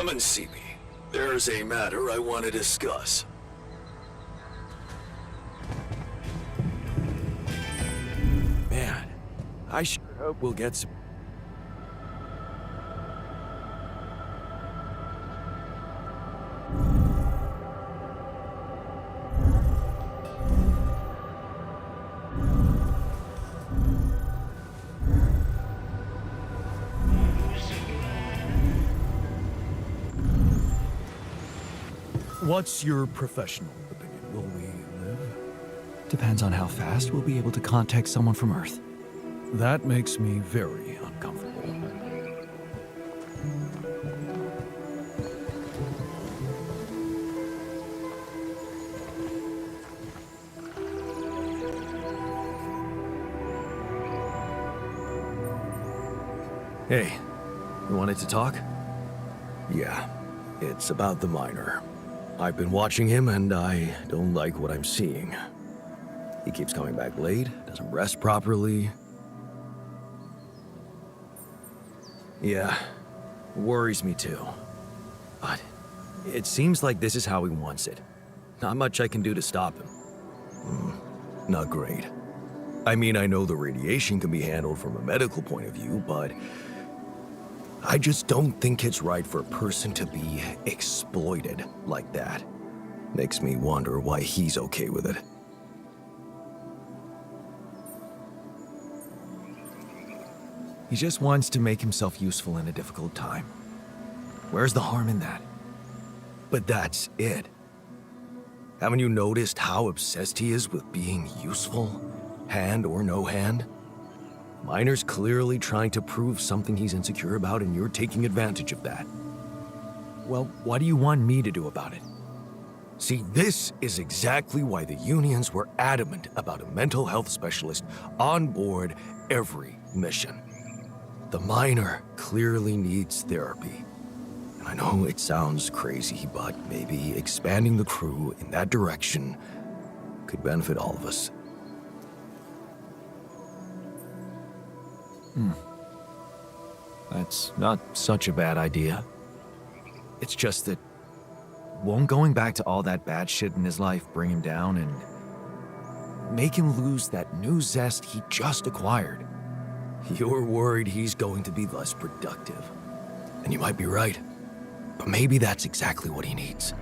Come and see me. There's a matter I want to discuss. Man, I sure hope we'll get some... What's your professional opinion? Will we live? Depends on how fast we'll be able to contact someone from Earth. That makes me very uncomfortable. Hey, you wanted to talk? Yeah, it's about the miner. I've been watching him and I don't like what I'm seeing. He keeps coming back late, doesn't rest properly. Yeah, worries me too. But it seems like this is how he wants it. Not much I can do to stop him. Not great. I mean, I know the radiation can be handled from a medical point of view, but I just don't think it's right for a person to be exploited like that. Makes me wonder why he's okay with it. He just wants to make himself useful in a difficult time. Where's the harm in that? But that's it. Haven't you noticed how obsessed he is with being useful? Hand or no hand? Miner's clearly trying to prove something he's insecure about, and you're taking advantage of that. Well, what do you want me to do about it? See, this is exactly why the unions were adamant about a mental health specialist on board every mission. The miner clearly needs therapy. And I know it sounds crazy, but maybe expanding the crew in that direction could benefit all of us. That's not such a bad idea. It's just that, won't going back to all that bad shit in his life bring him down and make him lose that new zest he just acquired? You're worried he's going to be less productive. And you might be right. But maybe that's exactly what he needs.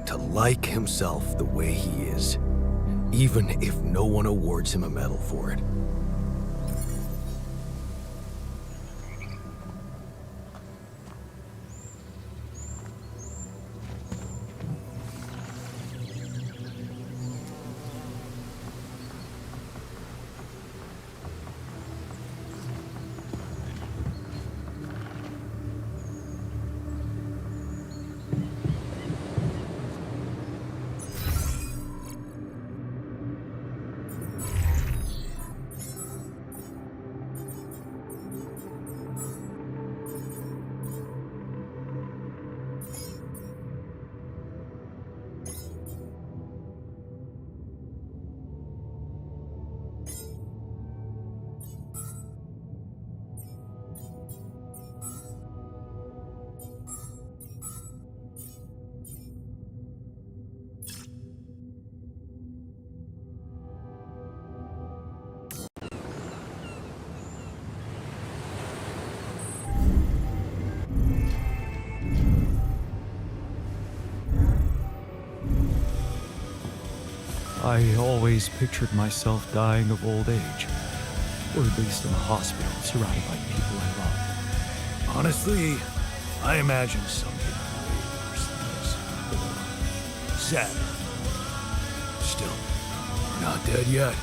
To like himself the way he is, even if no one awards him a medal for it. I always pictured myself dying of old age, or at least in a hospital surrounded by people I love. Honestly, I imagine something way worse than this, or sadder. Still, we're not dead yet.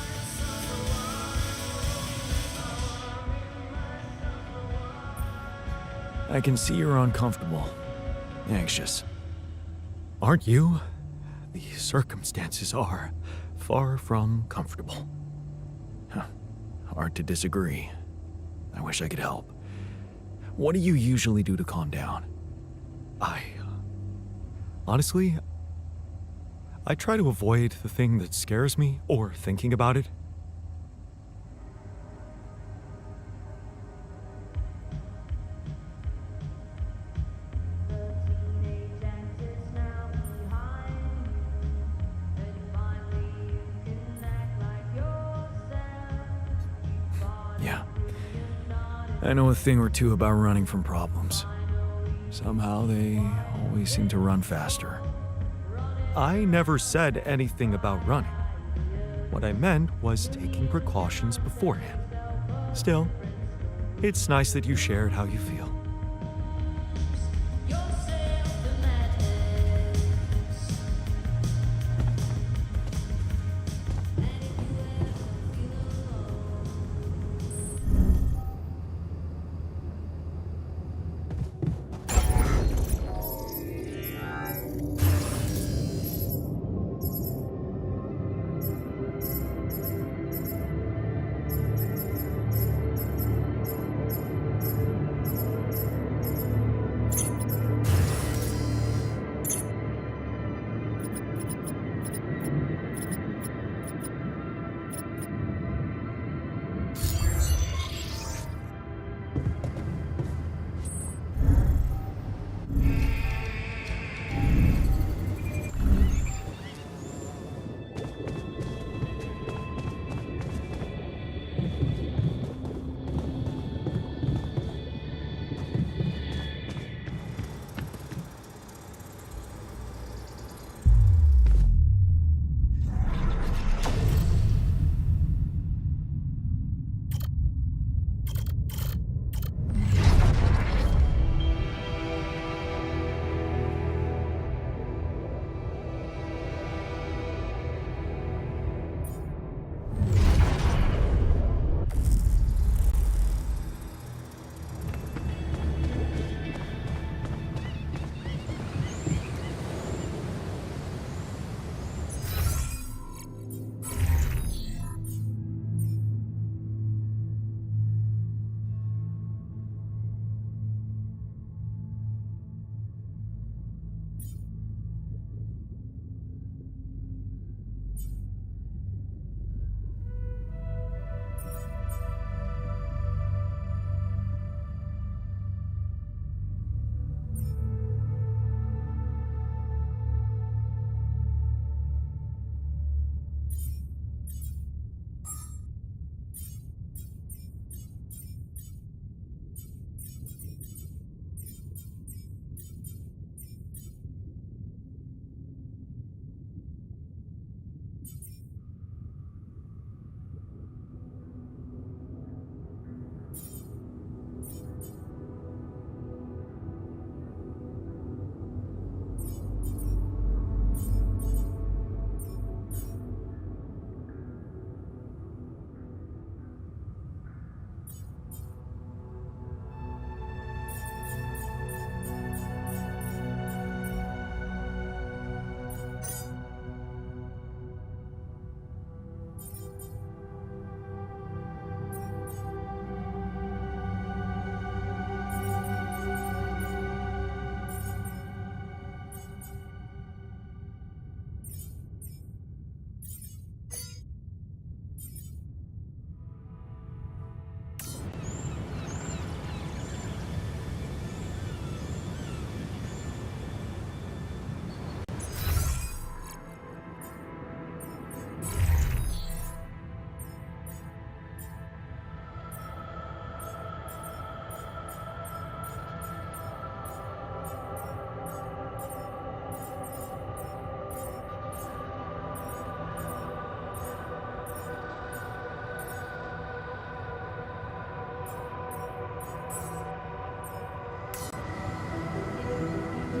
I can see you're uncomfortable, anxious. Aren't you? The circumstances are far from comfortable. Hard to disagree. I wish I could help. What do you usually do to calm down? Honestly, I try to avoid the thing that scares me or thinking about it. I know a thing or two about running from problems. Somehow they always seem to run faster. I never said anything about running. What I meant was taking precautions beforehand. Still, it's nice that you shared how you feel.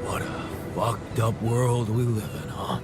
What a fucked up world we live in, huh?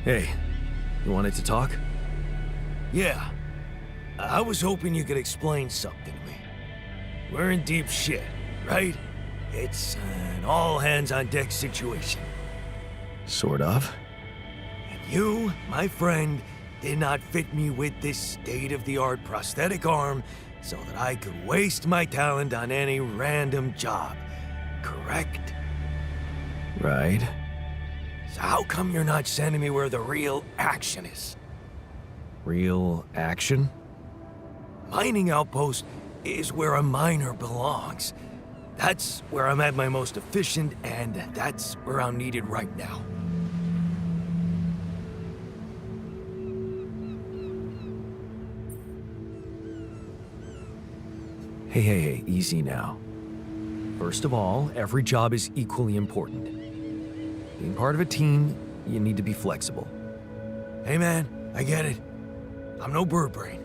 Hey, you wanted to talk? Yeah. I was hoping you could explain something to me. We're in deep shit, right? It's an all-hands-on-deck situation. Sort of. And you, my friend, did not fit me with this state-of-the-art prosthetic arm so that I could waste my talent on any random job. Correct? Right. So how come you're not sending me where the real action is? Real action? Mining outpost is where a miner belongs. That's where I'm at my most efficient, and that's where I'm needed right now. Hey, easy now. First of all, every job is equally important. Being part of a team, you need to be flexible. Hey man, I get it. I'm no bird brain.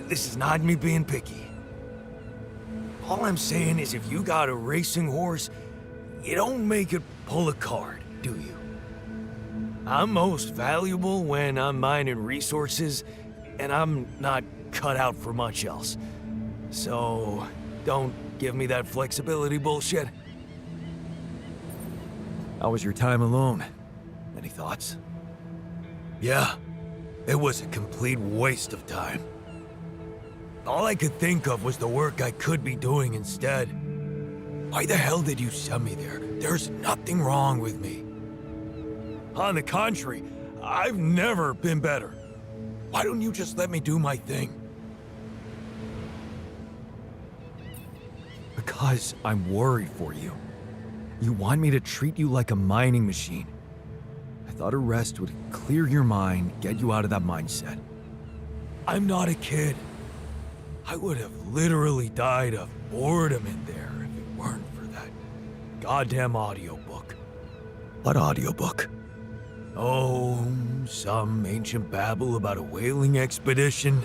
This is not me being picky. All I'm saying is if you got a racing horse, you don't make it pull a card, do you? I'm most valuable when I'm mining resources, and I'm not cut out for much else. So, don't give me that flexibility bullshit. How was your time alone? Any thoughts? Yeah, it was a complete waste of time. All I could think of was the work I could be doing instead. Why the hell did you send me there? There's nothing wrong with me. On the contrary, I've never been better. Why don't you just let me do my thing? Because I'm worried for you. You want me to treat you like a mining machine. I thought a rest would clear your mind, get you out of that mindset. I'm not a kid. I would have literally died of boredom in there if it weren't for that goddamn audiobook. What audiobook? Oh, some ancient babble about a whaling expedition.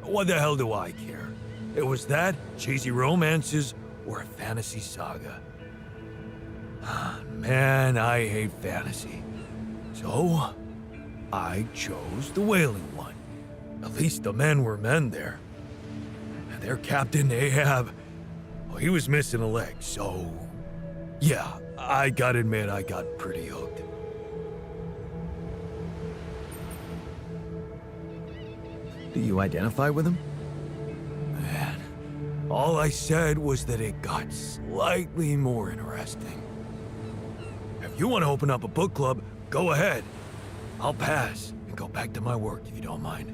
What the hell do I care? It was that, cheesy romances, or a fantasy saga. Man, I hate fantasy. So, I chose the whaling one. At least the men were men there. And their captain, Ahab, well, he was missing a leg, so... Yeah, I gotta admit I got pretty hooked. Do you identify with him? Man, all I said was that it got slightly more interesting. If you want to open up a book club, go ahead. I'll pass and go back to my work if you don't mind.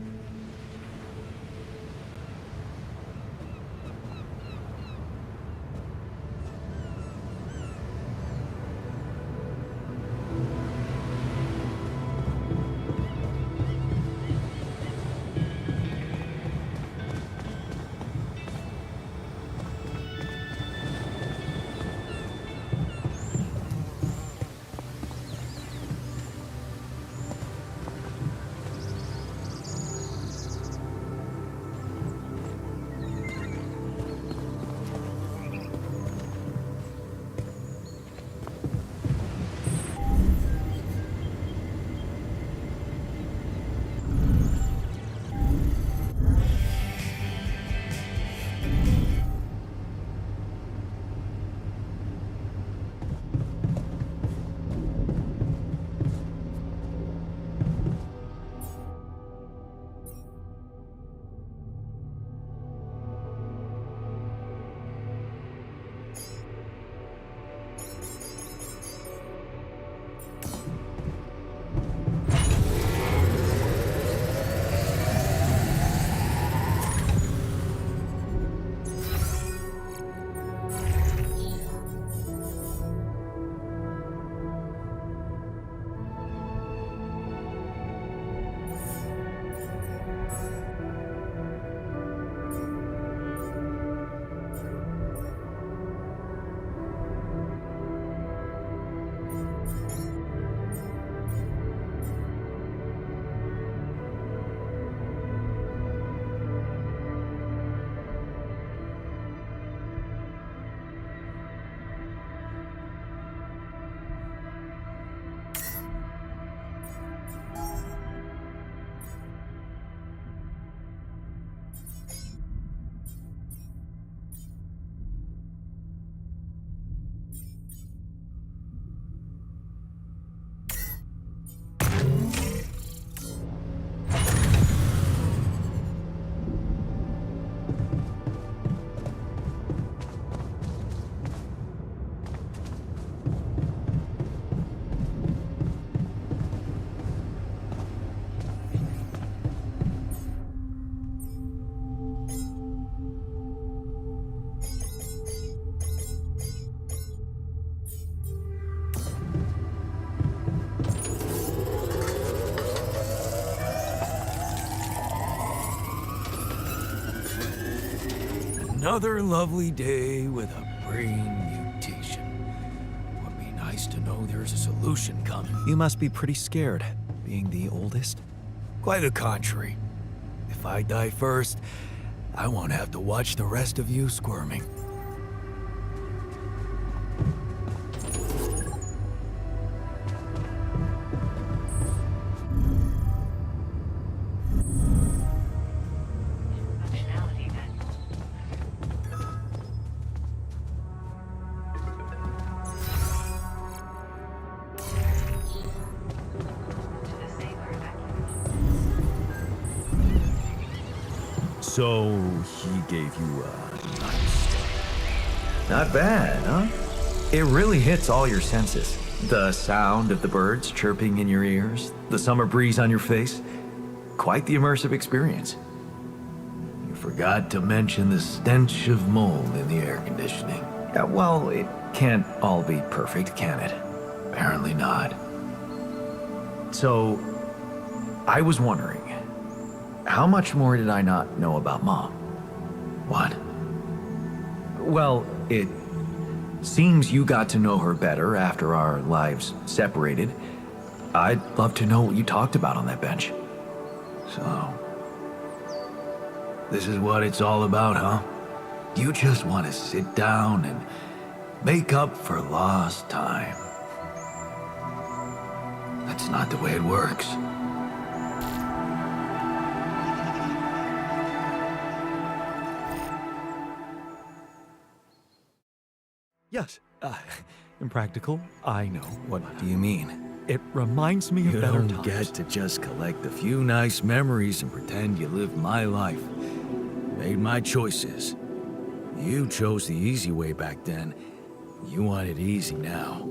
Another lovely day with a brain mutation. Would be nice to know there's a solution coming. You must be pretty scared, being the oldest. Quite the contrary. If I die first, I won't have to watch the rest of you squirming. So, he gave you a nice... Not bad, huh? It really hits all your senses. The sound of the birds chirping in your ears, the summer breeze on your face. Quite the immersive experience. You forgot to mention the stench of mold in the air conditioning. Yeah, well, it can't all be perfect, can it? Apparently not. So, I was wondering, how much more did I not know about Mom? What? Well, it seems you got to know her better after our lives separated. I'd love to know what you talked about on that bench. So, this is what it's all about, huh? You just want to sit down and make up for lost time. That's not the way it works. Yes, impractical, I know. What do you mean? It reminds me of You better don't times. get to just collect a few nice memories and pretend you lived my life. Made my choices. You chose the easy way back then. You want it easy now.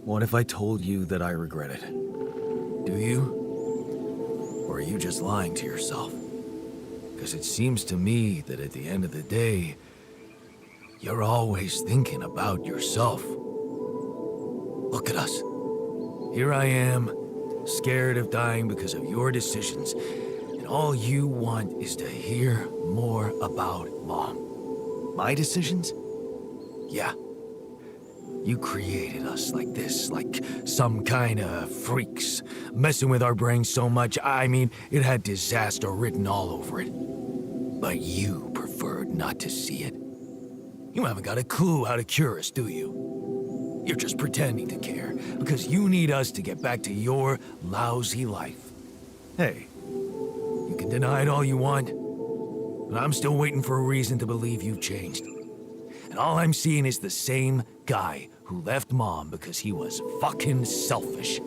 What if I told you that I regret it? Do you? Or are you just lying to yourself? Because it seems to me that at the end of the day, you're always thinking about yourself. Look at us. Here I am, scared of dying because of your decisions, and all you want is to hear more about Mom. My decisions? Yeah. You created us like this, like some kind of freaks, messing with our brains so much, I mean, it had disaster written all over it. But you preferred not to see it. You haven't got a clue how to cure us, do you? You're just pretending to care, because you need us to get back to your lousy life. Hey, you can deny it all you want, but I'm still waiting for a reason to believe you've changed. And all I'm seeing is the same guy who left Mom because he was fucking selfish.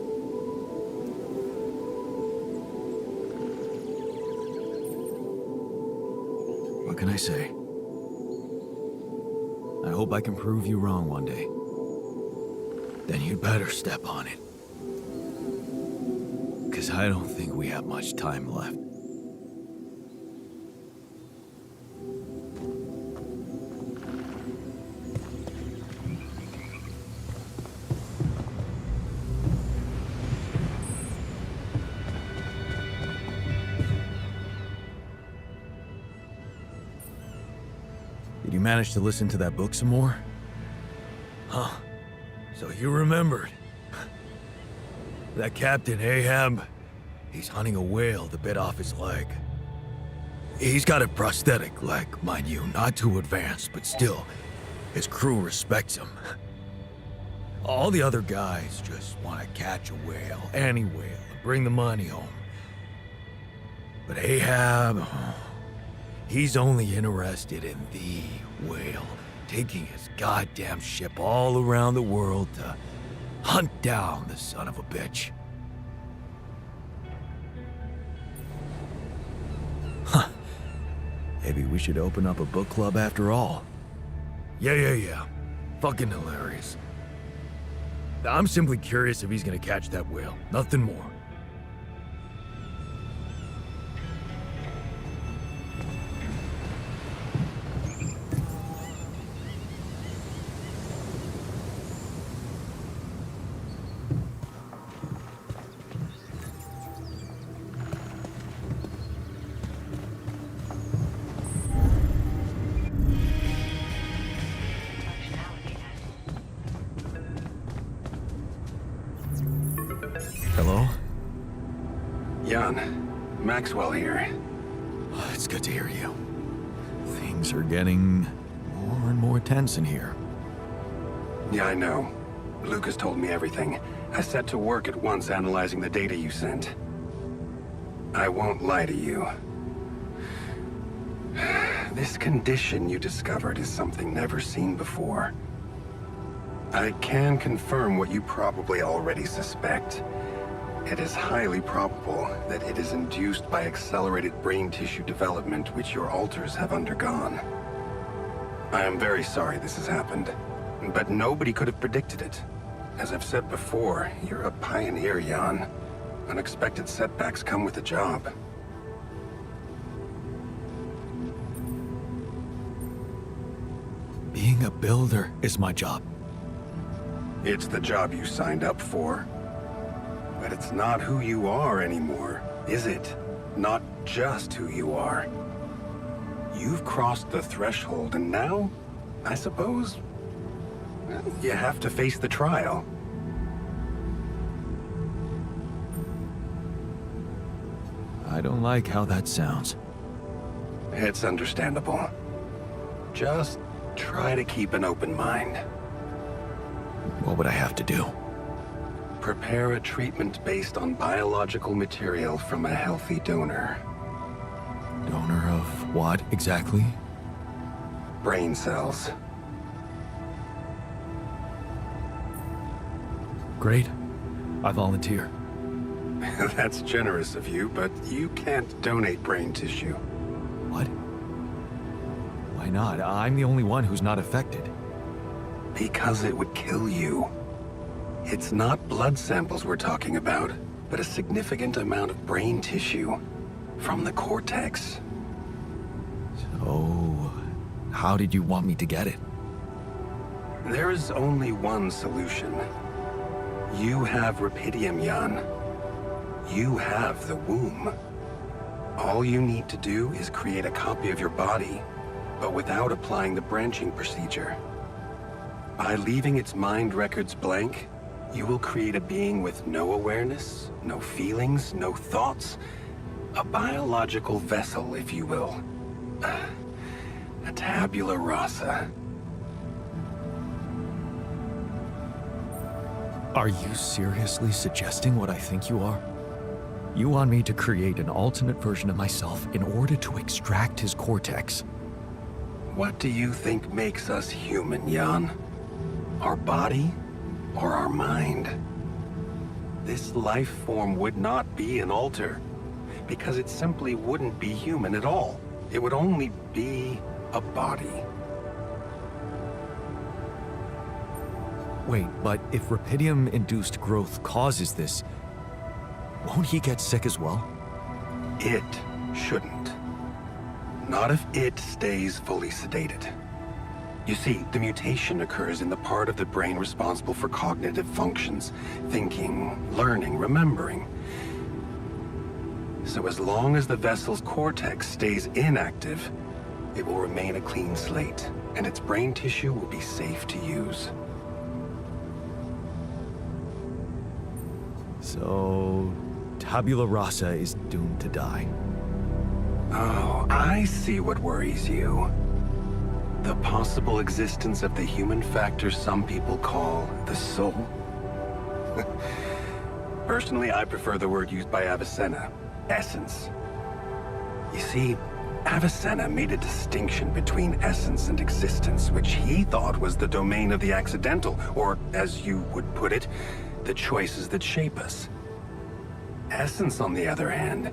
What can I say? I hope I can prove you wrong one day. Then you'd better step on it. 'Cause I don't think we have much time left. Did you manage to listen to that book some more? Huh. So you remembered. That Captain Ahab, he's hunting a whale that bit off his leg. He's got a prosthetic leg, mind you, not too advanced, but still, his crew respects him. All the other guys just want to catch a whale, any whale, and bring the money home. But Ahab, he's only interested in the whale, taking his goddamn ship all around the world to hunt down the son of a bitch. Huh. Maybe we should open up a book club after all. Yeah. Fucking hilarious. I'm simply curious if he's gonna catch that whale, nothing more. Hello? Jan, Maxwell here. It's good to hear you. Things are getting more and more tense in here. Yeah, I know. Lucas told me everything. I set to work at once analyzing the data you sent. I won't lie to you. This condition you discovered is something never seen before. I can confirm what you probably already suspect. It is highly probable that it is induced by accelerated brain tissue development which your alters have undergone. I am very sorry this has happened, but nobody could have predicted it. As I've said before, you're a pioneer, Jan. Unexpected setbacks come with the job. Being a builder is my job. It's the job you signed up for. But it's not who you are anymore, is it? Not just who you are. You've crossed the threshold, and now, I suppose, well, you have to face the trial. I don't like how that sounds. It's understandable. Just try to keep an open mind. What would I have to do? Prepare a treatment based on biological material from a healthy donor. Donor of what exactly? Brain cells. Great. I volunteer. That's generous of you, but you can't donate brain tissue. What? Why not? I'm the only one who's not affected. Because it would kill you. It's not blood samples we're talking about, but a significant amount of brain tissue from the cortex. So, how did you want me to get it? There is only one solution. You have Rapidium, Jan. You have the womb. All you need to do is create a copy of your body, but without applying the branching procedure. By leaving its mind records blank, you will create a being with no awareness, no feelings, no thoughts. A biological vessel, if you will. A tabula rasa. Are you seriously suggesting what I think you are? You want me to create an alternate version of myself in order to extract his cortex? What do you think makes us human, Jan? Our body or our mind? This life form would not be an alter, because it simply wouldn't be human at all. It would only be a body. Wait, but if Rapidium-induced growth causes this, won't he get sick as well? It shouldn't. Not if it stays fully sedated. You see, the mutation occurs in the part of the brain responsible for cognitive functions, thinking, learning, remembering. So as long as the vessel's cortex stays inactive, it will remain a clean slate, and its brain tissue will be safe to use. So, tabula rasa is doomed to die. Oh, I see what worries you. The possible existence of the human factor some people call the soul. Personally, I prefer the word used by Avicenna, essence. You see, Avicenna made a distinction between essence and existence, which he thought was the domain of the accidental, or, as you would put it, the choices that shape us. Essence, on the other hand,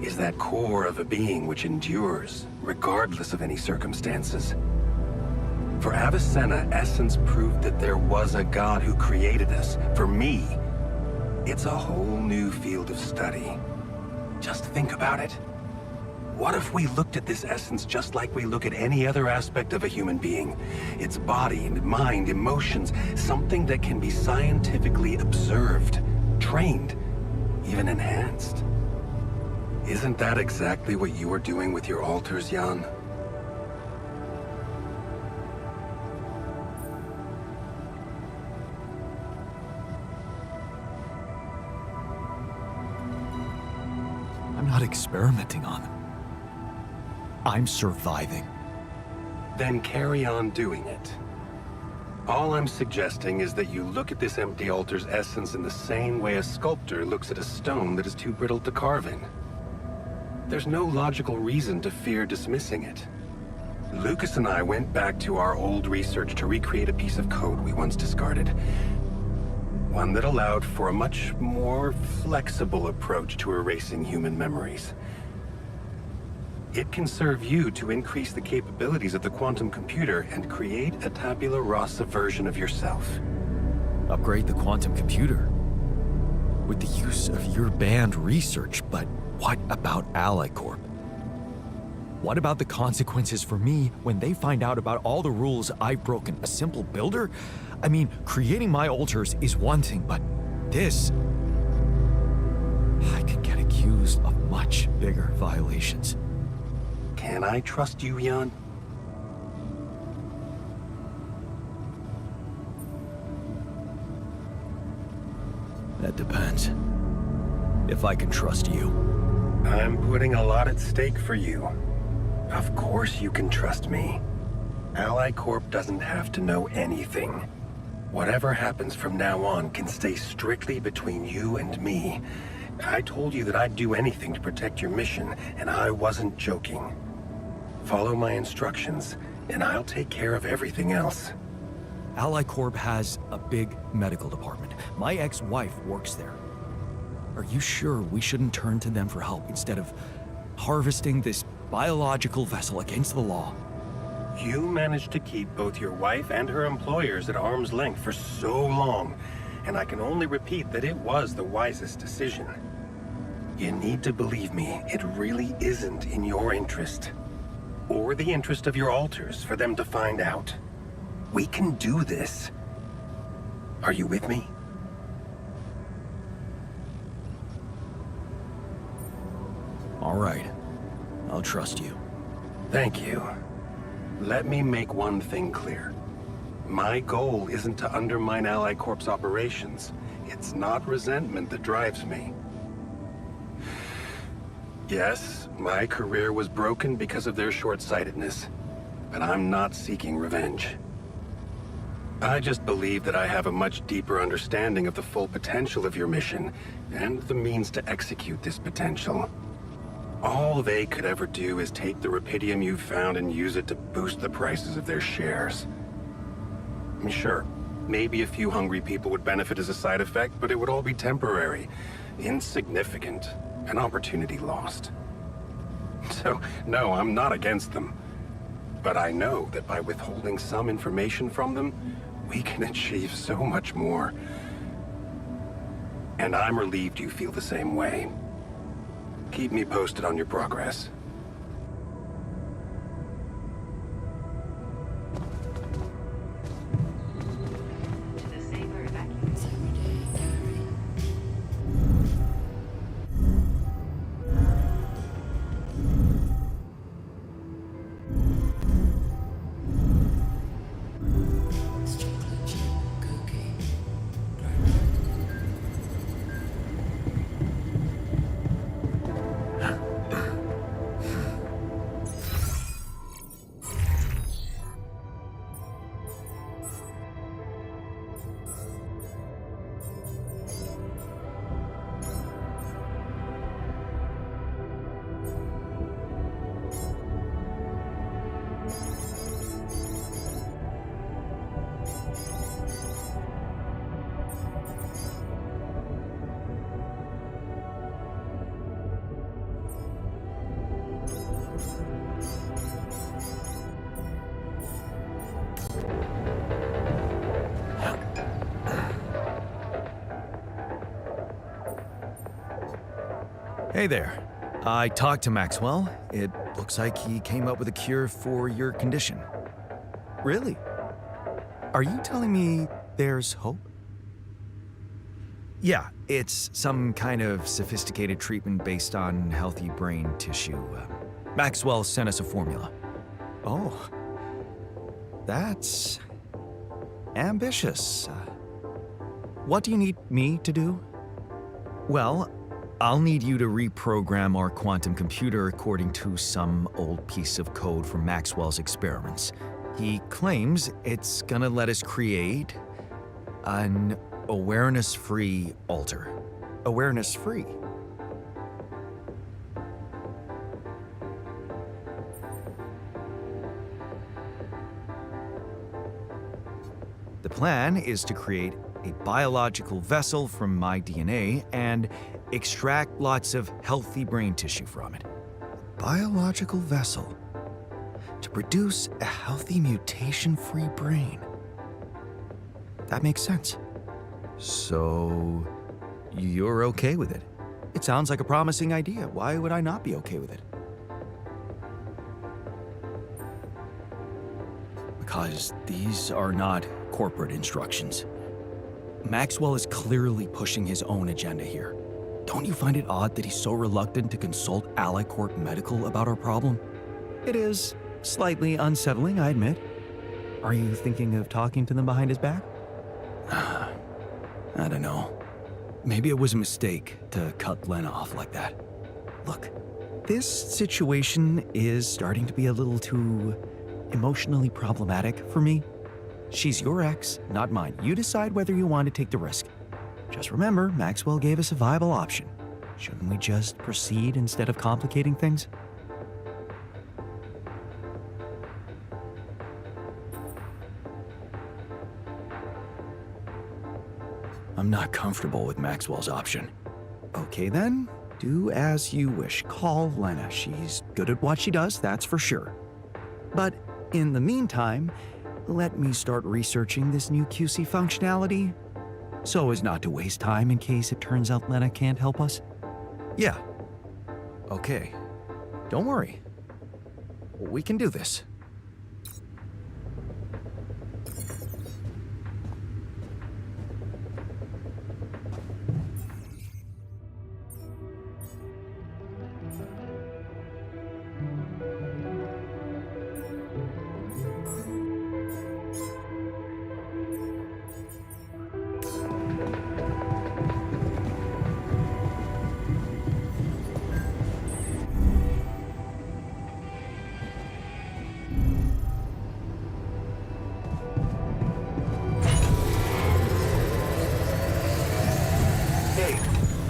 is that core of a being which endures, regardless of any circumstances. For Avicenna, essence proved that there was a God who created us. For me, it's a whole new field of study. Just think about it. What if we looked at this essence just like we look at any other aspect of a human being? Its body, mind, emotions, something that can be scientifically observed, trained, even enhanced. Isn't that exactly what you are doing with your alters, Jan? not experimenting on them. I'm surviving. Then carry on doing it. All I'm suggesting is that you look at this empty altar's essence in the same way a sculptor looks at a stone that is too brittle to carve in. There's no logical reason to fear dismissing it. Lucas and I went back to our old research to recreate a piece of code we once discarded. One that allowed for a much more flexible approach to erasing human memories. It can serve you to increase the capabilities of the quantum computer and create a tabula rasa version of yourself. Upgrade the quantum computer? With the use of your banned research, but what about Ally Corp? What about the consequences for me when they find out about all the rules I've broken? A simple builder? I mean, creating my altars is one thing, but this... I could get accused of much bigger violations. Can I trust you, Jan? That depends. If I can trust you. I'm putting a lot at stake for you. Of course you can trust me. Ally Corp doesn't have to know anything. Whatever happens from now on can stay strictly between you and me. I told you that I'd do anything to protect your mission, and I wasn't joking. Follow my instructions, and I'll take care of everything else. Ally Corp has a big medical department. My ex-wife works there. Are you sure we shouldn't turn to them for help instead of harvesting this biological vessel against the law? You managed to keep both your wife and her employers at arm's length for so long, and I can only repeat that it was the wisest decision. You need to believe me, it really isn't in your interest. Or the interest of your alters for them to find out. We can do this. Are you with me? All right. I'll trust you. Thank you. Let me make one thing clear. My goal isn't to undermine Ally Corp's operations. It's not resentment that drives me. Yes, my career was broken because of their short-sightedness, but I'm not seeking revenge. I just believe that I have a much deeper understanding of the full potential of your mission, and the means to execute this potential. All they could ever do is take the rupidium you've found and use it to boost the prices of their shares. I mean, sure, maybe a few hungry people would benefit as a side effect, but it would all be temporary, insignificant, an opportunity lost. So, no, I'm not against them. But I know that by withholding some information from them, we can achieve so much more. And I'm relieved you feel the same way. Keep me posted on your progress. Hey there. I talked to Maxwell. It looks like he came up with a cure for your condition. Really? Are you telling me there's hope? Yeah, it's some kind of sophisticated treatment based on healthy brain tissue. Maxwell sent us a formula. Oh. That's ambitious. What do you need me to do? Well, I'll need you to reprogram our quantum computer according to some old piece of code from Maxwell's experiments. He claims it's gonna let us create an awareness-free alter. Awareness-free? The plan is to create a biological vessel from my DNA and extract lots of healthy brain tissue from it. A biological vessel to produce a healthy mutation-free brain. That makes sense. So, you're okay with it? It sounds like a promising idea. Why would I not be okay with it? Because these are not corporate instructions. Maxwell is clearly pushing his own agenda here. Don't you find it odd that he's so reluctant to consult Alicorp Medical about our problem? It is slightly unsettling, I admit. Are you thinking of talking to them behind his back? I don't know. Maybe it was a mistake to cut Lena off like that. Look, this situation is starting to be a little too emotionally problematic for me. She's your ex, not mine. You decide whether you want to take the risk. Just remember, Maxwell gave us a viable option. Shouldn't we just proceed instead of complicating things? I'm not comfortable with Maxwell's option. Okay then, do as you wish. Call Lena. She's good at what she does, that's for sure. But in the meantime, let me start researching this new QC functionality so as not to waste time in case it turns out Lena can't help us. Yeah. Okay. Don't worry. We can do this.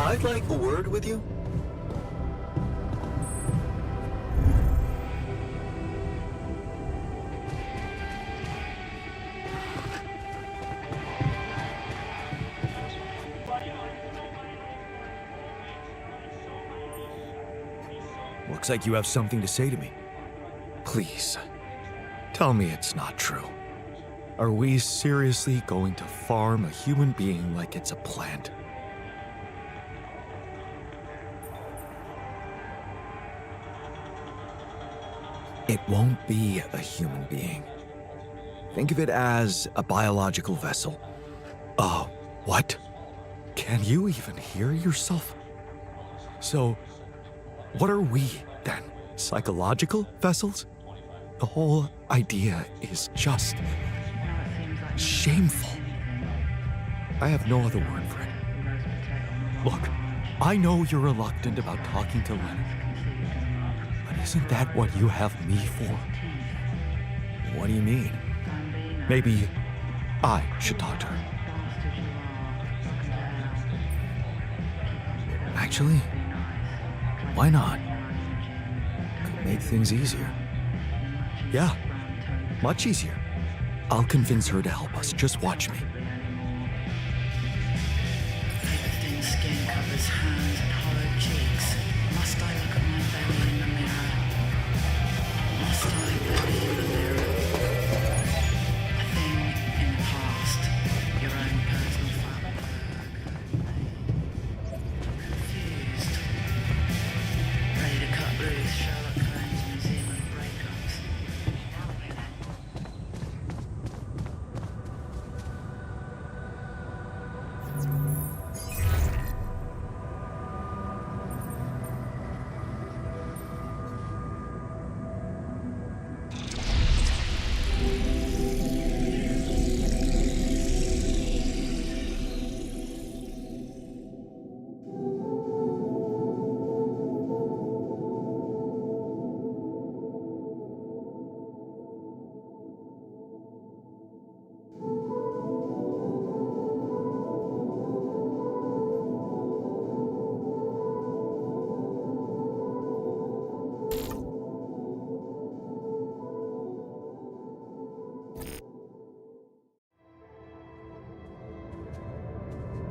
I'd like a word with you. Looks like you have something to say to me. Please, tell me it's not true. Are we seriously going to farm a human being like it's a plant? It won't be a human being. Think of it as a biological vessel. Oh, what? Can you even hear yourself? So, what are we, then? Psychological vessels? The whole idea is just shameful. I have no other word for it. Look, I know you're reluctant about talking to Leonard. But isn't that what you have me for? What do you mean? Maybe I should talk to her. Actually, why not? Could make things easier. Yeah, much easier. I'll convince her to help us. Just watch me. Thin skin covers hands and hollow cheeks. Must I look at my belly in the mirror? Must I belly in the mirror? A thing in the past. Your own personal fat work. Confused. Ready to cut loose Sherlock Holmes Museum of breakups.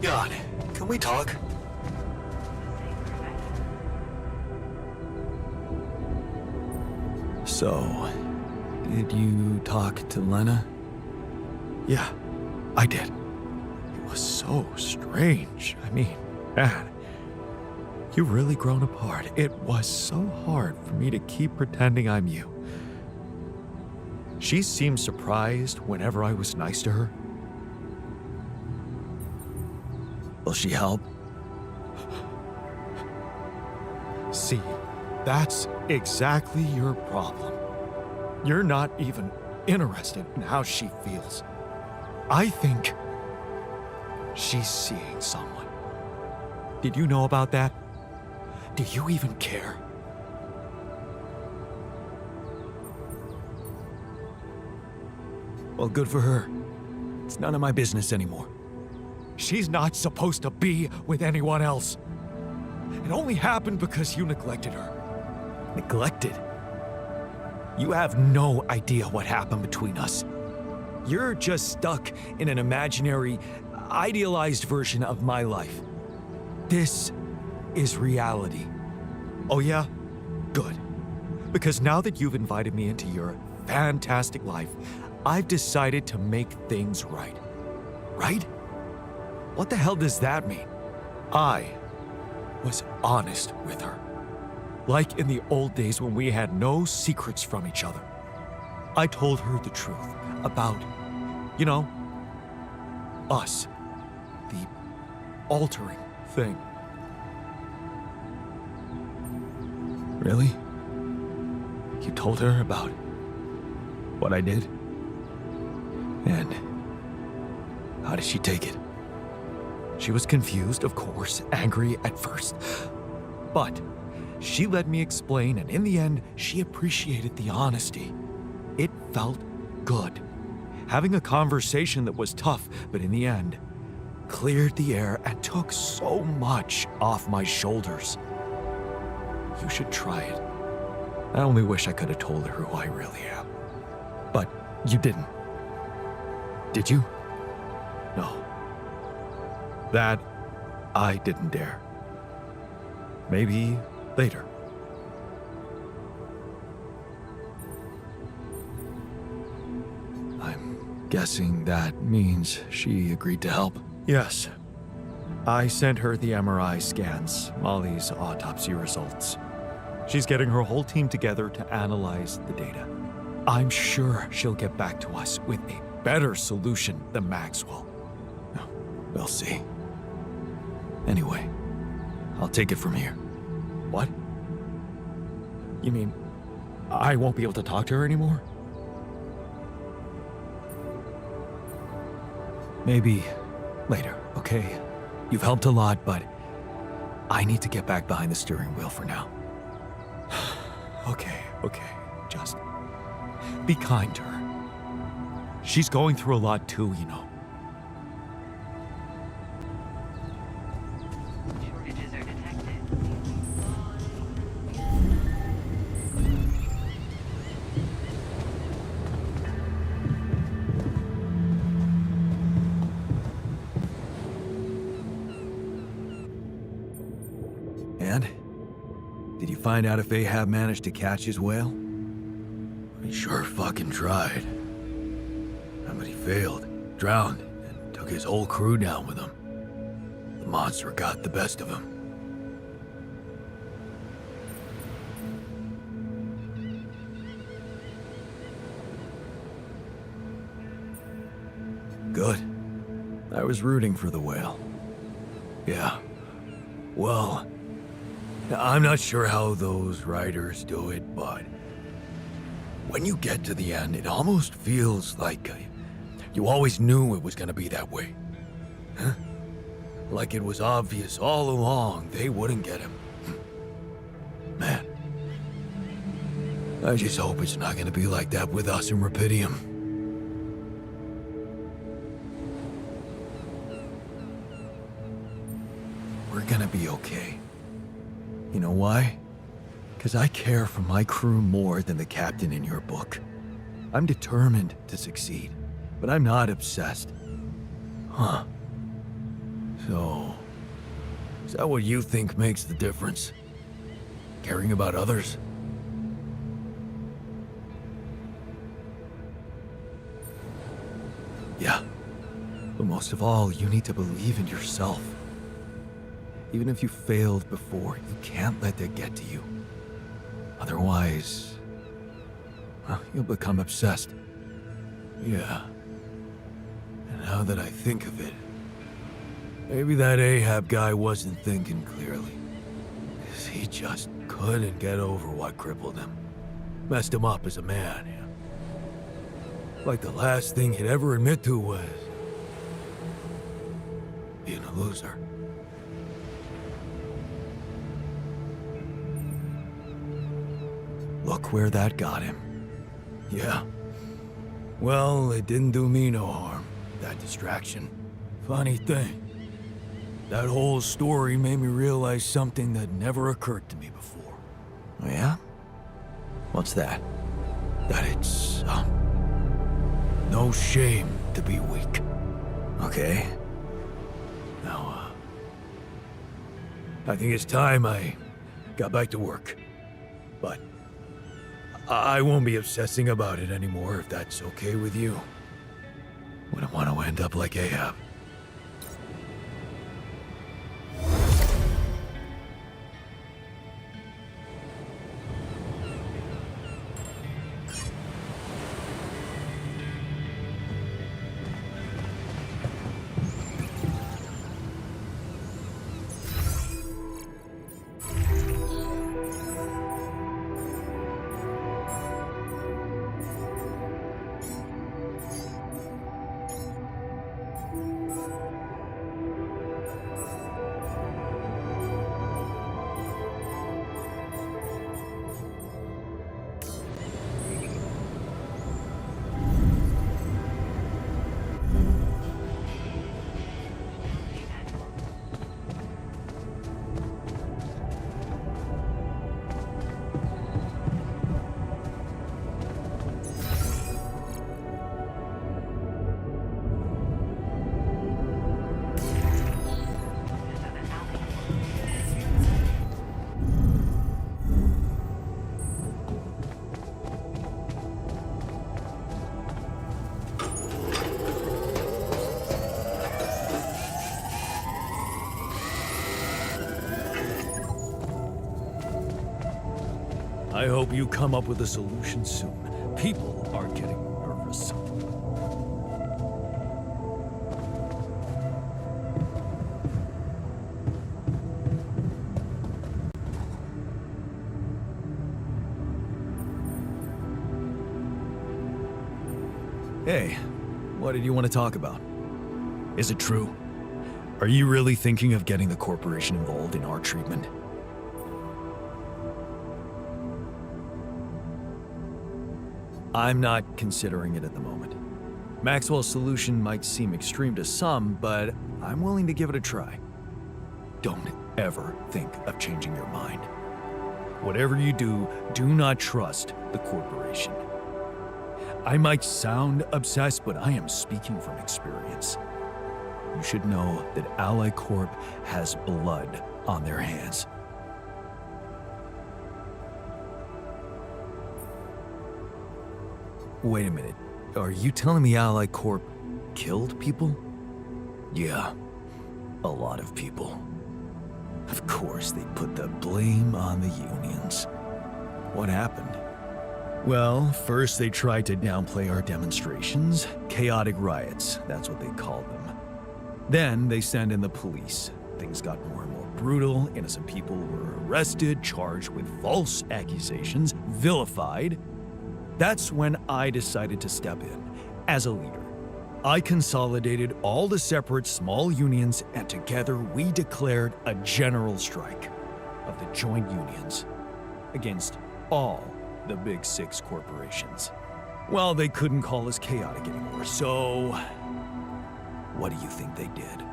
God, can we talk? So, did you talk to Lena? Yeah, I did. It was so strange. I mean, man, you've really grown apart. It was so hard for me to keep pretending I'm you. She seemed surprised whenever I was nice to her. Will she help? See, that's exactly your problem. You're not even interested in how she feels. I think she's seeing someone. Did you know about that? Do you even care? Well, good for her. It's none of my business anymore. She's not supposed to be with anyone else. It only happened because you neglected her. Neglected? You have no idea what happened between us. You're just stuck in an imaginary, idealized version of my life. This is reality. Oh yeah? Good. Because now that you've invited me into your fantastic life, I've decided to make things right. Right? What the hell does that mean? I was honest with her. Like in the old days when we had no secrets from each other. I told her the truth about, you know, us. The altering thing. Really? You told her about what I did? And how did she take it? She was confused, of course, angry at first. But she let me explain, and in the end, she appreciated the honesty. It felt good. Having a conversation that was tough, but in the end, cleared the air and took so much off my shoulders. You should try it. I only wish I could have told her who I really am. But you didn't. Did you? No. That I didn't dare. Maybe later. I'm guessing that means she agreed to help. Yes. I sent her the MRI scans, Molly's autopsy results. She's getting her whole team together to analyze the data. I'm sure she'll get back to us with a better solution than Maxwell. We'll see. Anyway, I'll take it from here. What? You mean I won't be able to talk to her anymore? Maybe later, okay? You've helped a lot, but I need to get back behind the steering wheel for now. Okay. Just be kind to her. She's going through a lot too, you know. Shortages are detected. And? Did you find out if Ahab managed to catch his whale? He sure fucking tried. But he failed, drowned, and took his whole crew down with him. The monster got the best of him. Good. I was rooting for the whale. Yeah. Well, I'm not sure how those writers do it, but when you get to the end, it almost feels like you always knew it was gonna be that way. Huh? Like it was obvious all along they wouldn't get him. Man. I just hope it's not gonna be like that with us in Rapidium. We're gonna be okay. You know why? Because I care for my crew more than the captain in your book. I'm determined to succeed, but I'm not obsessed. Huh. So, is that what you think makes the difference? Caring about others? Yeah. But most of all, you need to believe in yourself. Even if you failed before, you can't let that get to you. Otherwise, well, you'll become obsessed. Yeah. And now that I think of it, maybe that Ahab guy wasn't thinking clearly. 'Cause he just couldn't get over what crippled him. Messed him up as a man, yeah. Like the last thing he'd ever admit to was being a loser. Look where that got him. Yeah. Well, it didn't do me no harm, that distraction. Funny thing, that whole story made me realize something that never occurred to me before. Oh, yeah? What's that? That it's, no shame to be weak. Okay. Now, I think it's time I got back to work. But I won't be obsessing about it anymore if that's okay with you. Wouldn't want to end up like Ahab. I hope you come up with a solution soon. People are getting nervous. Hey, what did you want to talk about? Is it true? Are you really thinking of getting the corporation involved in our treatment? I'm not considering it at the moment. Maxwell's solution might seem extreme to some, but I'm willing to give it a try. Don't ever think of changing your mind. Whatever you do, do not trust the corporation. I might sound obsessed, but I am speaking from experience. You should know that Ally Corp has blood on their hands. Wait a minute. Are you telling me Ally Corp killed people? Yeah, a lot of people. Of course, they put the blame on the unions. What happened? Well, first they tried to downplay our demonstrations. Chaotic riots, that's what they called them. Then they sent in the police. Things got more and more brutal. Innocent people were arrested, charged with false accusations, vilified. That's when I decided to step in as a leader. I consolidated all the separate small unions, and together we declared a general strike of the joint unions against all the big six corporations. Well, they couldn't call us chaotic anymore, so what do you think they did?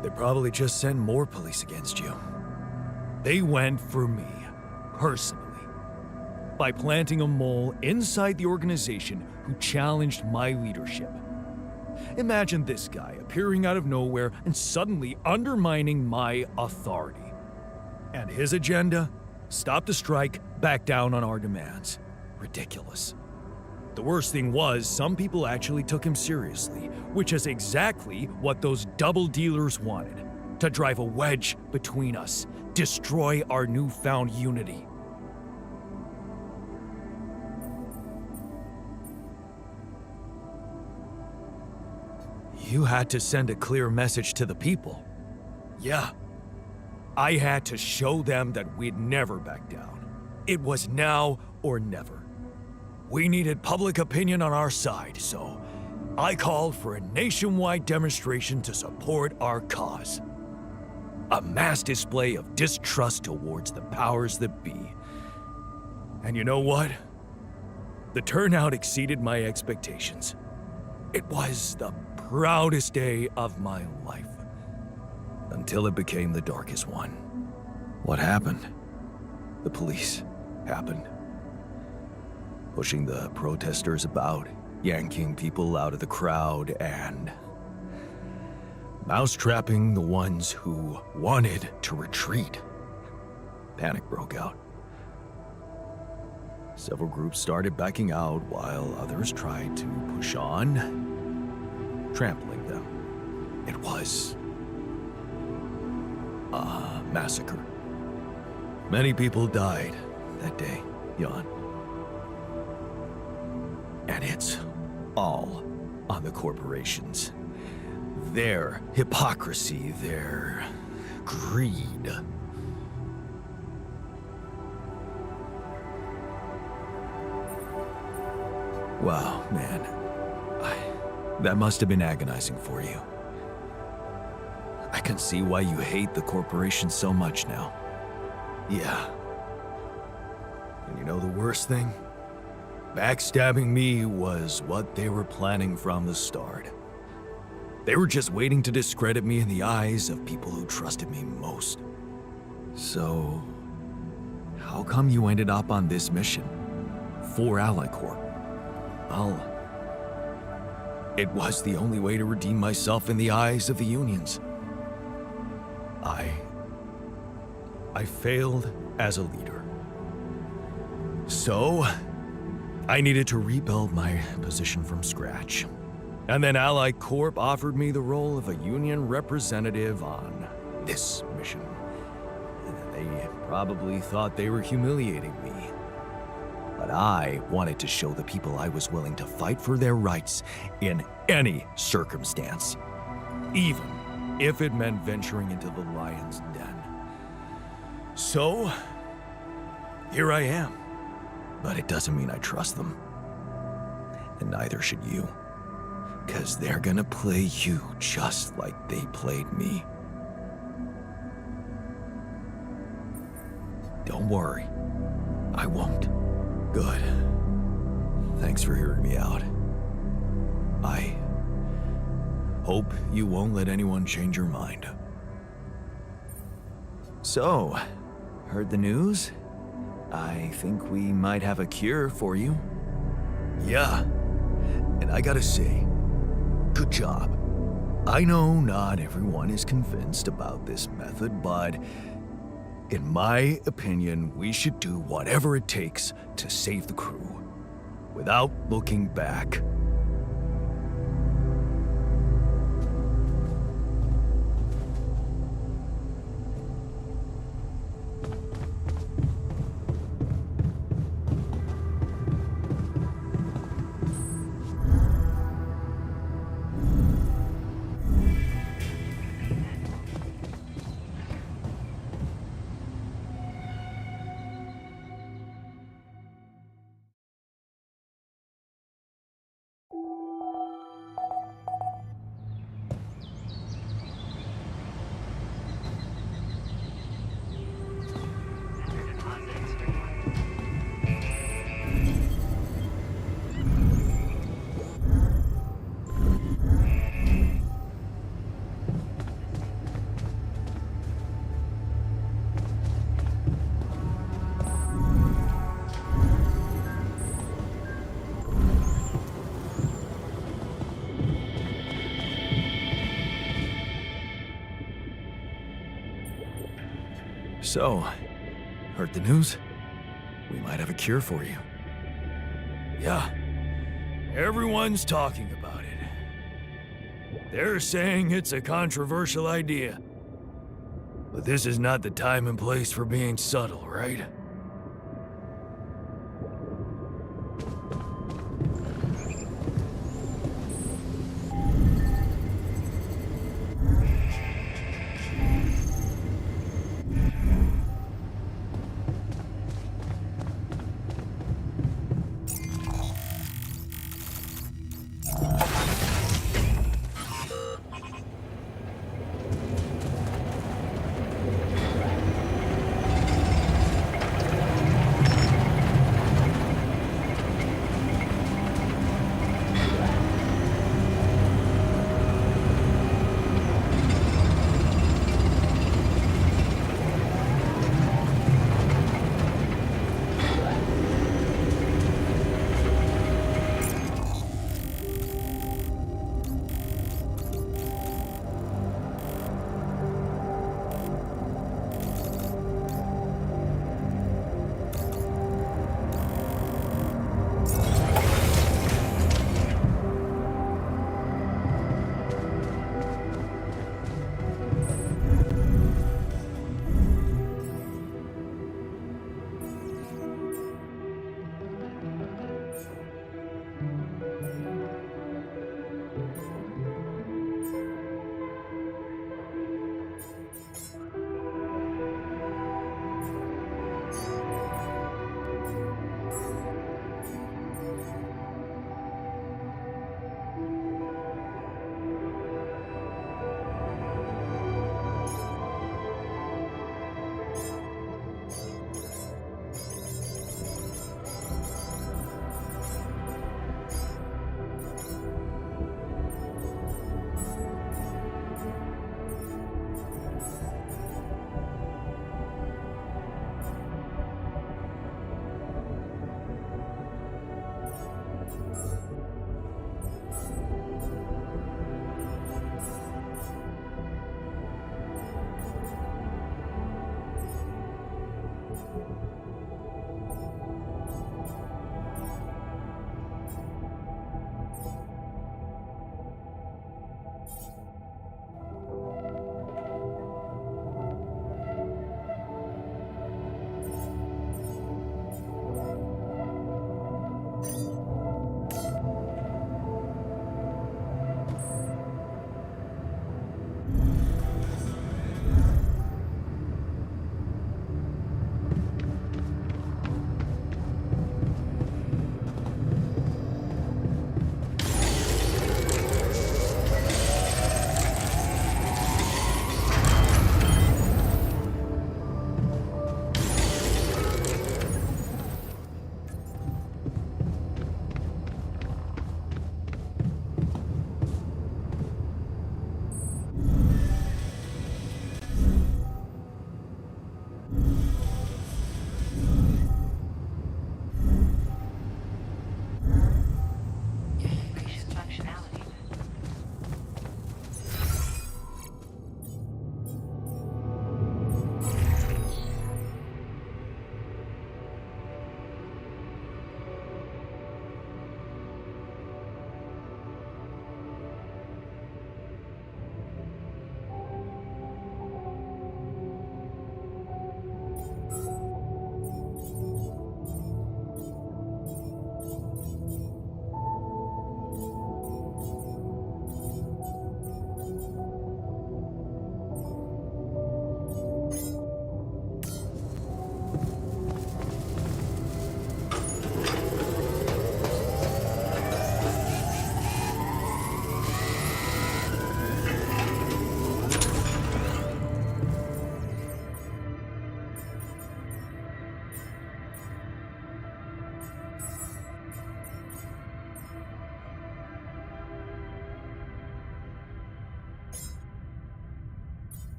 They probably just sent more police against you. They went for me, personally. by planting a mole inside the organization who challenged my leadership. Imagine this guy appearing out of nowhere and suddenly undermining my authority. And his agenda? Stop the strike, back down on our demands. Ridiculous. The worst thing was, some people actually took him seriously, which is exactly what those double dealers wanted. To drive a wedge between us, destroy our newfound unity. You had to send a clear message to the people. Yeah. I had to show them that we'd never back down. It was now or never. We needed public opinion on our side, so I called for a nationwide demonstration to support our cause. A mass display of distrust towards the powers that be. And you know what? The turnout exceeded my expectations. It was the proudest day of my life. Until it became the darkest one. What happened? The police happened. Pushing the protesters about, yanking people out of the crowd, and mousetrapping the ones who wanted to retreat. Panic broke out. Several groups started backing out while others tried to push on, trampling them. It was a massacre. Many people died that day, Jan. And it's all on the corporations. Their hypocrisy, their greed. Wow, man. That must have been agonizing for you. I can see why you hate the corporation so much now. Yeah. And you know the worst thing? Backstabbing me was what they were planning from the start. They were just waiting to discredit me in the eyes of people who trusted me most. So, how come you ended up on this mission? For Ally Corp? Well, it was the only way to redeem myself in the eyes of the unions. I failed as a leader. So, I needed to rebuild my position from scratch. And then Ally Corp offered me the role of a union representative on this mission. They probably thought they were humiliating me. But I wanted to show the people I was willing to fight for their rights in any circumstance. Even if it meant venturing into the lion's den. So, here I am. But it doesn't mean I trust them. And neither should you. 'Cause they're gonna play you just like they played me. Don't worry. I won't. Good. Thanks for hearing me out. I hope you won't let anyone change your mind. So, heard the news? I think we might have a cure for you. Yeah. And I gotta say, good job. I know not everyone is convinced about this method, but in my opinion, we should do whatever it takes to save the crew, without looking back. So, heard the news? We might have a cure for you. Yeah. Everyone's talking about it. They're saying it's a controversial idea. But this is not the time and place for being subtle, right?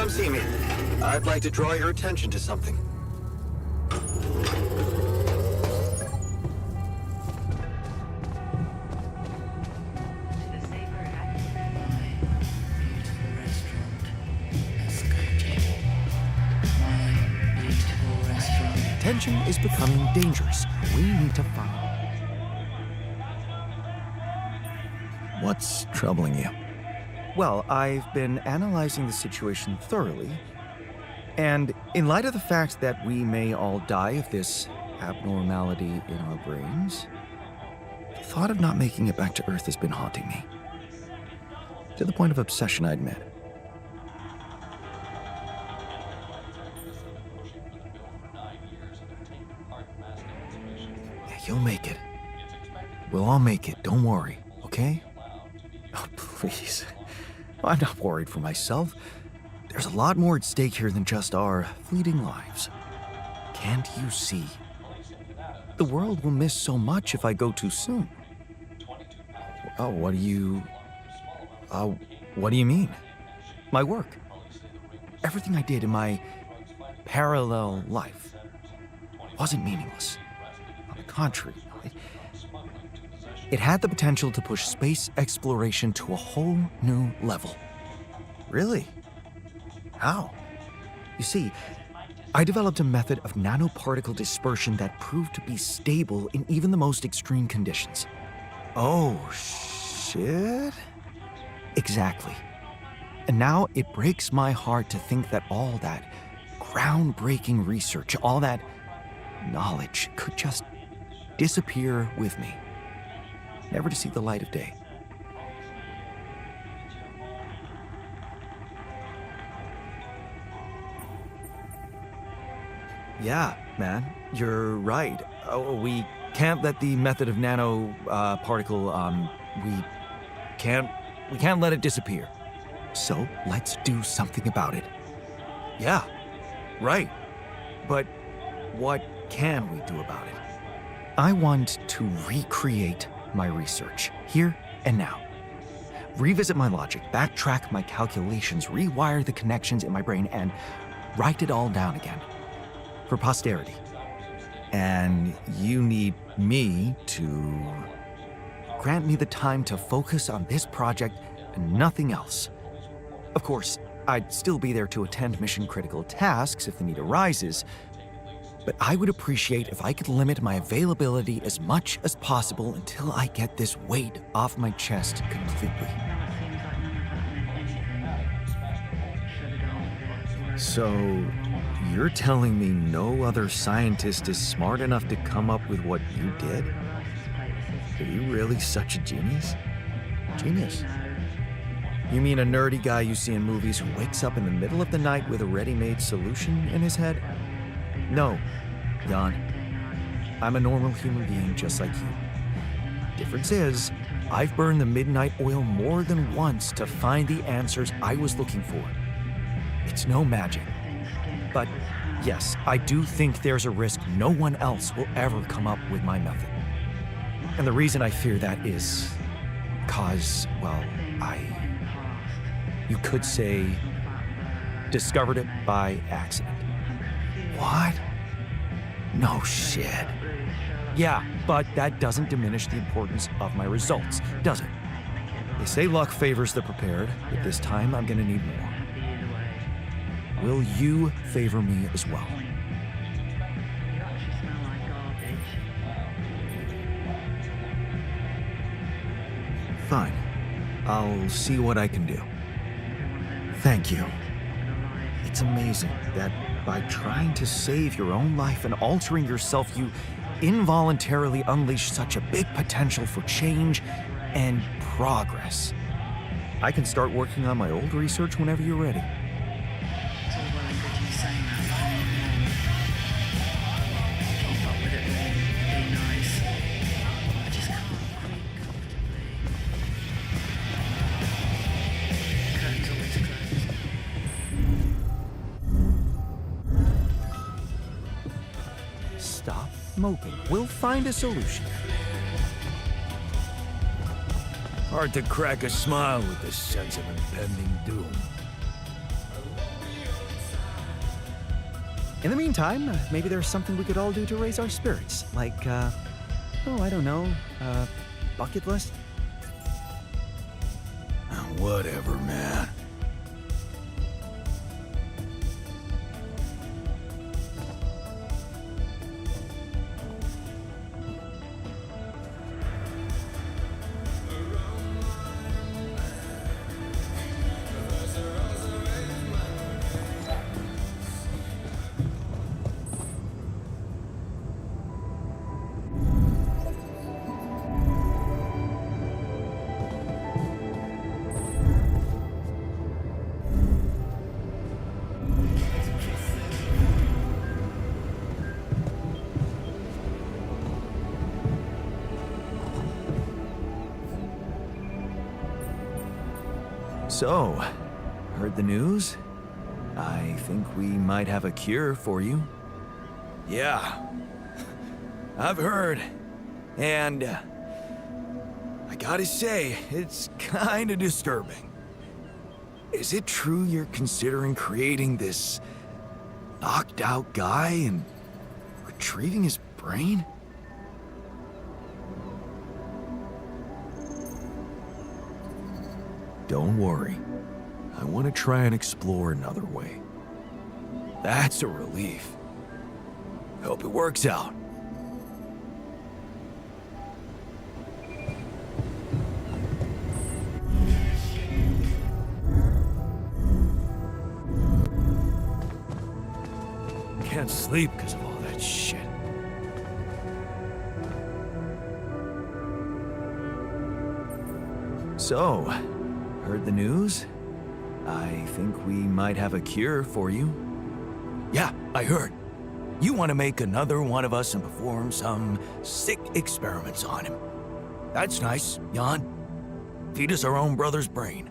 Come see me. I'd like to draw your attention to something. Tension is becoming dangerous. We need to find... What's troubling you? Well, I've been analyzing the situation thoroughly, and in light of the fact that we may all die of this abnormality in our brains, the thought of not making it back to Earth has been haunting me. To the point of obsession, I admit. Yeah, you'll make it. We'll all make it, don't worry, okay? Oh, please. I'm not worried for myself. There's a lot more at stake here than just our fleeting lives. Can't you see? The world will miss so much if I go too soon. Oh, what do you mean? My work. Everything I did in my parallel life wasn't meaningless. On the contrary, it had the potential to push space exploration to a whole new level. Really? How? You see, I developed a method of nanoparticle dispersion that proved to be stable in even the most extreme conditions. Oh, shit? Exactly. And now it breaks my heart to think that all that groundbreaking research, all that knowledge could just disappear with me, never to see the light of day. Yeah, man, you're right. We can't let the method of nanoparticle, we can't let it disappear. So let's do something about it. Yeah, right. But what can we do about it? I want to recreate my research, here and now. Revisit my logic, backtrack my calculations, rewire the connections in my brain, and write it all down again. For posterity. And you need me to grant me the time to focus on this project and nothing else. Of course, I'd still be there to attend mission-critical tasks if the need arises, but I would appreciate if I could limit my availability as much as possible until I get this weight off my chest completely. So, you're telling me no other scientist is smart enough to come up with what you did? Are you really such a genius? Genius? You mean a nerdy guy you see in movies who wakes up in the middle of the night with a ready-made solution in his head? No, Jan. I'm a normal human being just like you. Difference is, I've burned the midnight oil more than once to find the answers I was looking for. It's no magic. But yes, I do think there's a risk no one else will ever come up with my method. And the reason I fear that is because, well, you could say, discovered it by accident. What? No shit. Yeah, but that doesn't diminish the importance of my results, does it? They say luck favors the prepared, but this time I'm gonna need more. Will you favor me as well? Fine. I'll see what I can do. Thank you. It's amazing that by trying to save your own life and altering yourself, you involuntarily unleash such a big potential for change and progress. I can start working on my old research whenever you're ready. It's all well and good you saying that, but I need more. Keep up with it all. Be nice. I just can't breathe comfortably. Curtains always closed. Stop moping. We'll find a solution. Hard to crack a smile with this sense of impending doom. In the meantime, maybe there's something we could all do to raise our spirits. Like, oh, I don't know, bucket list? Whatever, man. So, heard the news? I think we might have a cure for you. Yeah. I've heard. And, I gotta say, it's kinda disturbing. Is it true you're considering creating this knocked out guy and retrieving his brain? Don't worry. I want to try and explore another way. That's a relief. Hope it works out. Can't sleep because of all that shit. So, heard the news? I think we might have a cure for you. Yeah, I heard. You want to make another one of us and perform some sick experiments on him. That's nice, Jan. Feed us our own brother's brain.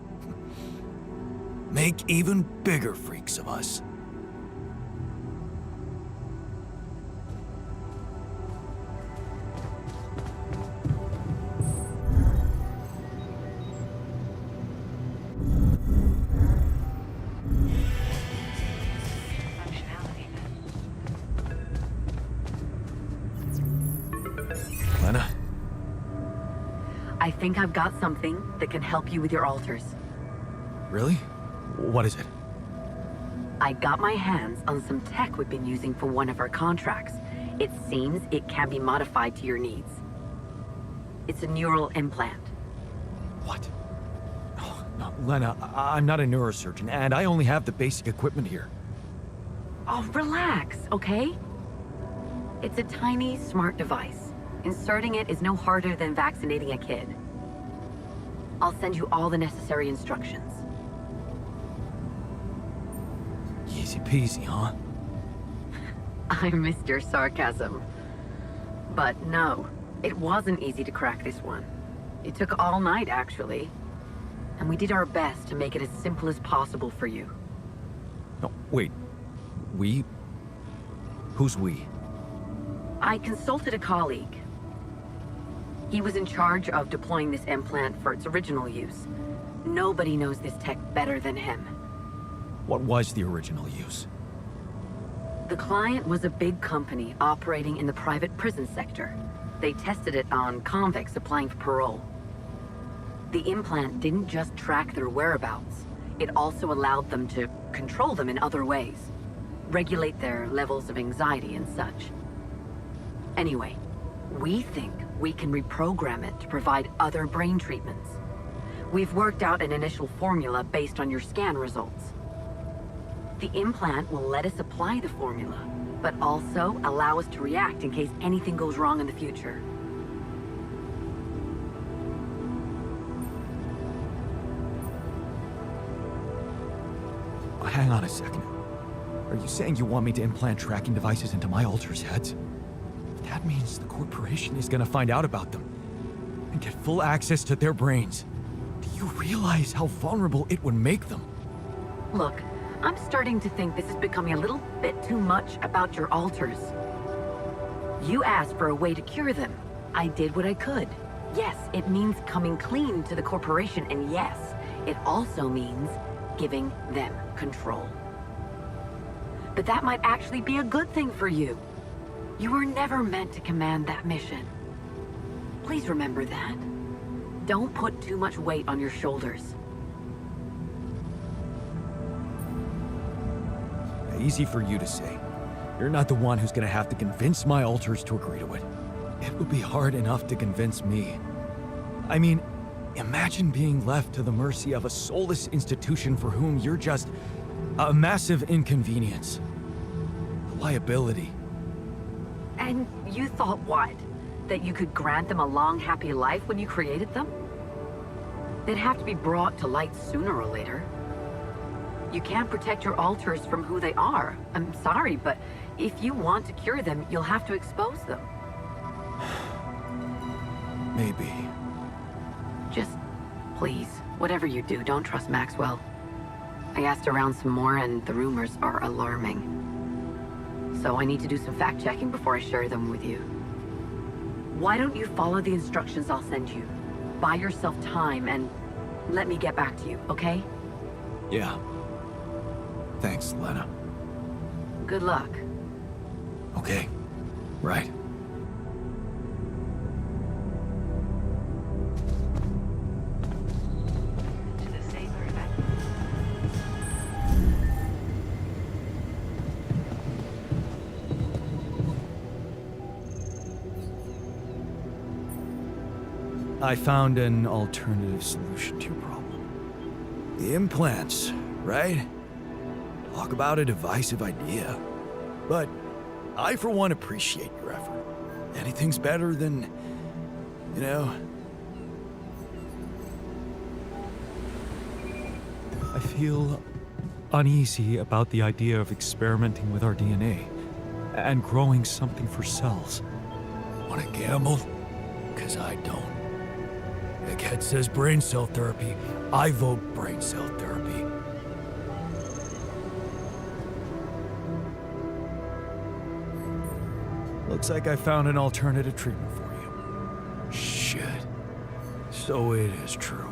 Make even bigger freaks of us. Lena? I think I've got something that can help you with your alters. Really? What is it? I got my hands on some tech we've been using for one of our contracts. It seems it can be modified to your needs. It's a neural implant. What? Oh, no, Lena, I'm not a neurosurgeon, and I only have the basic equipment here. Oh, relax, okay? It's a tiny, smart device. Inserting it is no harder than vaccinating a kid. I'll send you all the necessary instructions. Easy peasy, huh? I missed your sarcasm. But no, it wasn't easy to crack this one. It took all night, actually. And we did our best to make it as simple as possible for you. No, wait. We? Who's we? I consulted a colleague. He was in charge of deploying this implant for its original use. Nobody knows this tech better than him. What was the original use? The client was a big company operating in the private prison sector. They tested it on convicts applying for parole. The implant didn't just track their whereabouts. It also allowed them to control them in other ways. Regulate their levels of anxiety and such. Anyway, we think we can reprogram it to provide other brain treatments. We've worked out an initial formula based on your scan results. The implant will let us apply the formula, but also allow us to react in case anything goes wrong in the future. Hang on a second. Are you saying you want me to implant tracking devices into my alters' heads? That means the corporation is gonna find out about them and get full access to their brains. Do you realize how vulnerable it would make them? Look, I'm starting to think this is becoming a little bit too much about your alters. You asked for a way to cure them. I did what I could. Yes, it means coming clean to the corporation, and yes, it also means giving them control. but that might actually be a good thing for you. You were never meant to command that mission. Please remember that. Don't put too much weight on your shoulders. Easy for you to say. You're not the one who's gonna have to convince my alters to agree to it. It would be hard enough to convince me. I mean, imagine being left to the mercy of a soulless institution for whom you're just a massive inconvenience. A liability. And you thought what? That you could grant them a long, happy life when you created them? They'd have to be brought to light sooner or later. You can't protect your alters from who they are. I'm sorry, but if you want to cure them, you'll have to expose them. Maybe. Just, please, whatever you do, don't trust Maxwell. I asked around some more, and the rumors are alarming. So I need to do some fact-checking before I share them with you. Why don't you follow the instructions I'll send you? Buy yourself time, and let me get back to you, okay? Yeah. Thanks, Lena. Good luck. Okay. Right. I found an alternative solution to your problem. The implants, right? Talk about a divisive idea. But I, for one, appreciate your effort. Anything's better than, you know... I feel uneasy about the idea of experimenting with our DNA and growing something for cells. Wanna gamble? 'Cause I don't. Egghead says brain cell therapy. I vote brain cell therapy. Looks like I found an alternative treatment for you. Shit. So it is true.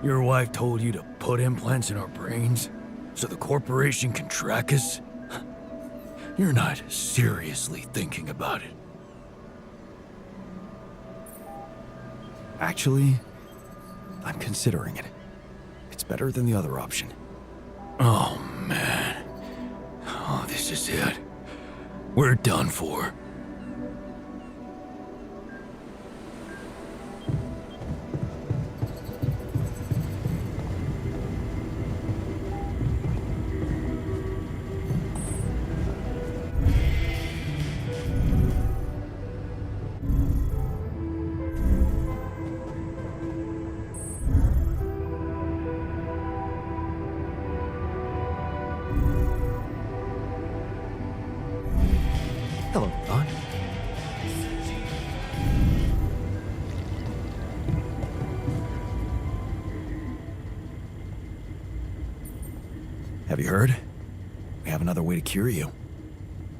Your wife told you to put implants in our brains so the corporation can track us? You're not seriously thinking about it. Actually, I'm considering it. It's better than the other option. Oh, man. Oh, this is it. We're done for. Hello, Thon. Have you heard? We have another way to cure you.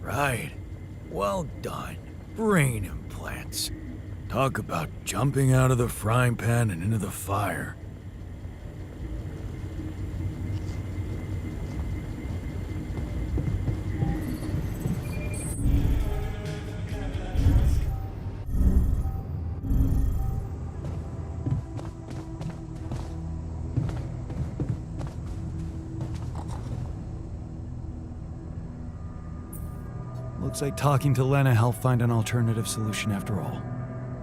Right. Well done. Brain implants. Talk about jumping out of the frying pan and into the fire. Looks like talking to Lena helped find an alternative solution after all.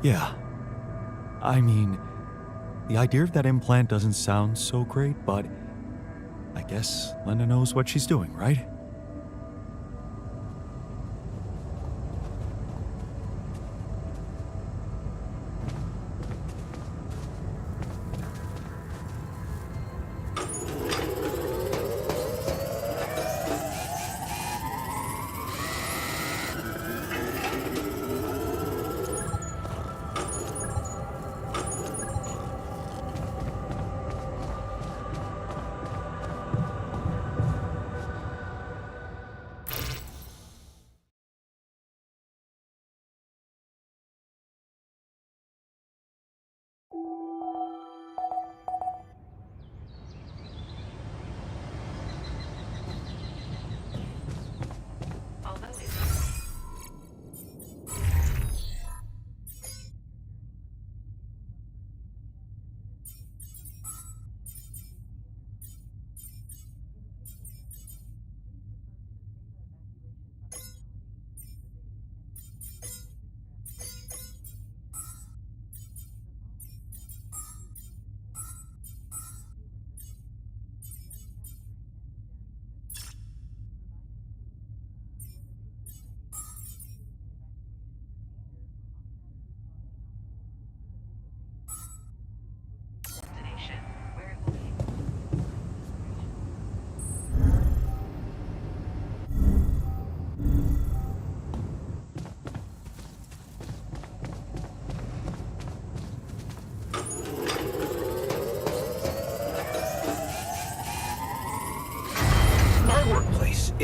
Yeah. I mean, the idea of that implant doesn't sound so great, but I guess Lena knows what she's doing, right?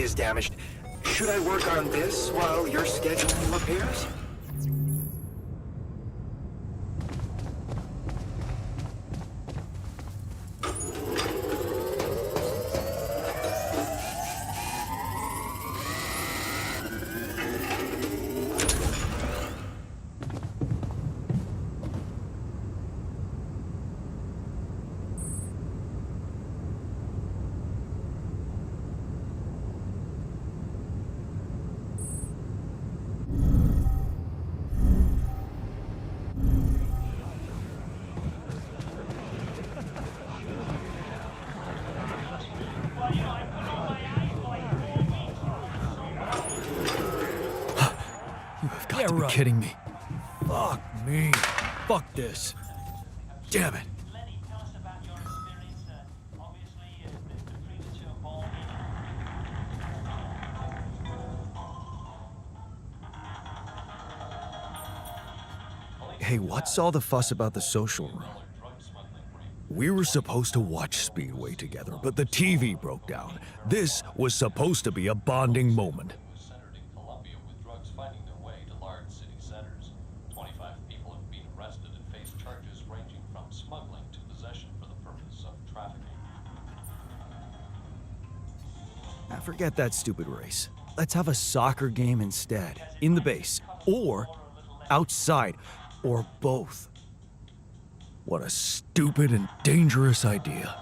is damaged. Should I work on this while you're scheduling repairs? You've got to be kidding me. Fuck me. Fuck this. Damn it. Lenny, tell us about your experience. Obviously, the premature ball. Hey, what's all the fuss about the social room? We were supposed to watch Speedway together, but the TV broke down. This was supposed to be a bonding moment. Was centered in Colombia, with drugs finding their way to large city centers. 25 people have been arrested and face charges ranging from smuggling to possession for the purpose of trafficking. Now forget that stupid race. Let's have a soccer game instead, in the base, or outside, or both. What a stupid and dangerous idea.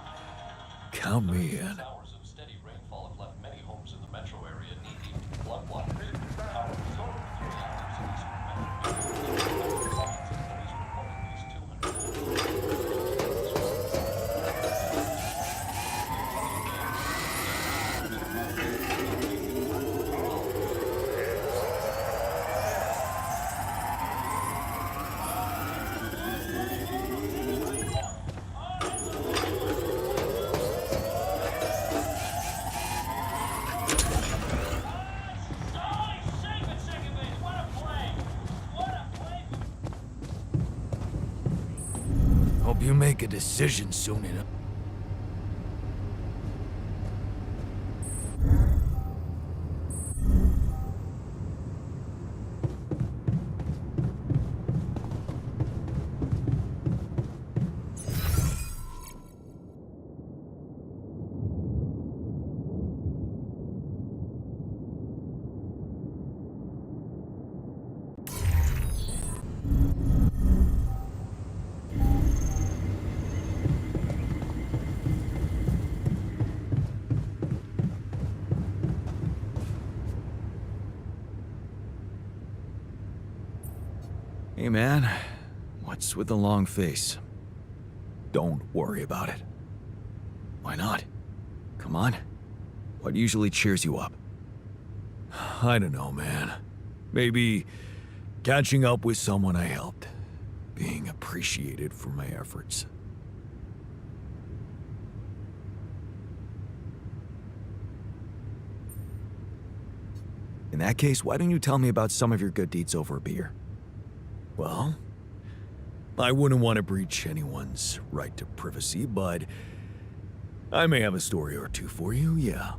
Count me in. Hours of steady rainfall have left many homes in the metro area knee-deep in flood water. Hope you make a decision soon enough. Hey man, what's with the long face? Don't worry about it. Why not? Come on. What usually cheers you up? I don't know, man. Maybe catching up with someone I helped. Being appreciated for my efforts. In that case, why don't you tell me about some of your good deeds over a beer? Well, I wouldn't want to breach anyone's right to privacy, but I may have a story or two for you, yeah.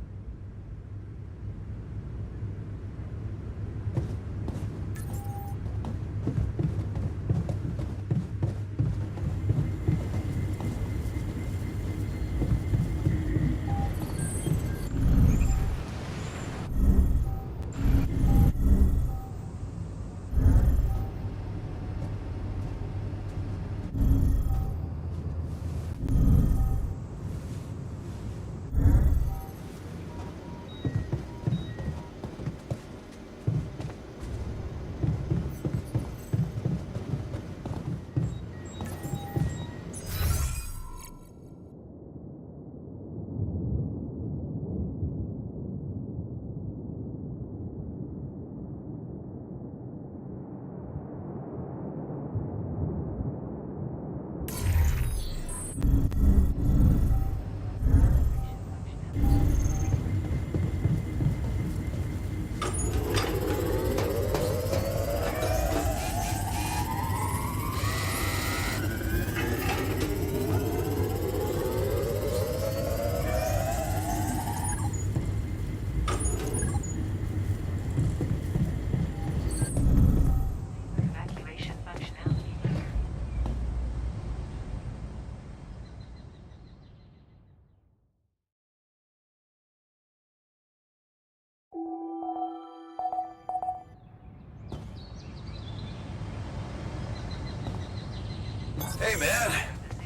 Hey, man.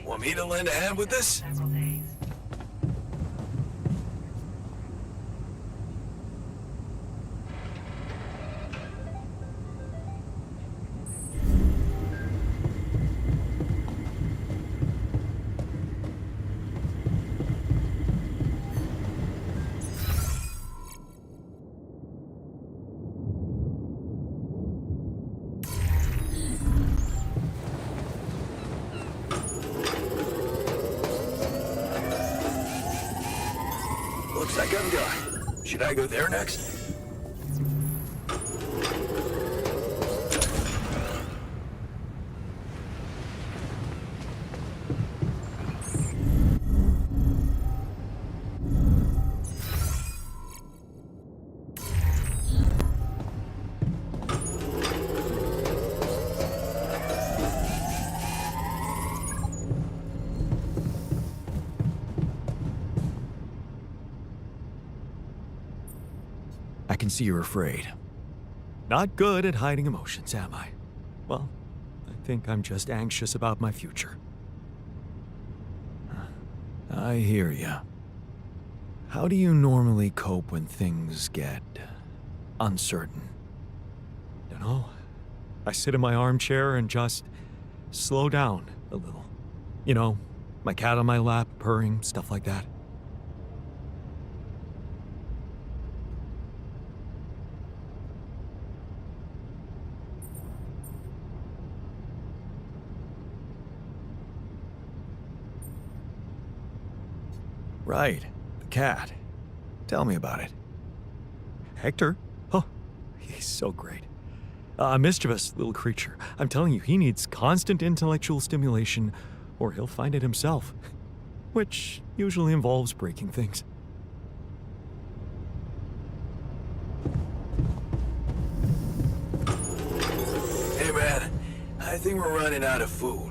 Want me to lend a hand with this? Several days. Looks like I'm done. Should I go there next? I can see you're afraid. Not good at hiding emotions, am I? Well, I think I'm just anxious about my future. I hear ya. How do you normally cope when things get uncertain? Dunno. I sit in my armchair and just slow down a little. You know, my cat on my lap, purring, stuff like that. Right, the cat. Tell me about it. Hector? Oh, he's so great. A mischievous little creature. I'm telling you, he needs constant intellectual stimulation, or he'll find it himself. Which usually involves breaking things. Hey, man. I think we're running out of food.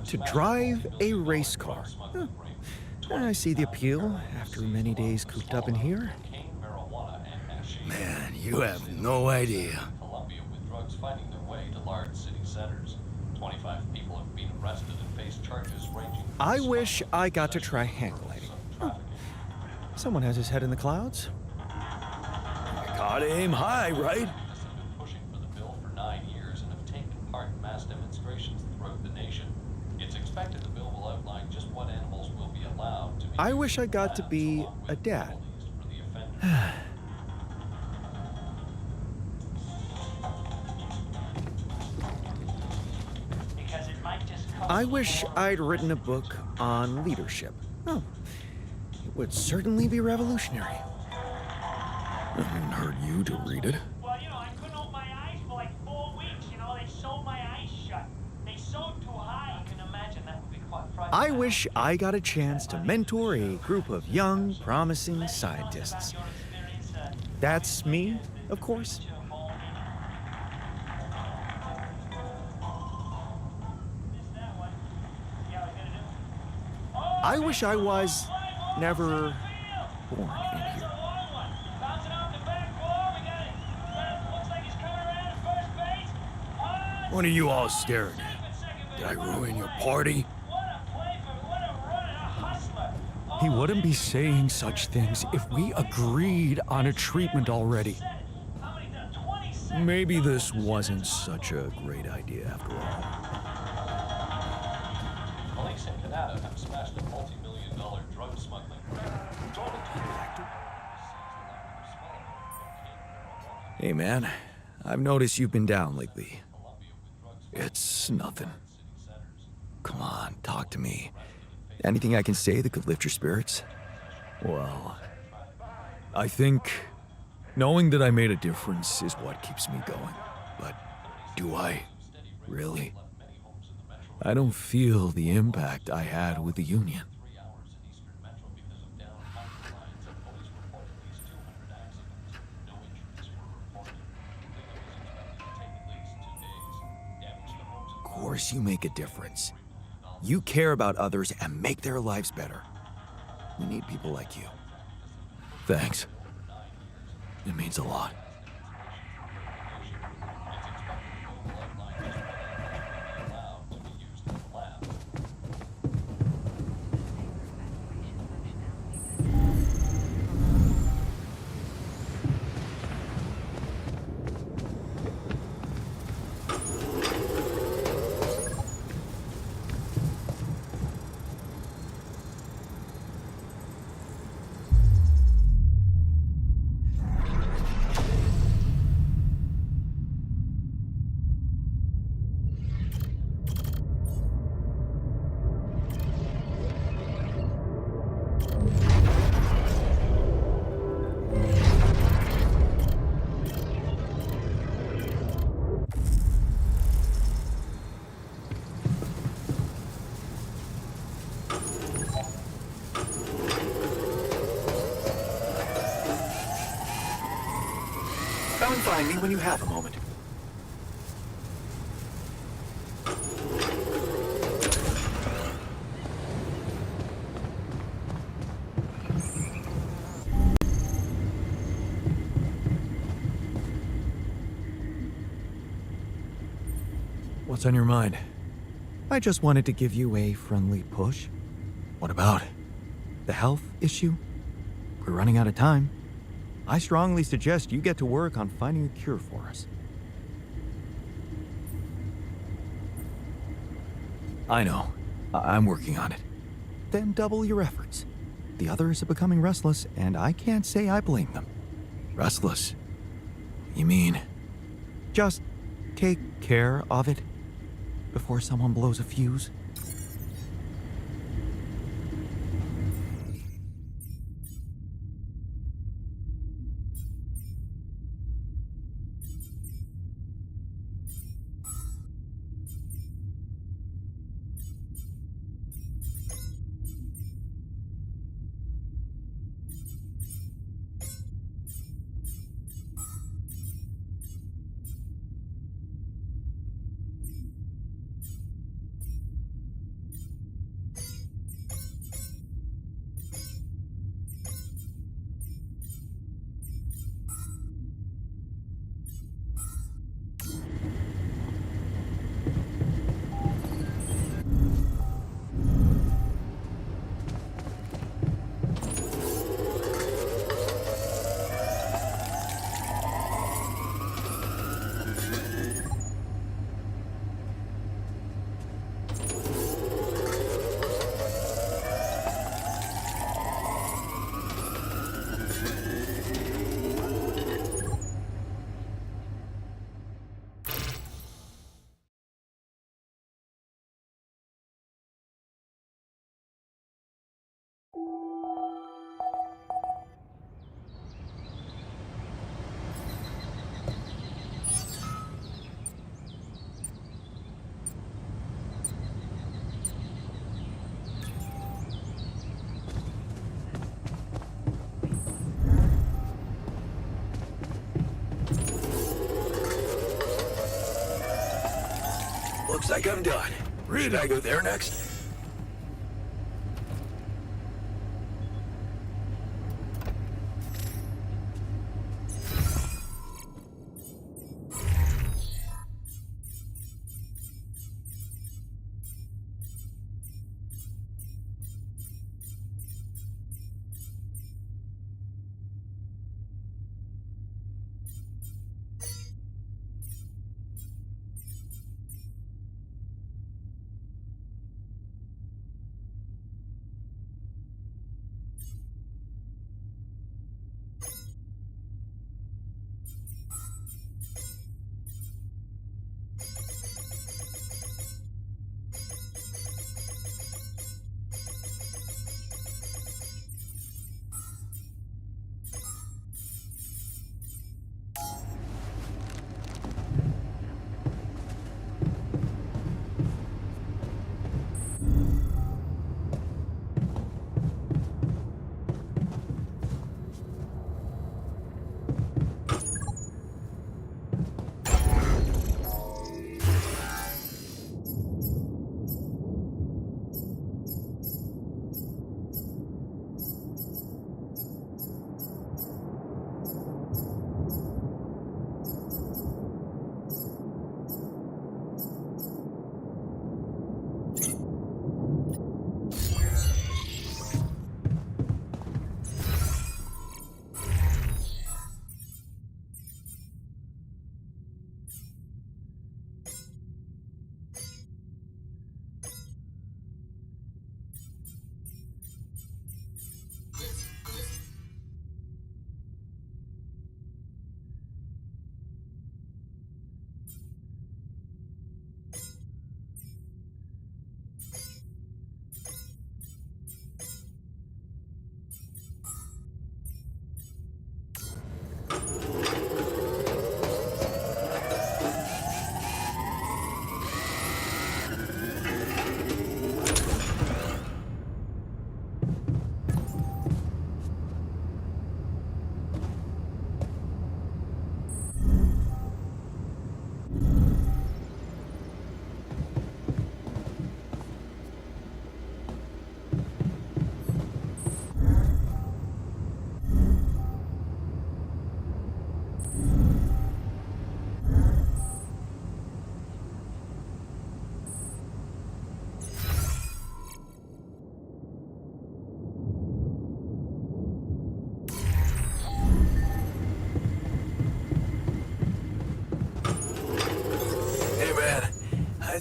To drive a race car. Huh. I see the appeal after many days cooped up in here. Man, you have no idea. Colombia with drugs finding their way to large city centers. 25 people have been arrested and face charges ranging from I wish I got to try hang gliding. Huh. Someone has his head in the clouds. Gotta aim high, right? Activists have been pushing for the bill for 9 years and have taken part in mass demonstrations throughout the nation. It's expected the bill will outline just what animals will be allowed to be I wish I got to be a dad. for the offender. Because it might just cost I wish I'd written a book on leadership. Oh, it would certainly be revolutionary. It wouldn't hurt you to read it. Well, I couldn't open my eyes for like 4 weeks, They sewed my eyes shut. They sewed too high. You can imagine that would be quite frightening. I wish I got a chance to mentor a group of young, promising scientists. That's me, of course. I wish I was never born in here. What are you all staring at? Did I ruin your party? He wouldn't be saying such things if we agreed on a treatment already. Maybe this wasn't such a great idea after all. Police in Canada have smashed a multi-million-dollar drug smuggling ring. Hey, man. I've noticed you've been down lately. It's nothing. come on, talk to me. Anything I can say that could lift your spirits? Well, I think knowing that I made a difference is what keeps me going. But do I? Really? I don't feel the impact I had with the Union. Of course you make a difference. You care about others and make their lives better. We need people like you. Thanks. It means a lot. Come and find me when you have a moment. What's on your mind? I just wanted to give you a friendly push. What about? The health issue? We're running out of time. I strongly suggest you get to work on finding a cure for us. I know. I'm working on it. Then double your efforts. The others are becoming restless, and I can't say I blame them. Restless? You mean? Just take care of it before someone blows a fuse. Looks like I'm done. Should I go there next?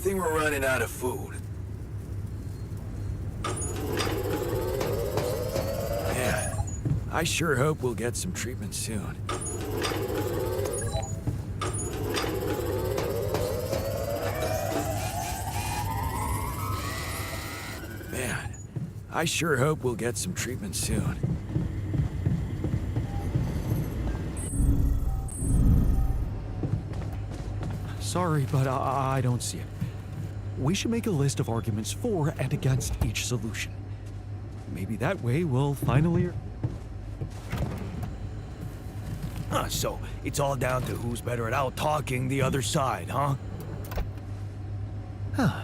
think we're running out of food. Man, I sure hope we'll get some treatment soon. Man, I sure hope we'll get some treatment soon. Sorry, but I don't see it. We should make a list of arguments for and against each solution. Maybe that way we'll finally... So it's all down to who's better at out-talking the other side, huh? Huh.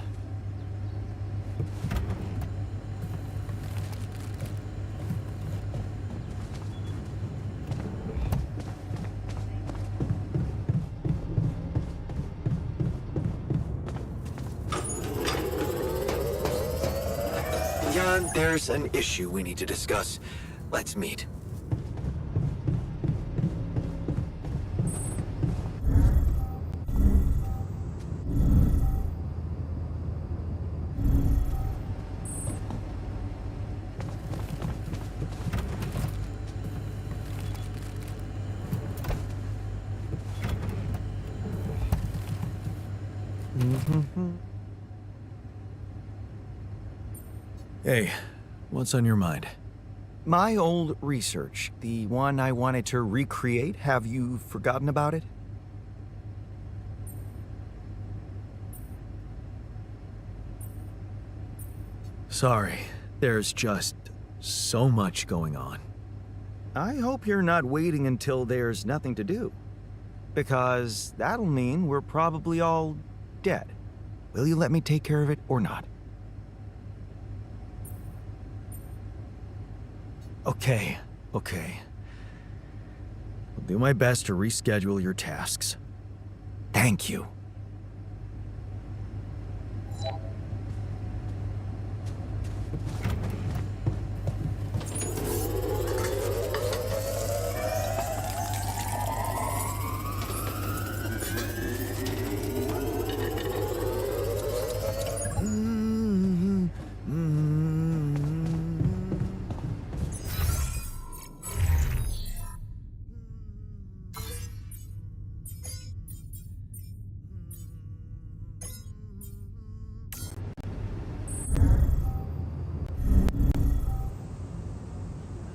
Jan, there's an issue we need to discuss. Let's meet. Hey, what's on your mind? My old research, the one I wanted to recreate, have you forgotten about it? Sorry, there's just so much going on. I hope you're not waiting until there's nothing to do. Because that'll mean we're probably all dead. Will you let me take care of it or not? Okay. I'll do my best to reschedule your tasks. Thank you.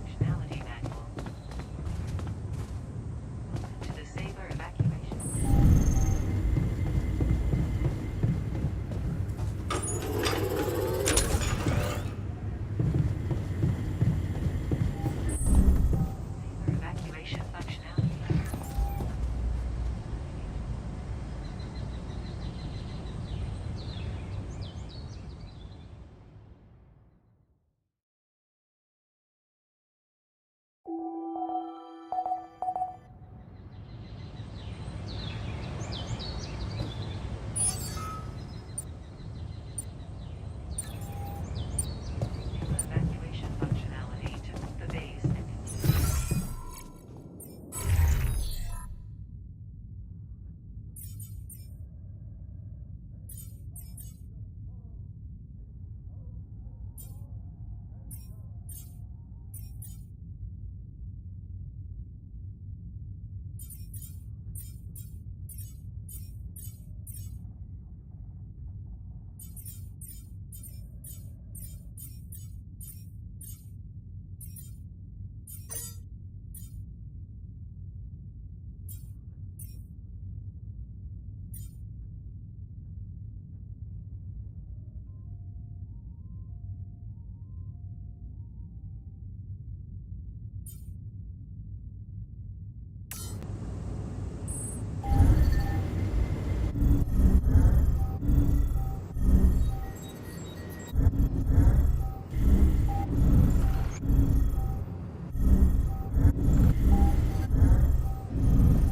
Functionality manual. To the saber evacuation. Saber evacuation functionality. Evacuation functionality to the base and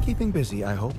Keeping busy, I hope.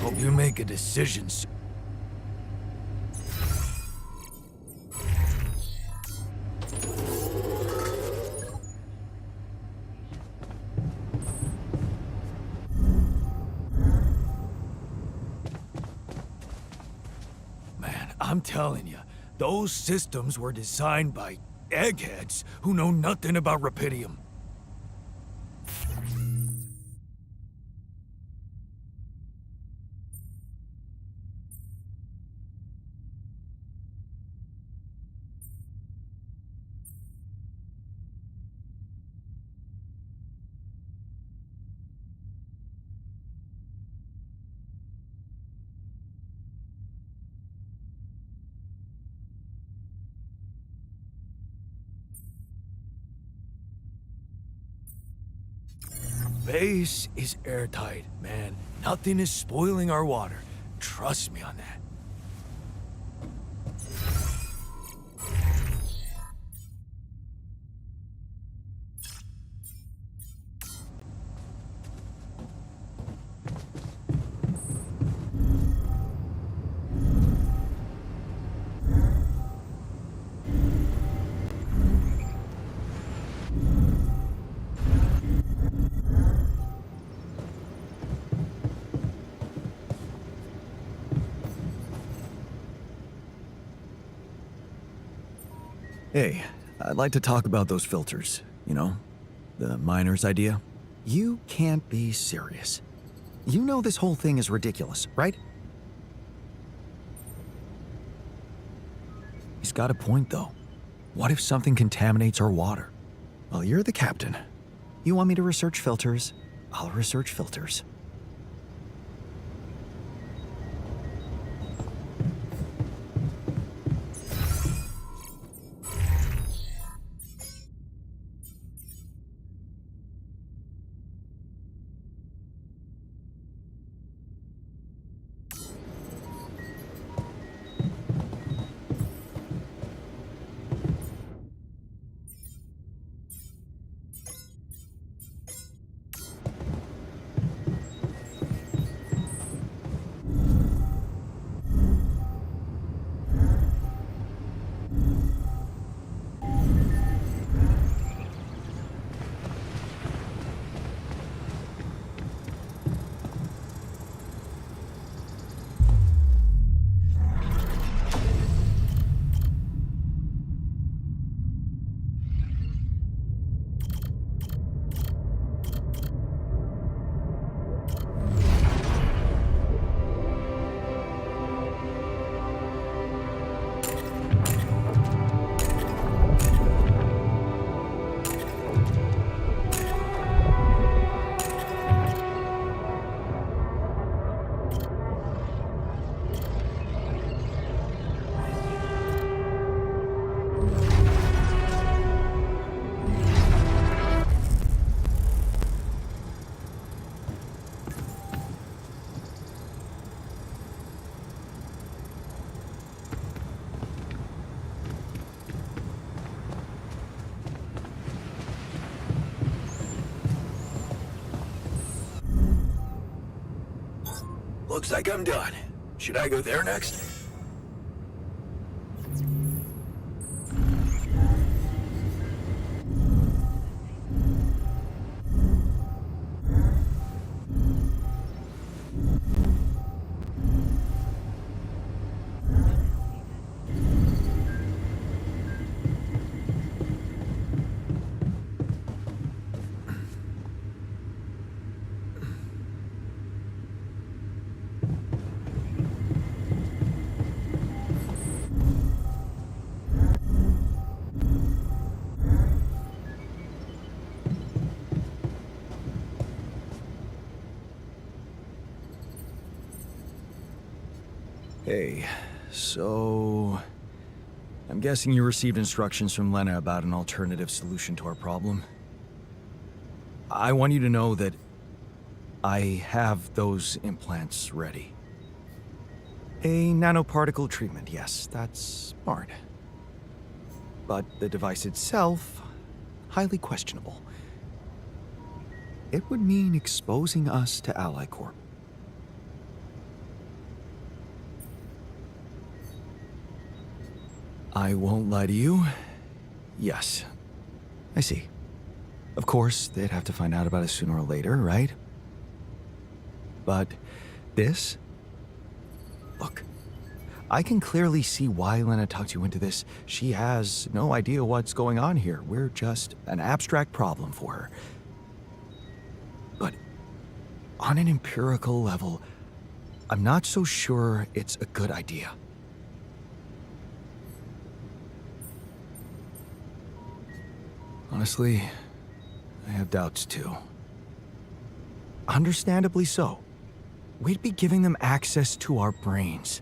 Hope you make a decision soon. Man, I'm telling you, those systems were designed by eggheads who know nothing about Rapidium. Base is airtight, man. Nothing is spoiling our water. Trust me on that. Hey, I'd like to talk about those filters. You know, the miner's idea. You can't be serious. You know this whole thing is ridiculous, right? He's got a point, though. What if something contaminates our water? Well, you're the captain. You want me to research filters? I'll research filters. Looks like I'm done. Should I go there next? Hey, so... I'm guessing you received instructions from Lena about an alternative solution to our problem. I want you to know that I have those implants ready. A nanoparticle treatment, yes, that's smart. But the device itself, highly questionable. It would mean exposing us to Ally Corp. I won't lie to you. Yes. I see. Of course, they'd have to find out about it sooner or later, right? But this? Look, I can clearly see why Lena talked you into this. She has no idea what's going on here. We're just an abstract problem for her. But on an empirical level, I'm not so sure it's a good idea. Honestly, I have doubts too. Understandably so. We'd be giving them access to our brains.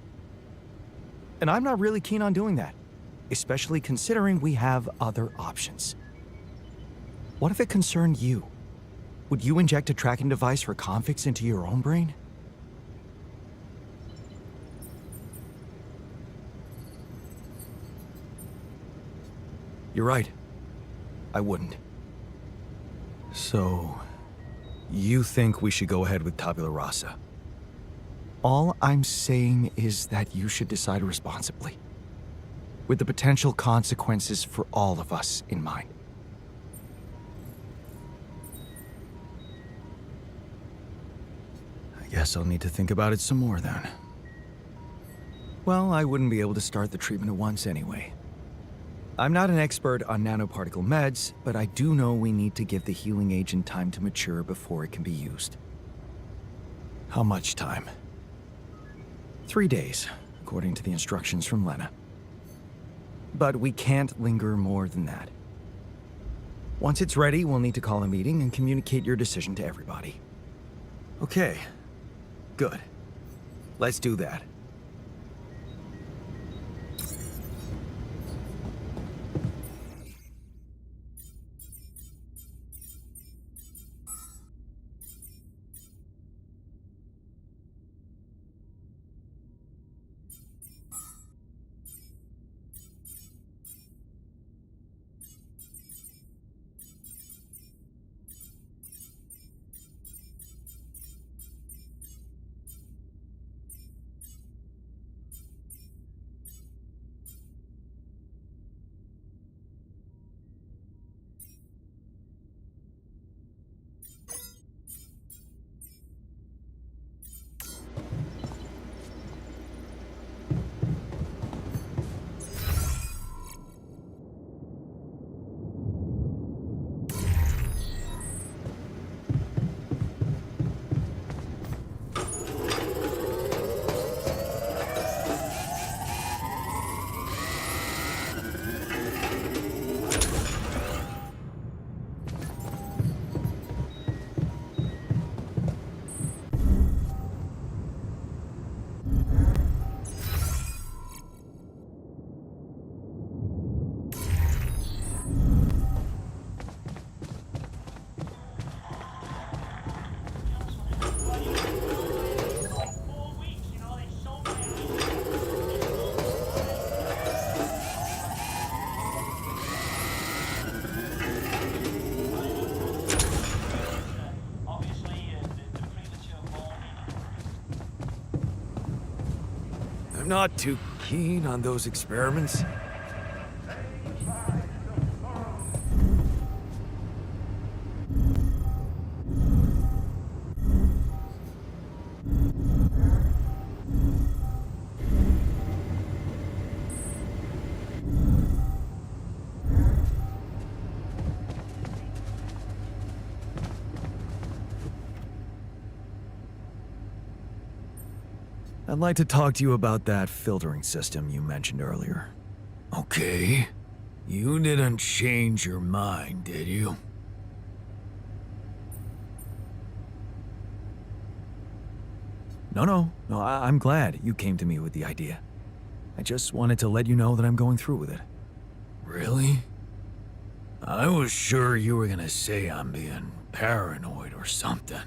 And I'm not really keen on doing that, especially considering we have other options. What if it concerned you? Would you inject a tracking device for convicts into your own brain? You're right. I wouldn't. So, you think we should go ahead with tabula rasa? All I'm saying is that you should decide responsibly, with the potential consequences for all of us in mind. I guess I'll need to think about it some more then. Well, I wouldn't be able to start the treatment at once anyway. I'm not an expert on nanoparticle meds, but I do know we need to give the healing agent time to mature before it can be used. How much time? 3 days, according to the instructions from Lena. But we can't linger more than that. Once it's ready, we'll need to call a meeting and communicate your decision to everybody. Okay, good. Let's do that. I'm not too keen on those experiments. I'd like to talk to you about that filtering system you mentioned earlier. Okay. You didn't change your mind, did you? No, I'm glad you came to me with the idea. I just wanted to let you know that I'm going through with it. Really? I was sure you were gonna say I'm being paranoid or something.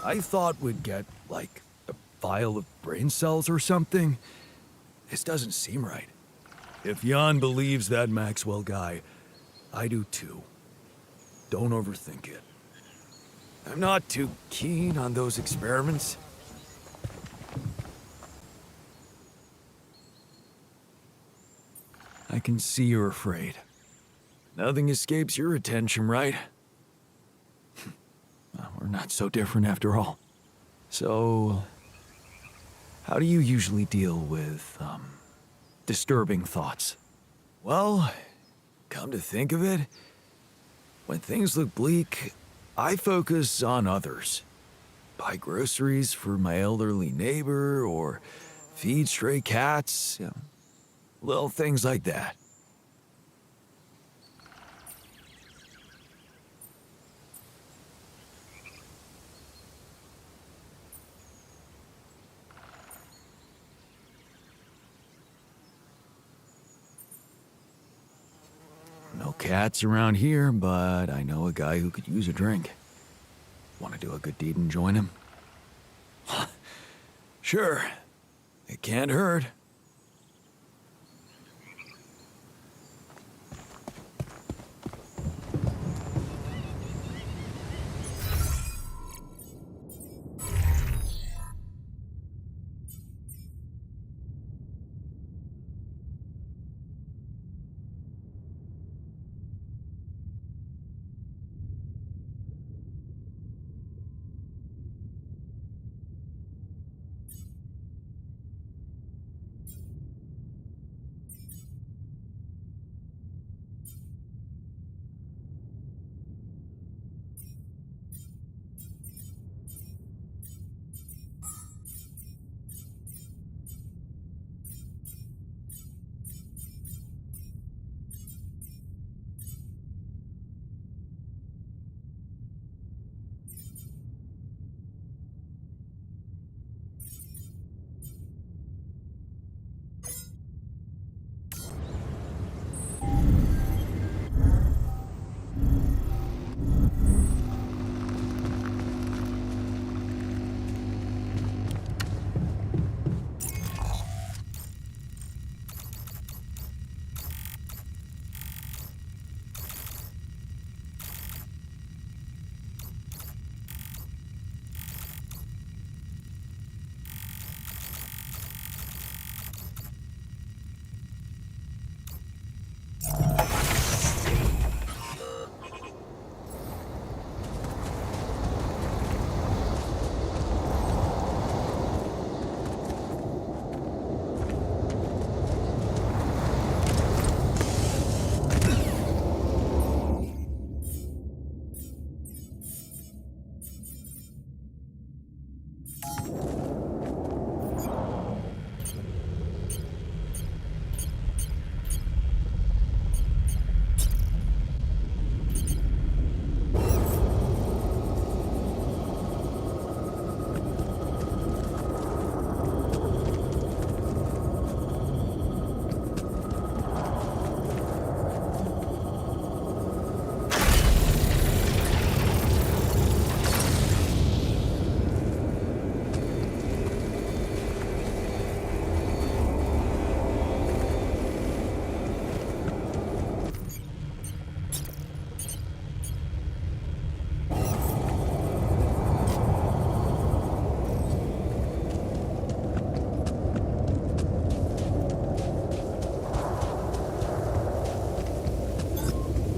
I thought we'd get, like, a vial of brain cells or something. This doesn't seem right. If Jan believes that Maxwell guy, I do too. Don't overthink it. I'm not too keen on those experiments. I can see you're afraid. Nothing escapes your attention, right? Well, we're not so different after all. So, how do you usually deal with, disturbing thoughts? Well, come to think of it, when things look bleak, I focus on others. Buy groceries for my elderly neighbor, or feed stray cats, little things like that. No cats around here, but I know a guy who could use a drink. Want to do a good deed and join him? Sure. It can't hurt.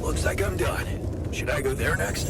Looks like I'm done. Should I go there next?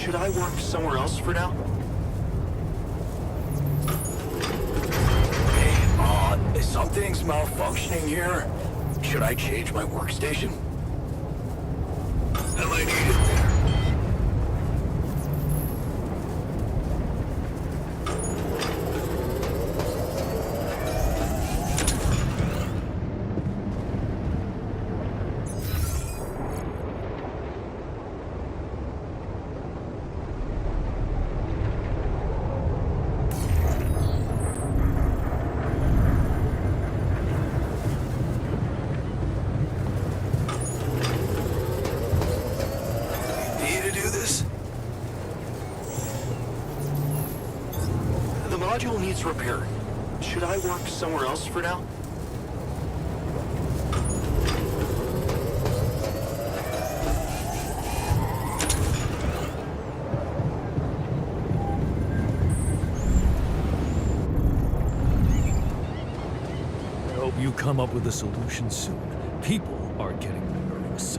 Should I work somewhere else for now? Hey, something's malfunctioning here. Should I change my workstation? Am I needed there? The module needs repair. Should I work somewhere else for now? I hope you come up with a solution soon. People are getting nervous.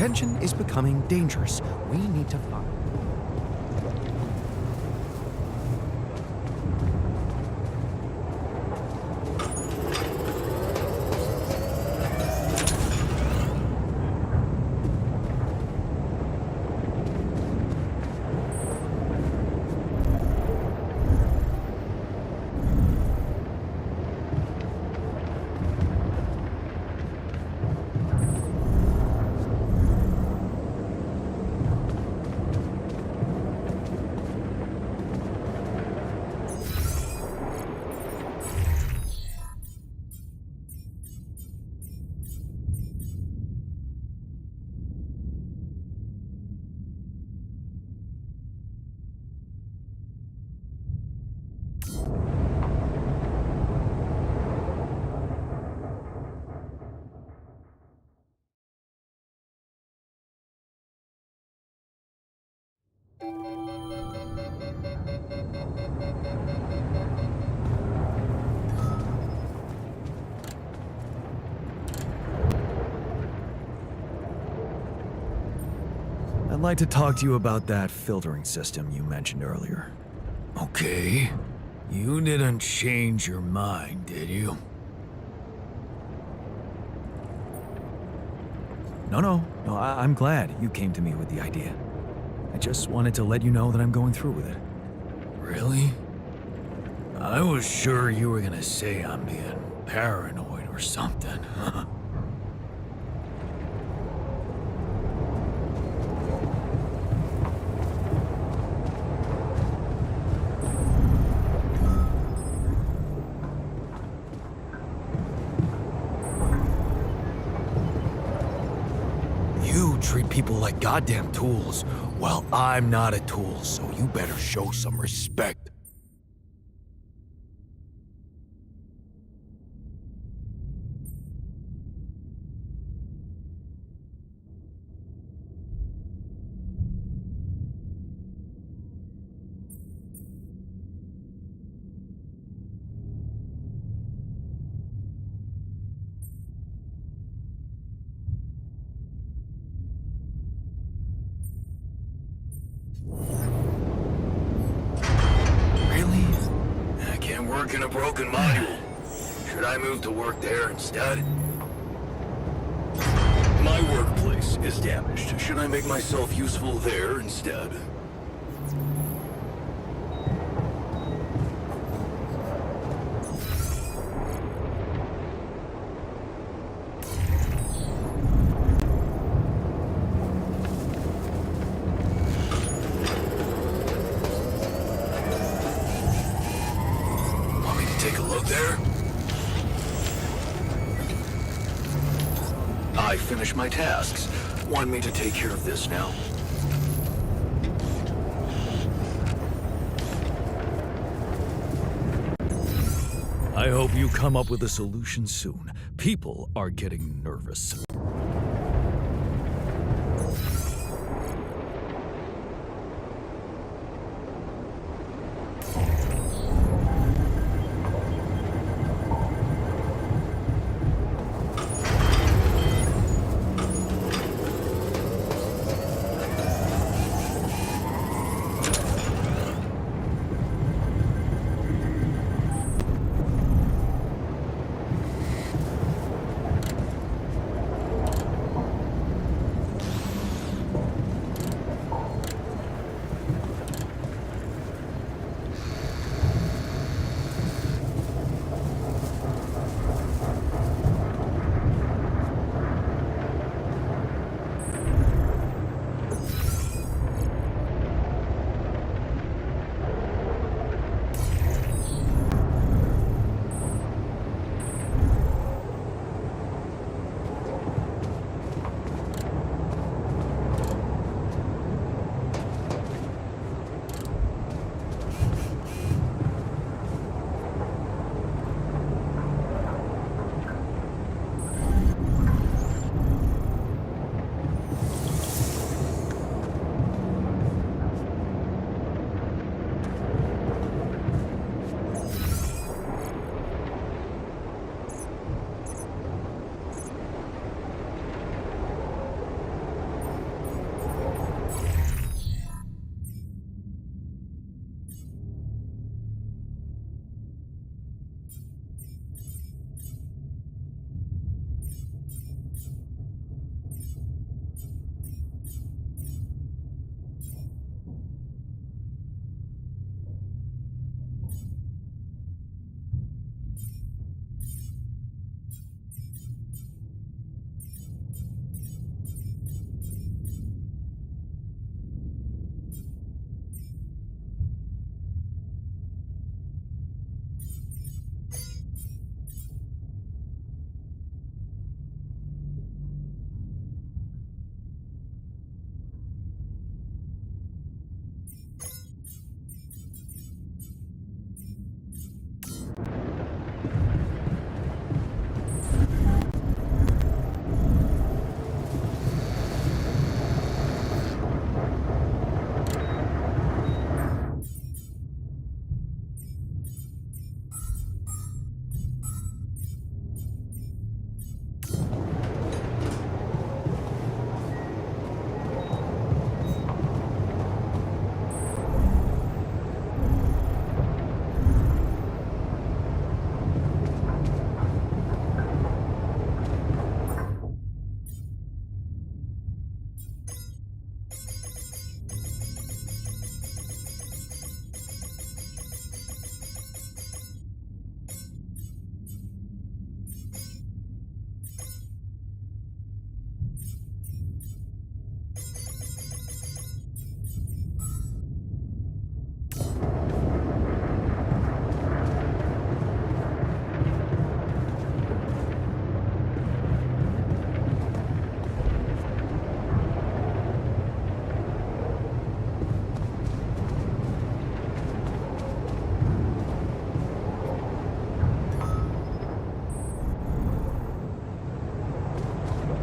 tension is becoming dangerous. We need to find. I'd like to talk to you about that filtering system you mentioned earlier. Okay. You didn't change your mind, did you? No, I'm glad you came to me with the idea. I just wanted to let you know that I'm going through with it. Really? I was sure you were gonna say I'm being paranoid or something. You treat people like goddamn tools. Well, I'm not a tool, so you better show some respect. Really? I can't work in a broken module. Should I move to work there instead? My workplace is damaged. Should I make myself useful there instead? Want me to take a look there? I finished my tasks. Want me to take care of this now? I hope you come up with a solution soon. People are getting nervous.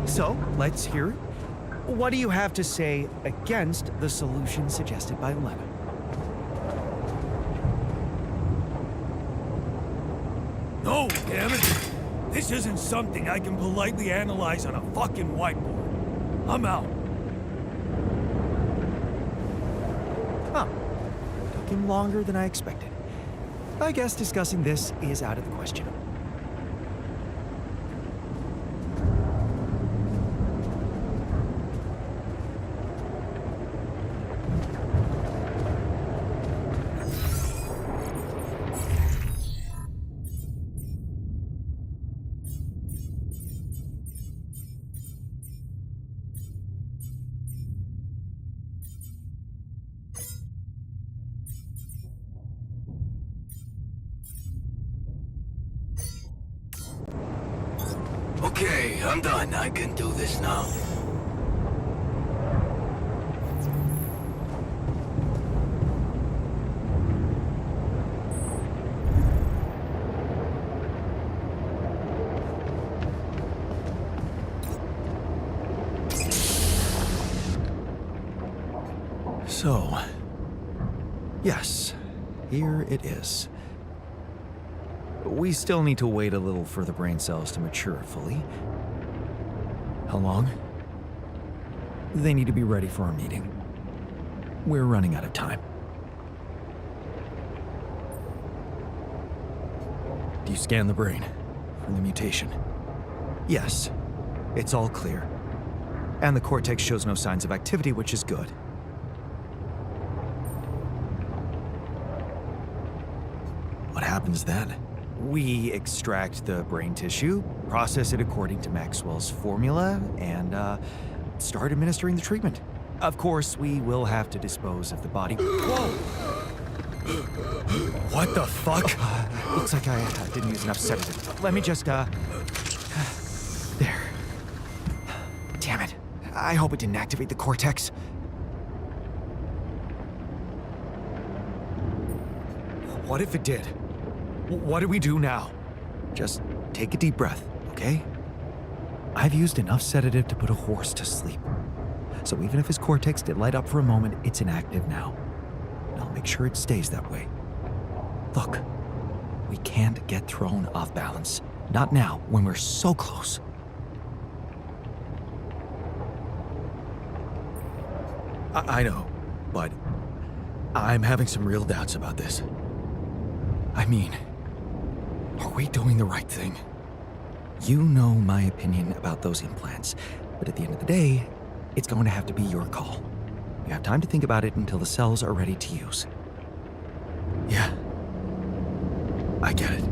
So, let's hear it. What do you have to say against the solution suggested by Lena? No, damn it! This isn't something I can politely analyze on a fucking whiteboard. I'm out. Huh. Took him longer than I expected. I guess discussing this is out of the question. Okay, I'm done. I can do this now. So, yes, here it is. We still need to wait a little for the brain cells to mature fully. How long? They need to be ready for our meeting. We're running out of time. Do you scan the brain for the mutation? Yes, it's all clear. And the cortex shows no signs of activity, which is good. What happens then? We extract the brain tissue, process it according to Maxwell's formula, and start administering the treatment. Of course, we will have to dispose of the body. Whoa! What the fuck? Looks like I didn't use enough sedative. Let me just, There. Damn it. I hope it didn't activate the cortex. What if it did? What do we do now? Just take a deep breath, okay? I've used enough sedative to put a horse to sleep. So even if his cortex did light up for a moment, it's inactive now. And I'll make sure it stays that way. Look, we can't get thrown off balance. Not now, when we're so close. I know, but I'm having some real doubts about this. I mean, are we doing the right thing? You know my opinion about those implants, but at the end of the day, it's going to have to be your call. You have time to think about it until the cells are ready to use. Yeah, I get it.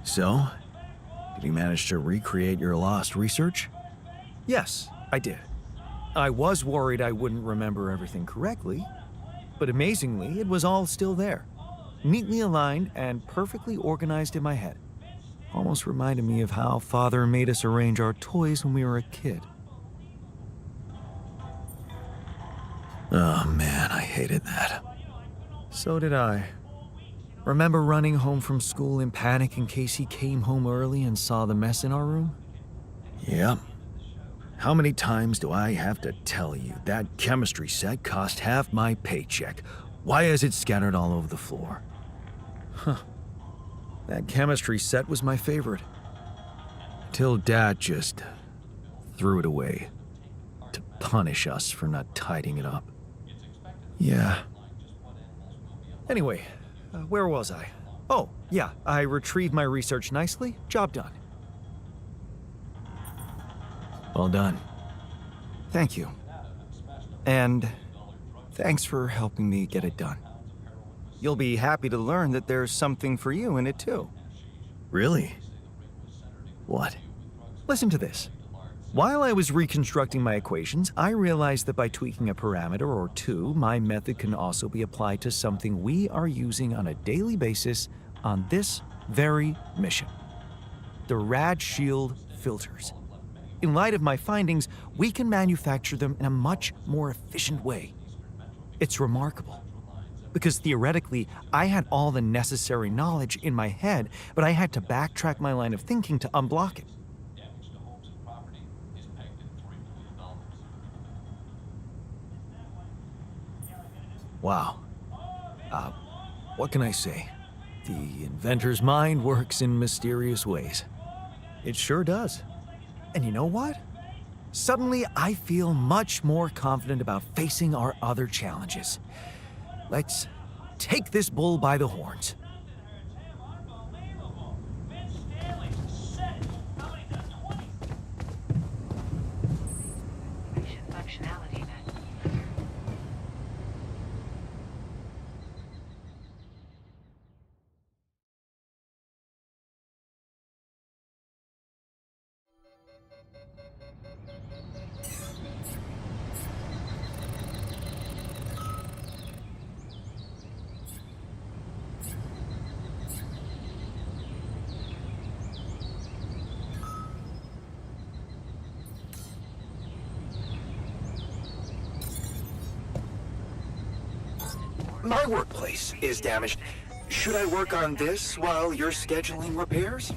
So, did you manage to recreate your lost research? Yes, I did. I was worried I wouldn't remember everything correctly, but amazingly, it was all still there. Neatly aligned and perfectly organized in my head. Almost reminded me of how Father made us arrange our toys when we were a kid. Oh man, I hated that. So did I. Remember running home from school in panic in case he came home early and saw the mess in our room? Yep. How many times do I have to tell you that chemistry set cost half my paycheck? Why is it scattered all over the floor? That chemistry set was my favorite. Till Dad just threw it away to punish us for not tidying it up. Yeah. Anyway, where was I? Oh, yeah, I retrieved my research nicely. Job done. Well done. Thank you. And thanks for helping me get it done. You'll be happy to learn that there's something for you in it too. Really? What? Listen to this. While I was reconstructing my equations, I realized that by tweaking a parameter or two, my method can also be applied to something we are using on a daily basis on this very mission. The Rad Shield filters. In light of my findings, we can manufacture them in a much more efficient way. It's remarkable. Because theoretically, I had all the necessary knowledge in my head, but I had to backtrack my line of thinking to unblock it. Wow. What can I say? The inventor's mind works in mysterious ways. It sure does. And you know what? Suddenly, I feel much more confident about facing our other challenges. Let's take this bull by the horns. Functionality then. My workplace is damaged. Should I work on this while you're scheduling repairs?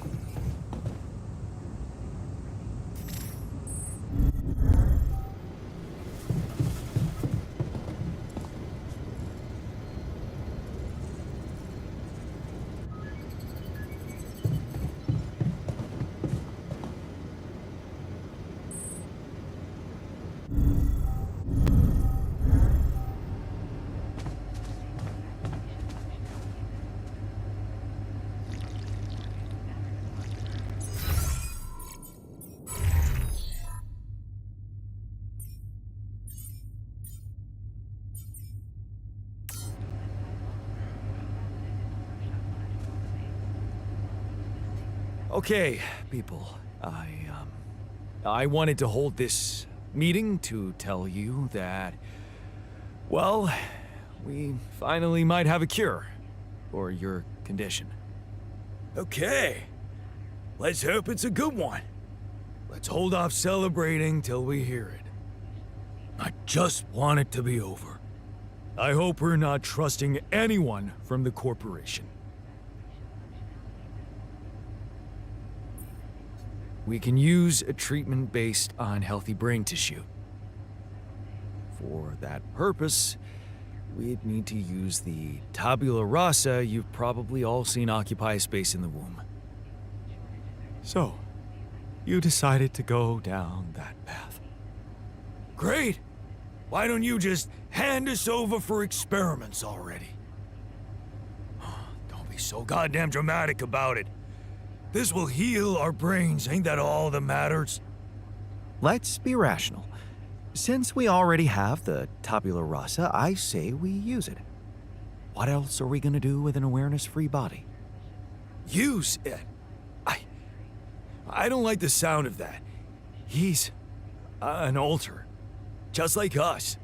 Okay, people. I wanted to hold this meeting to tell you that, well, we finally might have a cure for your condition. Okay. Let's hope it's a good one. Let's hold off celebrating till we hear it. I just want it to be over. I hope we're not trusting anyone from the corporation. We can use a treatment based on healthy brain tissue. For that purpose, we'd need to use the tabula rasa you've probably all seen occupy a space in the womb. So, you decided to go down that path. Great! Why don't you just hand us over for experiments already? Don't be so goddamn dramatic about it. This will heal our brains, ain't that all that matters? Let's be rational. Since we already have the tabula rasa, I say we use it. What else are we gonna do with an awareness-free body? Use it? I don't like the sound of that. He's an alter, just like us.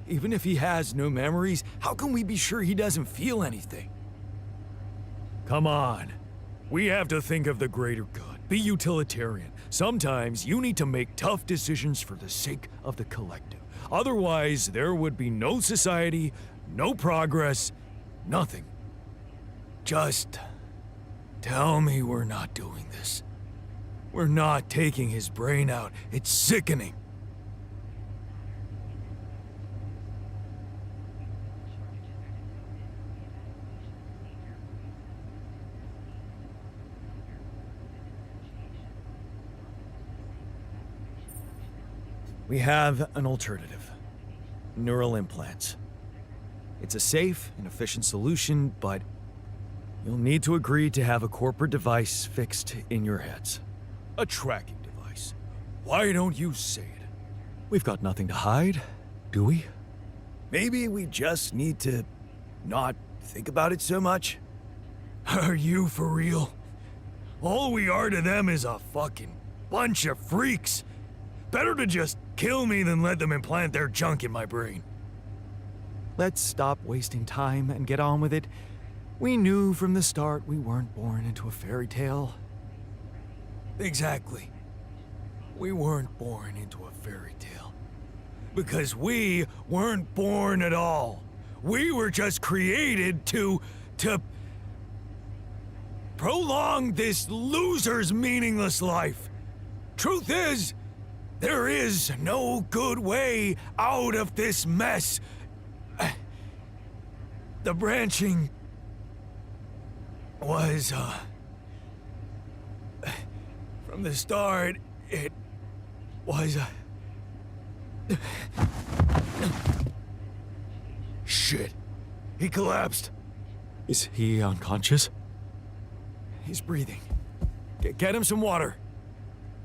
Even if he has no memories, how can we be sure he doesn't feel anything? Come on. We have to think of the greater good. Be utilitarian. Sometimes you need to make tough decisions for the sake of the collective. Otherwise, there would be no society, no progress, nothing. Just tell me we're not doing this. We're not taking his brain out. It's sickening. We have an alternative. Neural implants. It's a safe and efficient solution, but you'll need to agree to have a corporate device fixed in your heads. A tracking device. Why don't you say it? We've got nothing to hide, do we? Maybe we just need to not think about it so much? Are you for real? All we are to them is a fucking bunch of freaks. Better to just kill me than let them implant their junk in my brain. Let's stop wasting time and get on with it. We knew from the start we weren't born into a fairy tale. Exactly. We weren't born into a fairy tale. Because we weren't born at all. We were just created to prolong this loser's meaningless life. Truth is, there is no good way out of this mess. The branching was, from the start, it was, Shit. He collapsed. Is he unconscious? He's breathing. Get him some water.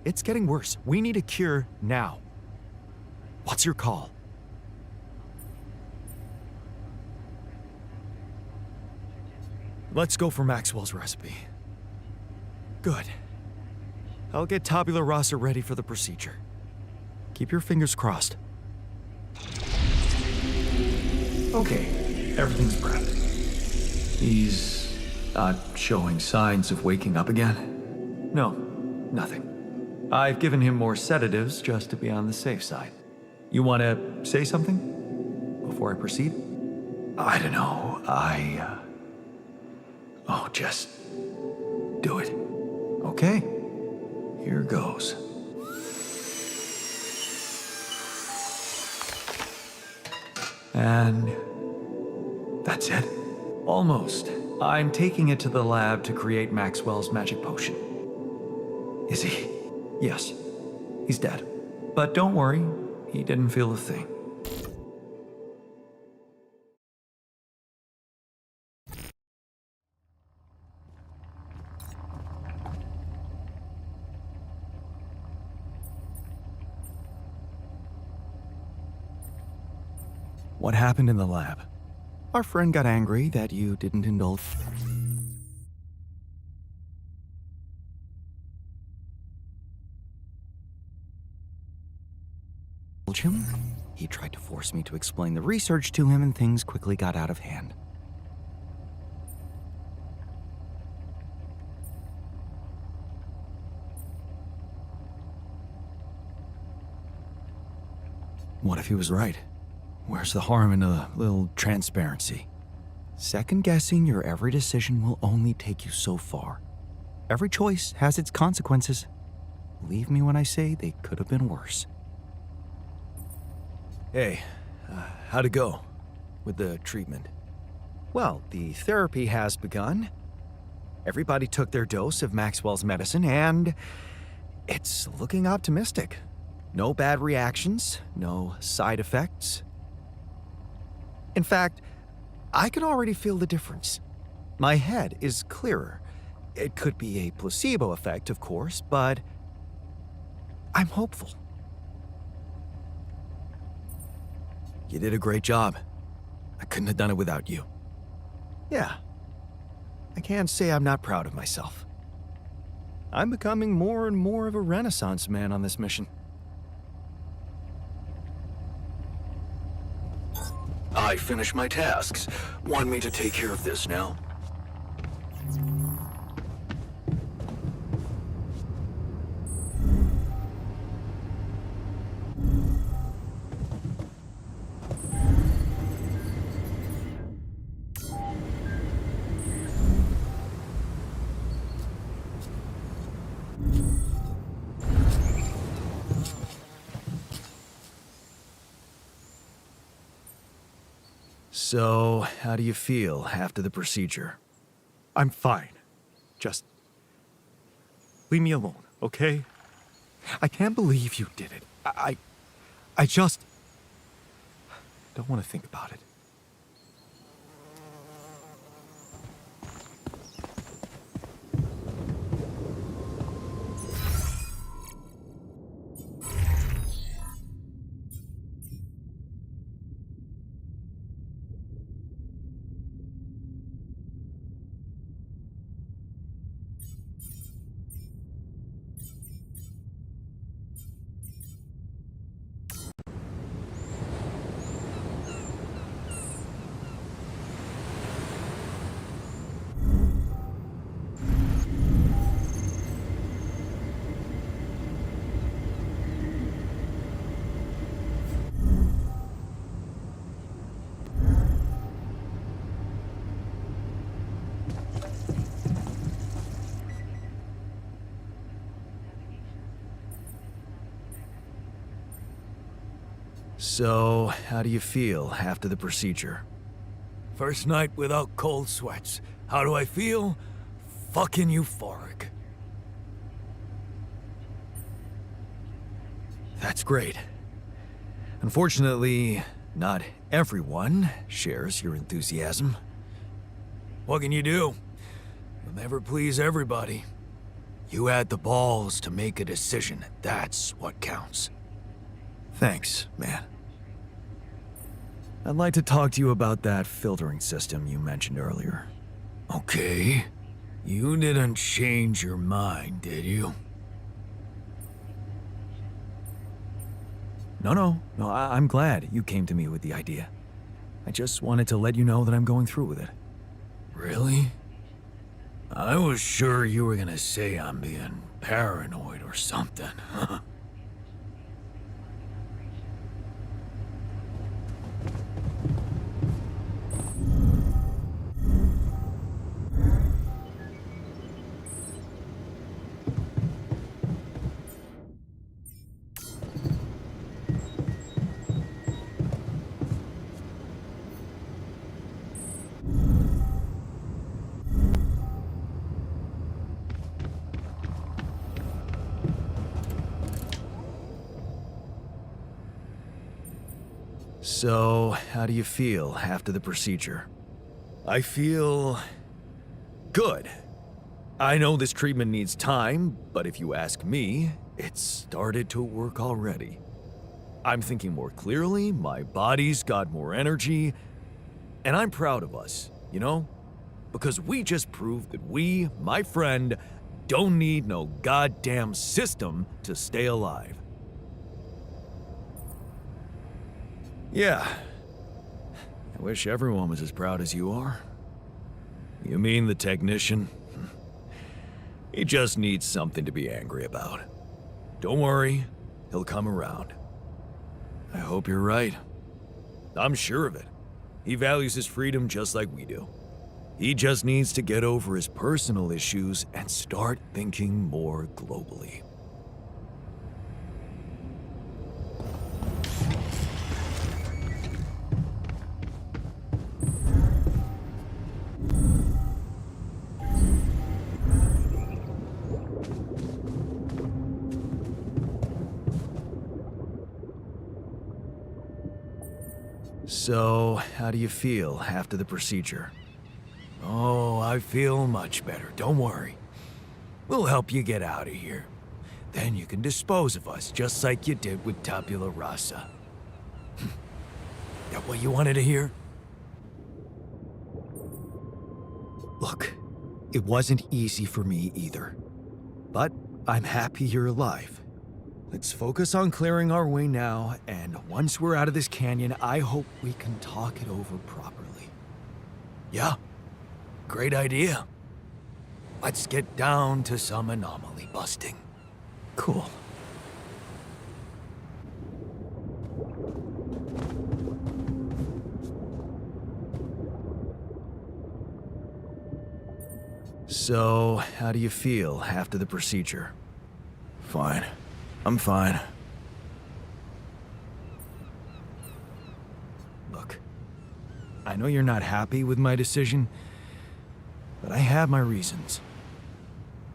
It's getting worse. We need a cure now. What's your call? Let's go for Maxwell's recipe. Good. I'll get tabula rasa ready for the procedure. Keep your fingers crossed. Okay, everything's prepped. He's not showing signs of waking up again? No, nothing. I've given him more sedatives just to be on the safe side. You want to say something before I proceed? I don't know. Oh, just do it. Okay, here goes. And that's it. Almost. I'm taking it to the lab to create Maxwell's magic potion. Is he? Yes. He's dead. But don't worry, he didn't feel a thing. What happened in the lab? Our friend got angry that you didn't indulge. him. He tried to force me to explain the research to him, and things quickly got out of hand. What if he was right? Where's the harm in a little transparency? Second-guessing your every decision will only take you so far. Every choice has its consequences. Believe me when I say they could have been worse. Hey, how'd it go with the treatment? Well, the therapy has begun. Everybody took their dose of Maxwell's medicine, and it's looking optimistic. No bad reactions, no side effects. In fact, I can already feel the difference. My head is clearer. It could be a placebo effect, of course, but I'm hopeful. You did a great job. I couldn't have done it without you. Yeah, I can't say I'm not proud of myself. I'm becoming more and more of a Renaissance man on this mission. I finished my tasks. Want me to take care of this now? So, how do you feel after the procedure? I'm fine. Just leave me alone, okay? I can't believe you did it. I just don't want to think about it. So, how do you feel after the procedure? First night without cold sweats. How do I feel? Fucking euphoric. That's great. Unfortunately, not everyone shares your enthusiasm. What can you do? You'll never please everybody. You had the balls to make a decision. That's what counts. Thanks, man. I'd like to talk to you about that filtering system you mentioned earlier. Okay. You didn't change your mind, did you? No, I'm glad you came to me with the idea. I just wanted to let you know that I'm going through with it. Really? I was sure you were gonna say I'm being paranoid or something. So, how do you feel after the procedure? I feel good. I know this treatment needs time, but if you ask me, it's started to work already. I'm thinking more clearly, my body's got more energy, and I'm proud of us, you know? Because we just proved that we, my friend, don't need no goddamn system to stay alive. Yeah. I wish everyone was as proud as you are. You mean the technician? He just needs something to be angry about. Don't worry, he'll come around. I hope you're right. I'm sure of it. He values his freedom just like we do. He just needs to get over his personal issues and start thinking more globally. So, how do you feel after the procedure? Oh, I feel much better. Don't worry. We'll help you get out of here. Then you can dispose of us, just like you did with Tabula Rasa. That what you wanted to hear? Look, it wasn't easy for me either. But I'm happy you're alive. Let's focus on clearing our way now, and once we're out of this canyon, I hope we can talk it over properly. Yeah, great idea. Let's get down to some anomaly busting. Cool. So, how do you feel after the procedure? Fine. I'm fine. Look, I know you're not happy with my decision, but I have my reasons.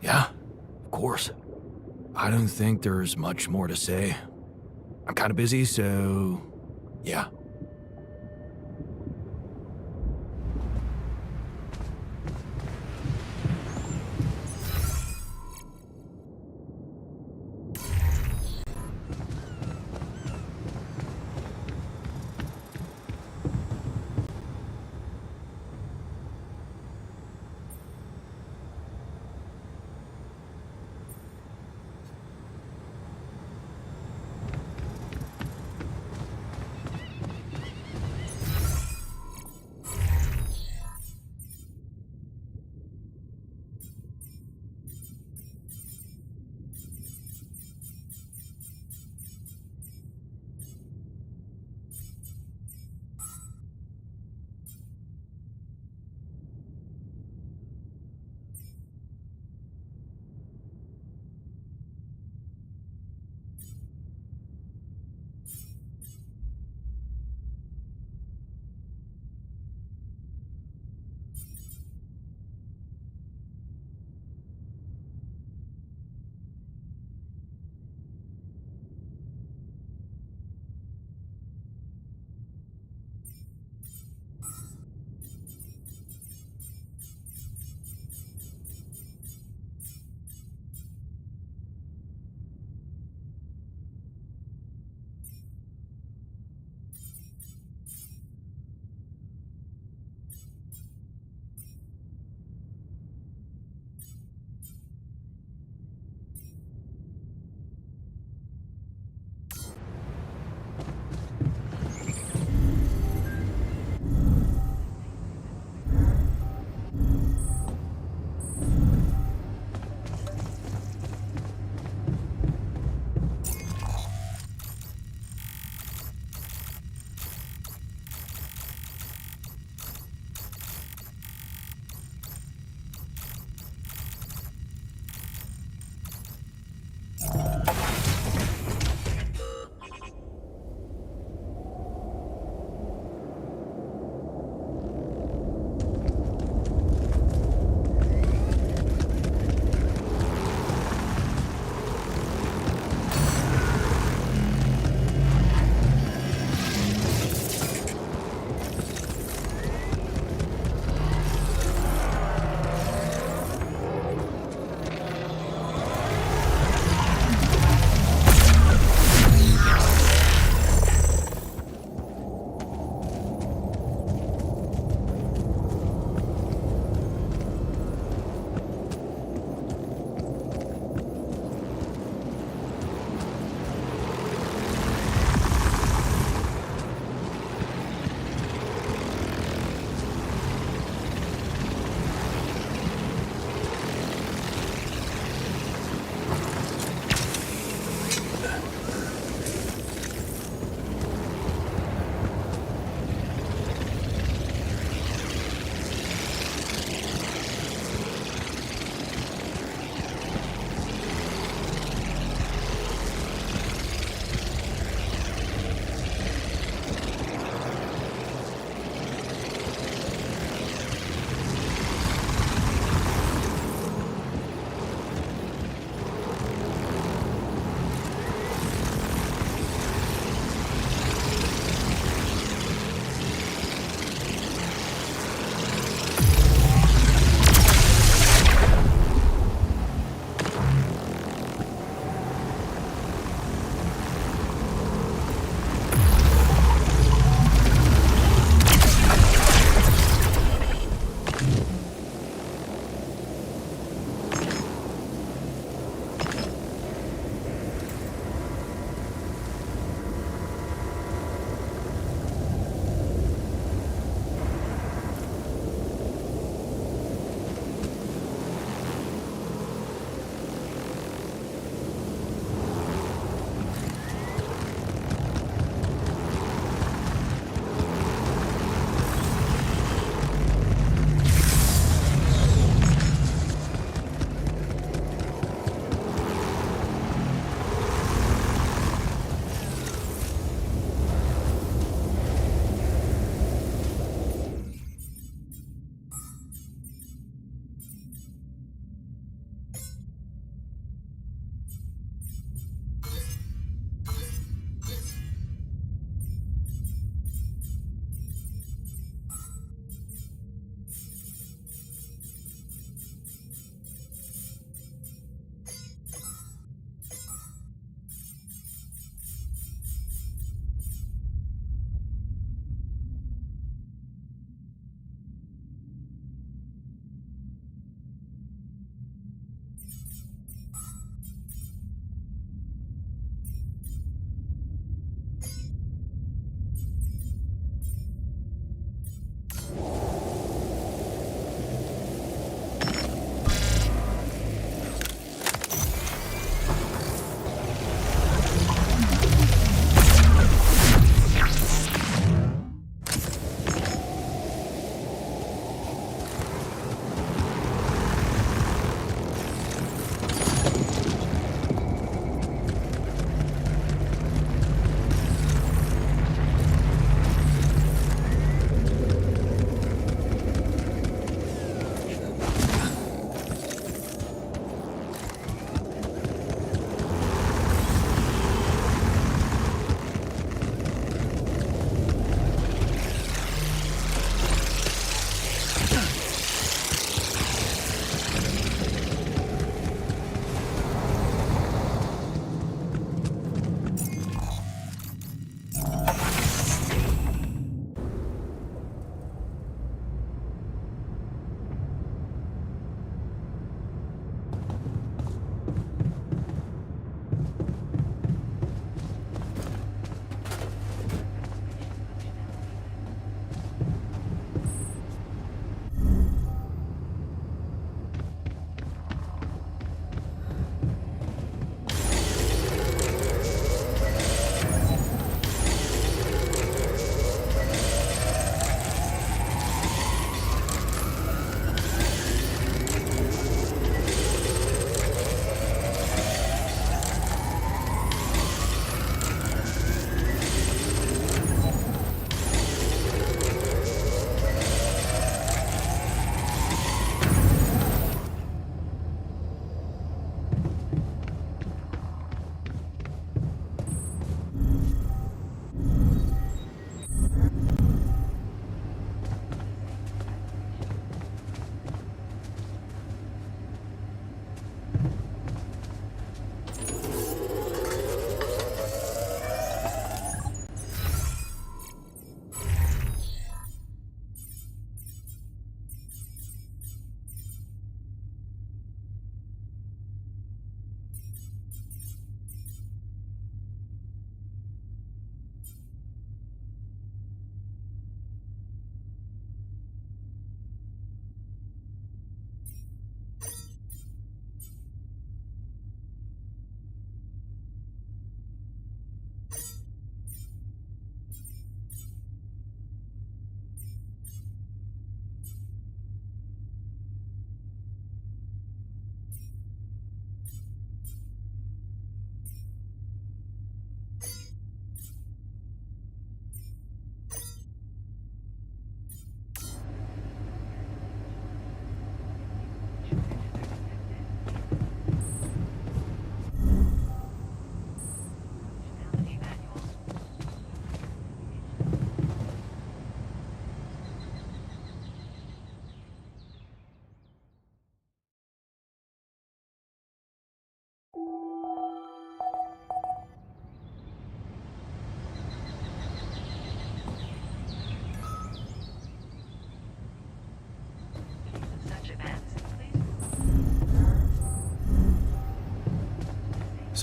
Yeah, of course. I don't think there's much more to say. I'm kind of busy, so yeah.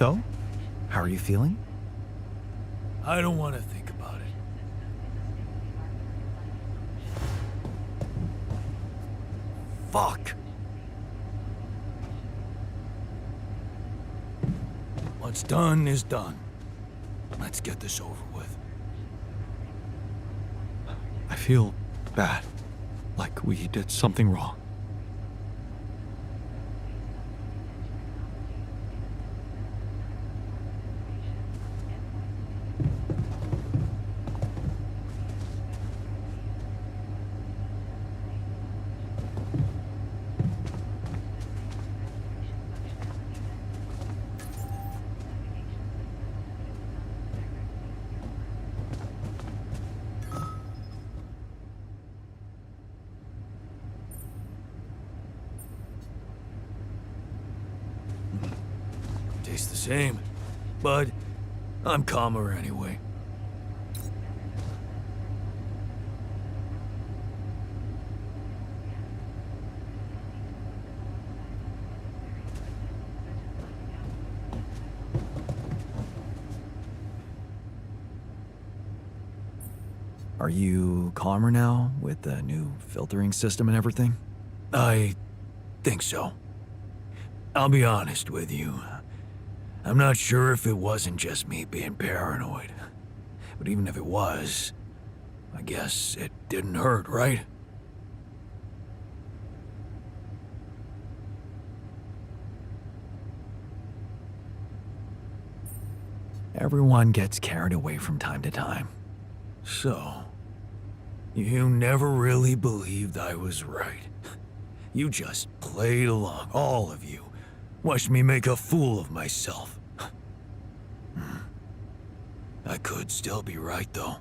So, how are you feeling? I don't want to think about it. Fuck! What's done is done. Let's get this over with. I feel bad. Like we did something wrong. Tastes the same, but I'm calmer anyway. Are you calmer now with the new filtering system and everything? I think so. I'll be honest with you. I'm not sure if it wasn't just me being paranoid. But even if it was, I guess it didn't hurt, right? Everyone gets carried away from time to time. So, you never really believed I was right. You just played along, all of you. Watched me make a fool of myself. I could still be right, though.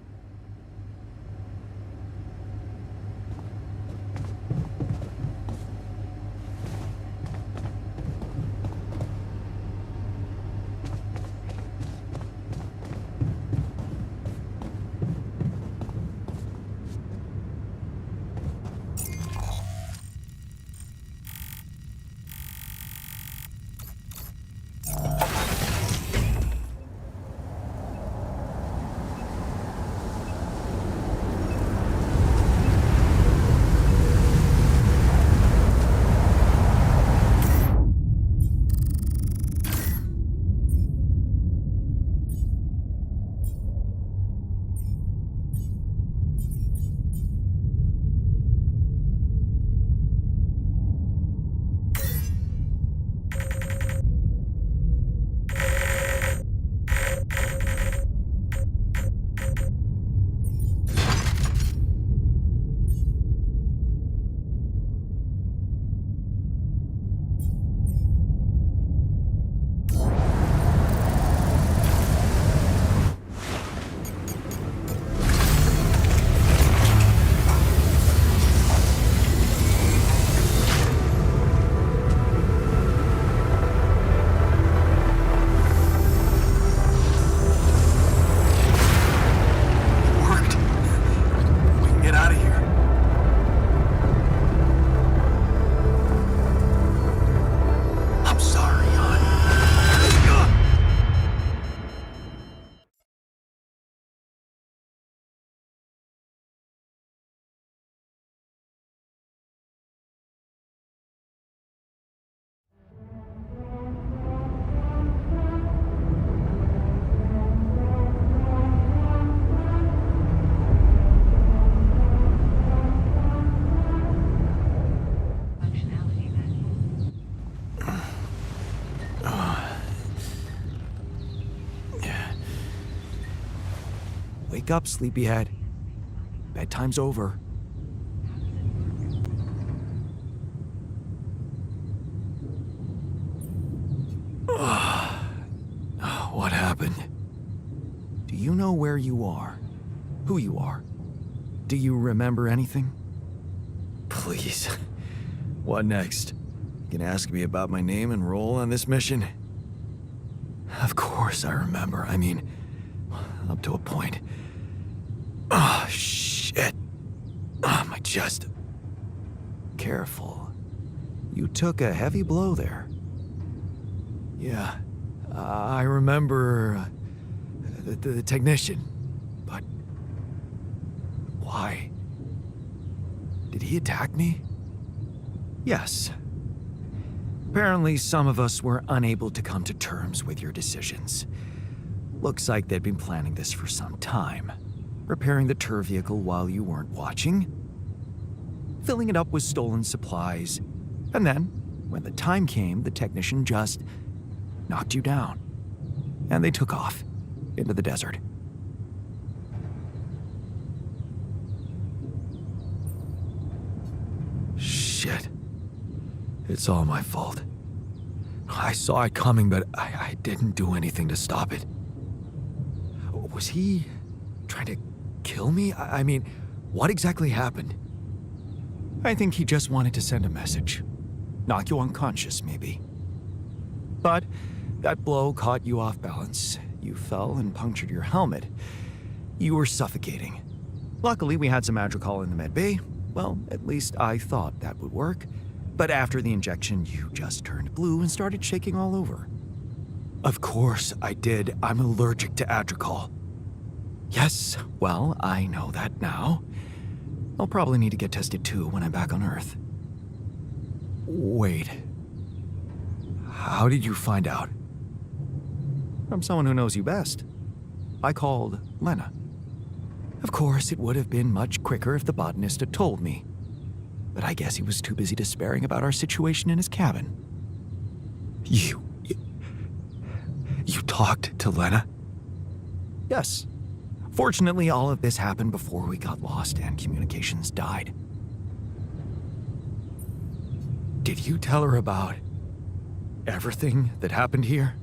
Wake up, sleepyhead. Bedtime's over. What happened? Do you know where you are? Who you are? Do you remember anything? Please. What next? You can ask me about my name and role on this mission? Of course I remember. I mean, up to a point. Oh, shit. Oh, my chest. Careful. You took a heavy blow there. Yeah, I remember the technician, but why? Did he attack me? Yes. Apparently, some of us were unable to come to terms with your decisions. Looks like they'd been planning this for some time. Repairing the tour vehicle while you weren't watching, filling it up with stolen supplies, and then, when the time came, the technician just knocked you down. And they took off into the desert. Shit. It's all my fault. I saw it coming, but I didn't do anything to stop it. Was he trying to kill me? I mean, what exactly happened? I think he just wanted to send a message. Knock you unconscious, maybe. But that blow caught you off balance. You fell and punctured your helmet. You were suffocating. Luckily, we had some Madrigal in the med bay. Well, at least I thought that would work. But after the injection, you just turned blue and started shaking all over. Of course I did. I'm allergic to Adrical. Yes, well, I know that now. I'll probably need to get tested too when I'm back on Earth. Wait. How did you find out? From someone who knows you best. I called Lena. Of course, it would have been much quicker if the botanist had told me. But I guess he was too busy despairing about our situation in his cabin. You talked to Lena? Yes. Fortunately, all of this happened before we got lost and communications died. Did you tell her about everything that happened here?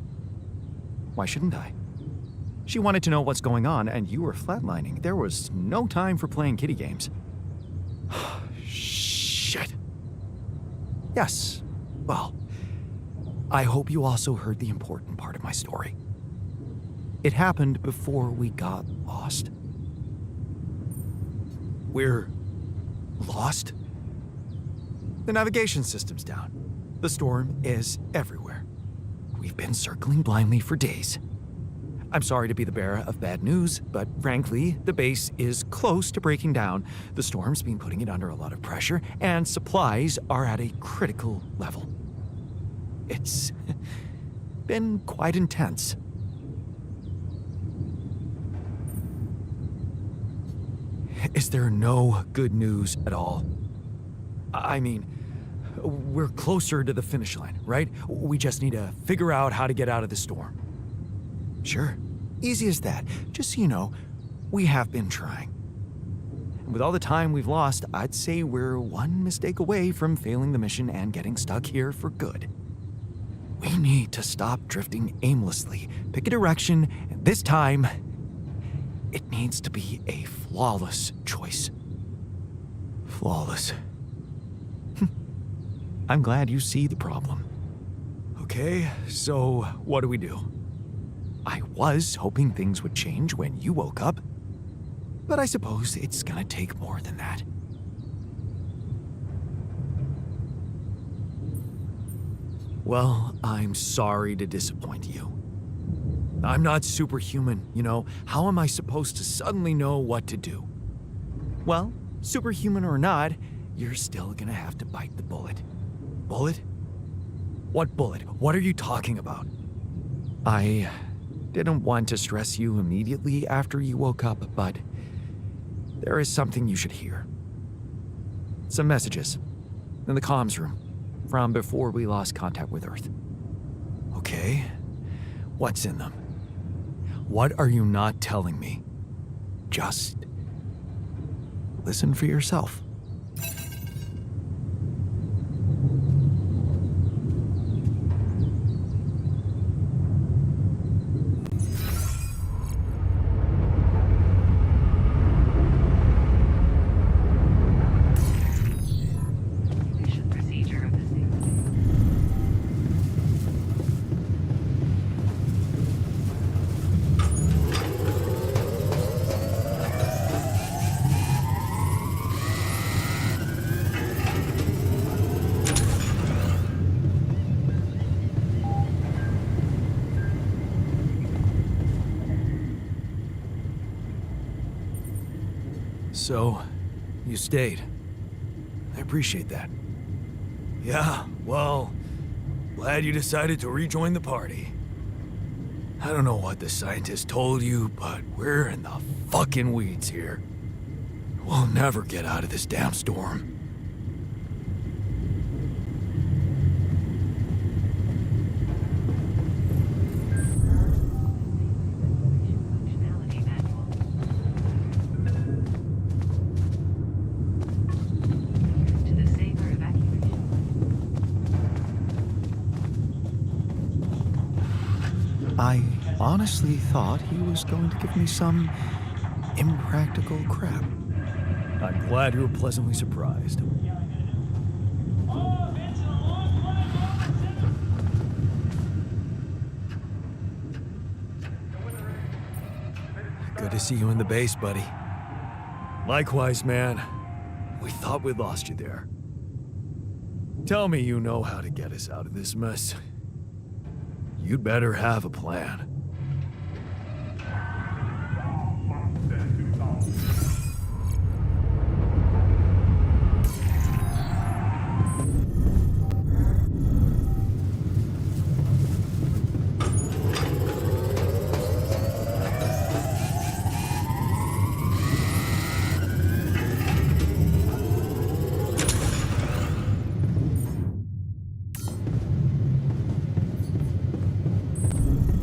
Why shouldn't I? She wanted to know what's going on, and you were flatlining. There was no time for playing kiddie games. Shit. Yes. Well, I hope you also heard the important part of my story. It happened before we got lost. We're lost? The navigation system's down. The storm is everywhere. We've been circling blindly for days. I'm sorry to be the bearer of bad news, but frankly, the base is close to breaking down. The storm's been putting it under a lot of pressure, and supplies are at a critical level. It's been quite intense. Is there no good news at all? I mean, we're closer to the finish line, right? We just need to figure out how to get out of the storm. Sure, easy as that. Just so you know, we have been trying. And with all the time we've lost, I'd say we're one mistake away from failing the mission and getting stuck here for good. We need to stop drifting aimlessly, pick a direction, and this time, it needs to be a flawless choice. Flawless. I'm glad you see the problem. Okay, so what do we do? I was hoping things would change when you woke up, but I suppose it's gonna take more than that. Well, I'm sorry to disappoint you. I'm not superhuman, you know. How am I supposed to suddenly know what to do? Well, superhuman or not, you're still gonna have to bite the bullet. Bullet? What bullet? What are you talking about? I didn't want to stress you immediately after you woke up, but there is something you should hear. Some messages in the comms room from before we lost contact with Earth. Okay, what's in them? What are you not telling me? Just listen for yourself. So, you stayed. I appreciate that. Yeah, well, glad you decided to rejoin the party. I don't know what the scientist told you, but we're in the fucking weeds here. We'll never get out of this damn storm. I honestly thought he was going to give me some impractical crap. I'm glad you were pleasantly surprised. Oh, Vince, a long Good to see you in the base, buddy. Likewise, man. We thought we lost you there. Tell me you know how to get us out of this mess. You'd better have a plan.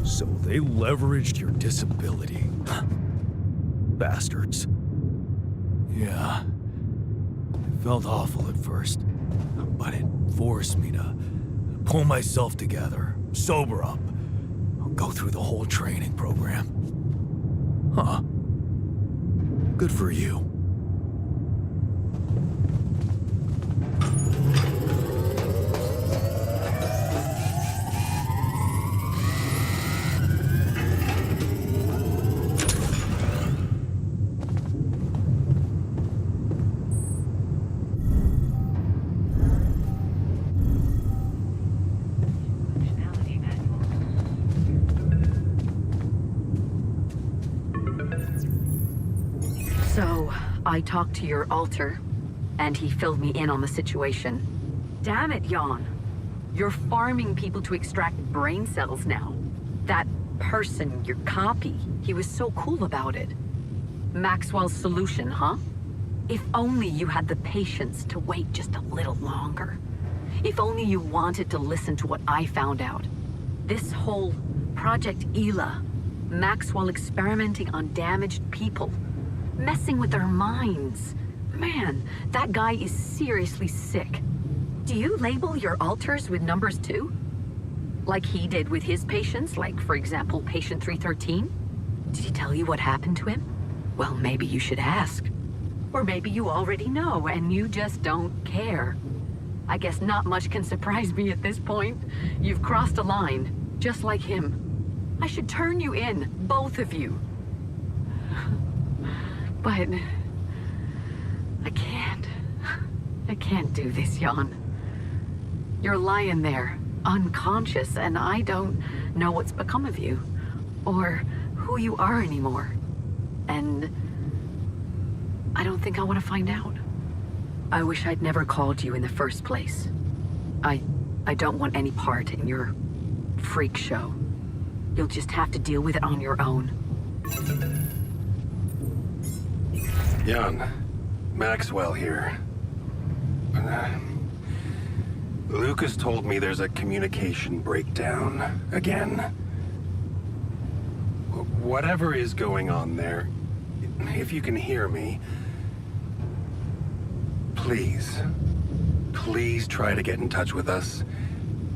So they leveraged your disability. Bastards. Yeah. It felt awful at first, but it forced me to pull myself together, sober up, go through the whole training program. Huh. Good for you. So, I talked to your alter, and he filled me in on the situation. Damn it, Jan. You're farming people to extract brain cells now. That person, your copy, he was so cool about it. Maxwell's solution, huh? If only you had the patience to wait just a little longer. If only you wanted to listen to what I found out. This whole Project Ela, Maxwell experimenting on damaged people, messing with their minds. Man, that guy is seriously sick. Do you label your alters with numbers too? Like he did with his patients, like for example, patient 313? Did he tell you what happened to him? Well, maybe you should ask. Or maybe you already know and you just don't care. I guess not much can surprise me at this point. You've crossed a line, just like him. I should turn you in, both of you. But I can't do this, Jan. You're lying there, unconscious, and I don't know what's become of you, or who you are anymore. And I don't think I want to find out. I wish I'd never called you in the first place. I don't want any part in your freak show. You'll just have to deal with it on your own. Jan, Maxwell here. Lucas told me there's a communication breakdown again. Whatever is going on there, if you can hear me, please try to get in touch with us.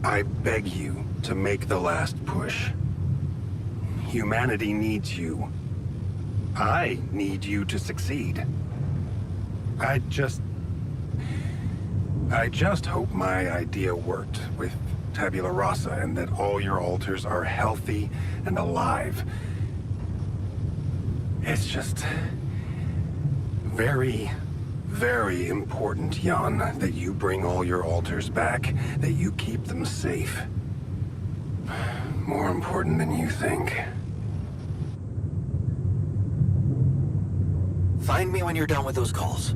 I beg you to make the last push. Humanity needs you. I need you to succeed. I just hope my idea worked with Tabula Rasa and that all your alters are healthy and alive. It's just very, very important, Jan, that you bring all your alters back, that you keep them safe. More important than you think. Find me when you're done with those calls.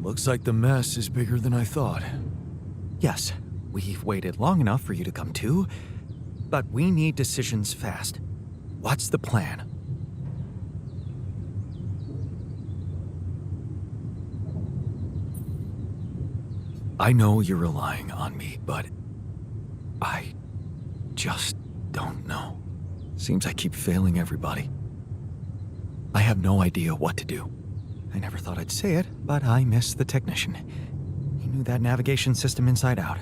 Looks like the mess is bigger than I thought. Yes, we've waited long enough for you to come to, but we need decisions fast. What's the plan? I know you're relying on me, but I just don't know. Seems I keep failing everybody. I have no idea what to do. I never thought I'd say it, but I miss the technician. He knew that navigation system inside out.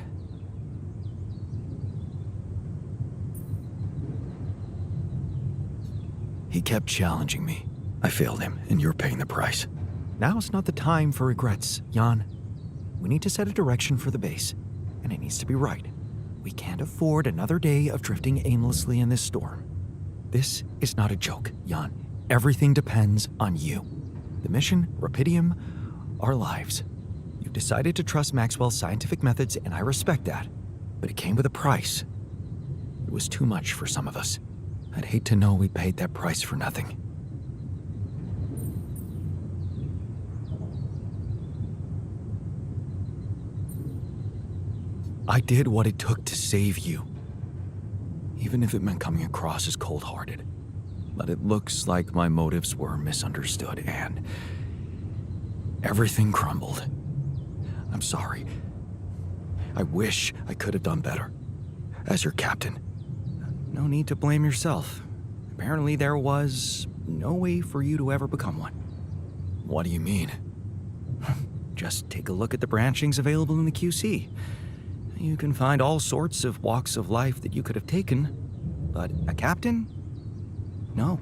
He kept challenging me. I failed him, and you're paying the price. Now's not the time for regrets, Jan. We need to set a direction for the base, and it needs to be right. We can't afford another day of drifting aimlessly in this storm. This is not a joke, Jan. Everything depends on you. The mission, Rapidium, our lives. You've decided to trust Maxwell's scientific methods, and I respect that. But it came with a price. It was too much for some of us. I'd hate to know we paid that price for nothing. I did what it took to save you, even if it meant coming across as cold-hearted. But it looks like my motives were misunderstood, and everything crumbled. I'm sorry. I wish I could have done better. As your captain. No need to blame yourself. Apparently there was no way for you to ever become one. What do you mean? Just take a look at the branchings available in the QC. You can find all sorts of walks of life that you could have taken, but a captain? No.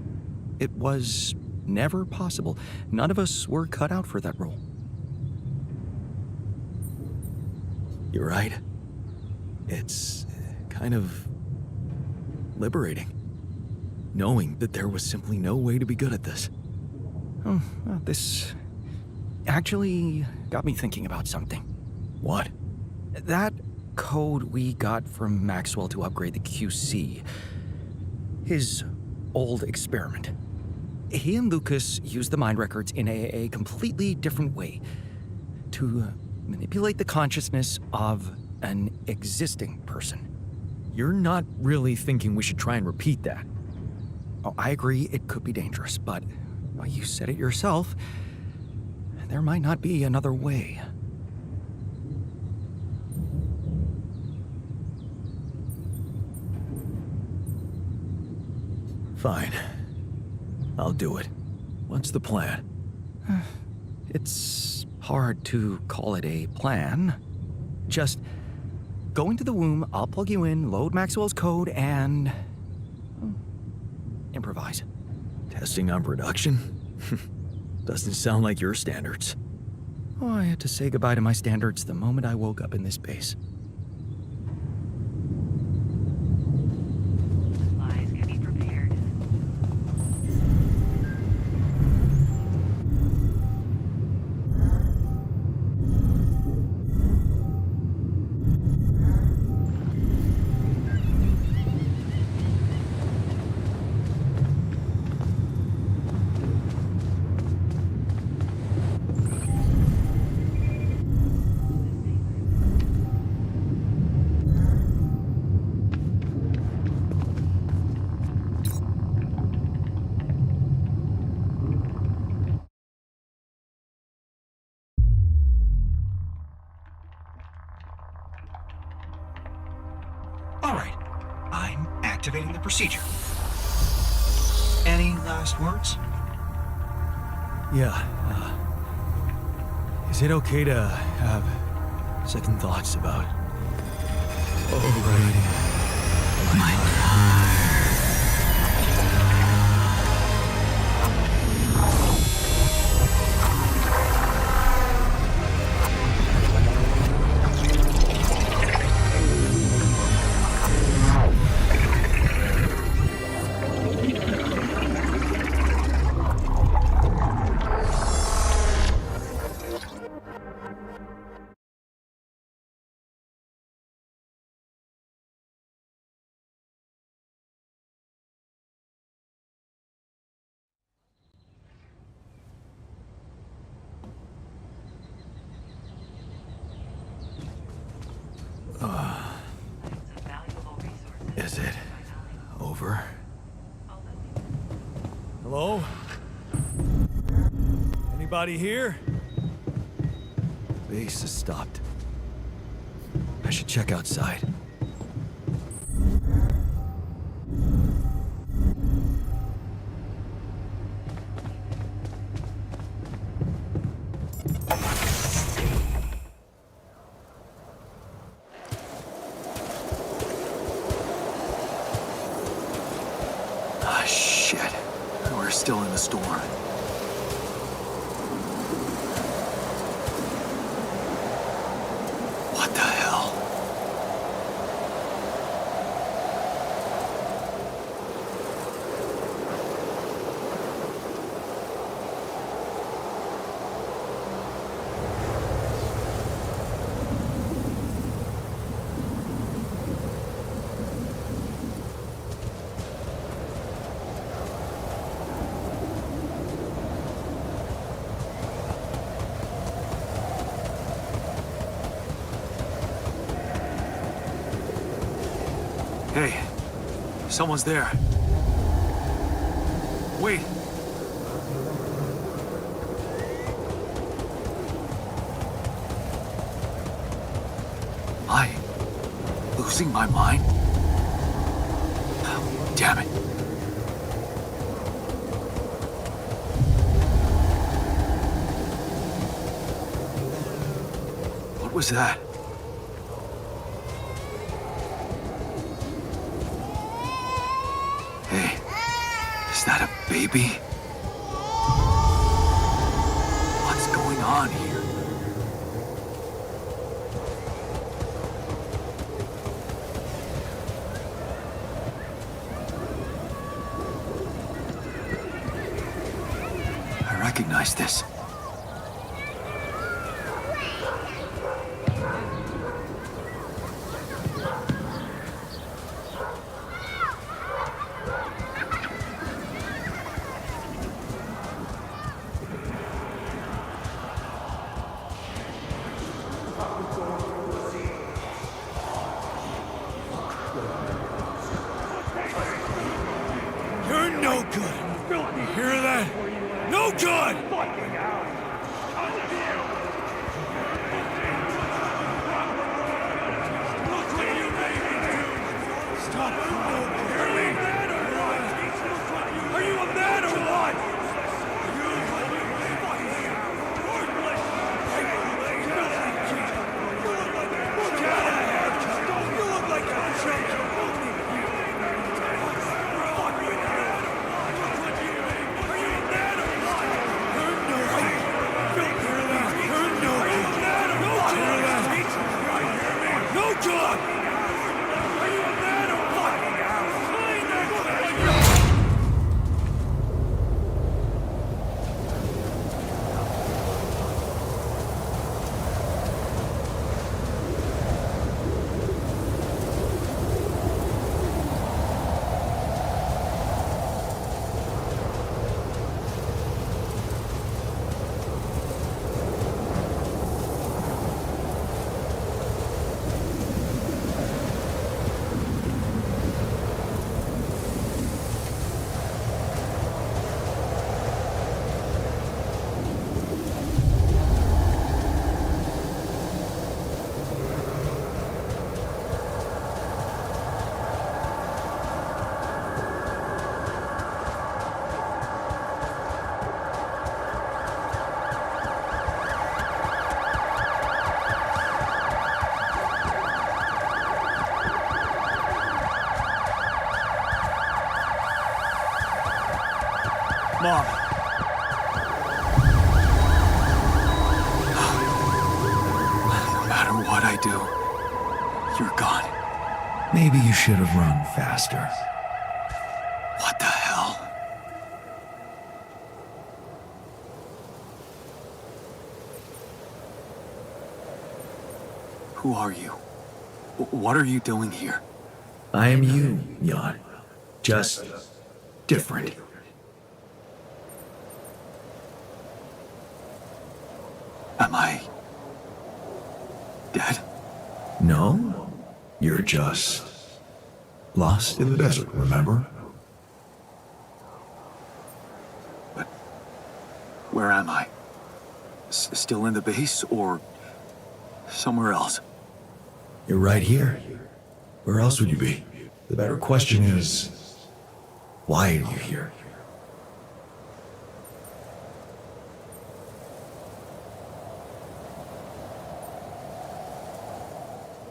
It was never possible. None of us were cut out for that role. You're right. It's kind of liberating, knowing that there was simply no way to be good at this. Oh, well, this actually got me thinking about something. What? That code we got from Maxwell to upgrade the QC. His old experiment. He and Lucas used the mind records in a completely different way to manipulate the consciousness of an existing person. You're not really thinking we should try and repeat that? Oh, I agree it could be dangerous, but well, you said it yourself. There might not be another way. Fine. I'll do it. What's the plan? It's hard to call it a plan. Just go into the womb, I'll plug you in, load Maxwell's code, and improvise. Testing on production? Doesn't sound like your standards. Oh, I had to say goodbye to my standards the moment I woke up in this base. Supplies can be prepared. All right, I'm activating the procedure. Any last words? Yeah, is it okay to have second thoughts about overriding my heart? Hello? Anybody here? Base has stopped. I should check outside. Ah, shit. We're still in the storm. What the hell? Hey, someone's there. Wait. Am I losing my mind? Oh, damn it. What was that? Hey, is that a baby? What's going on here? I recognize this. You're no good. You hear that? No good! Stop. Hear me? Are you a man or what? You look like a junkie. Mom. No matter what I do, you're gone. Maybe you should have run faster. What the hell? Who are you? What are you doing here? I am you, Jan. Just different. Am I dead? No, you're just lost in the desert, remember? Where am I? Still in the base or somewhere else? You're right here. Where else would you be? The better question is, why are you here?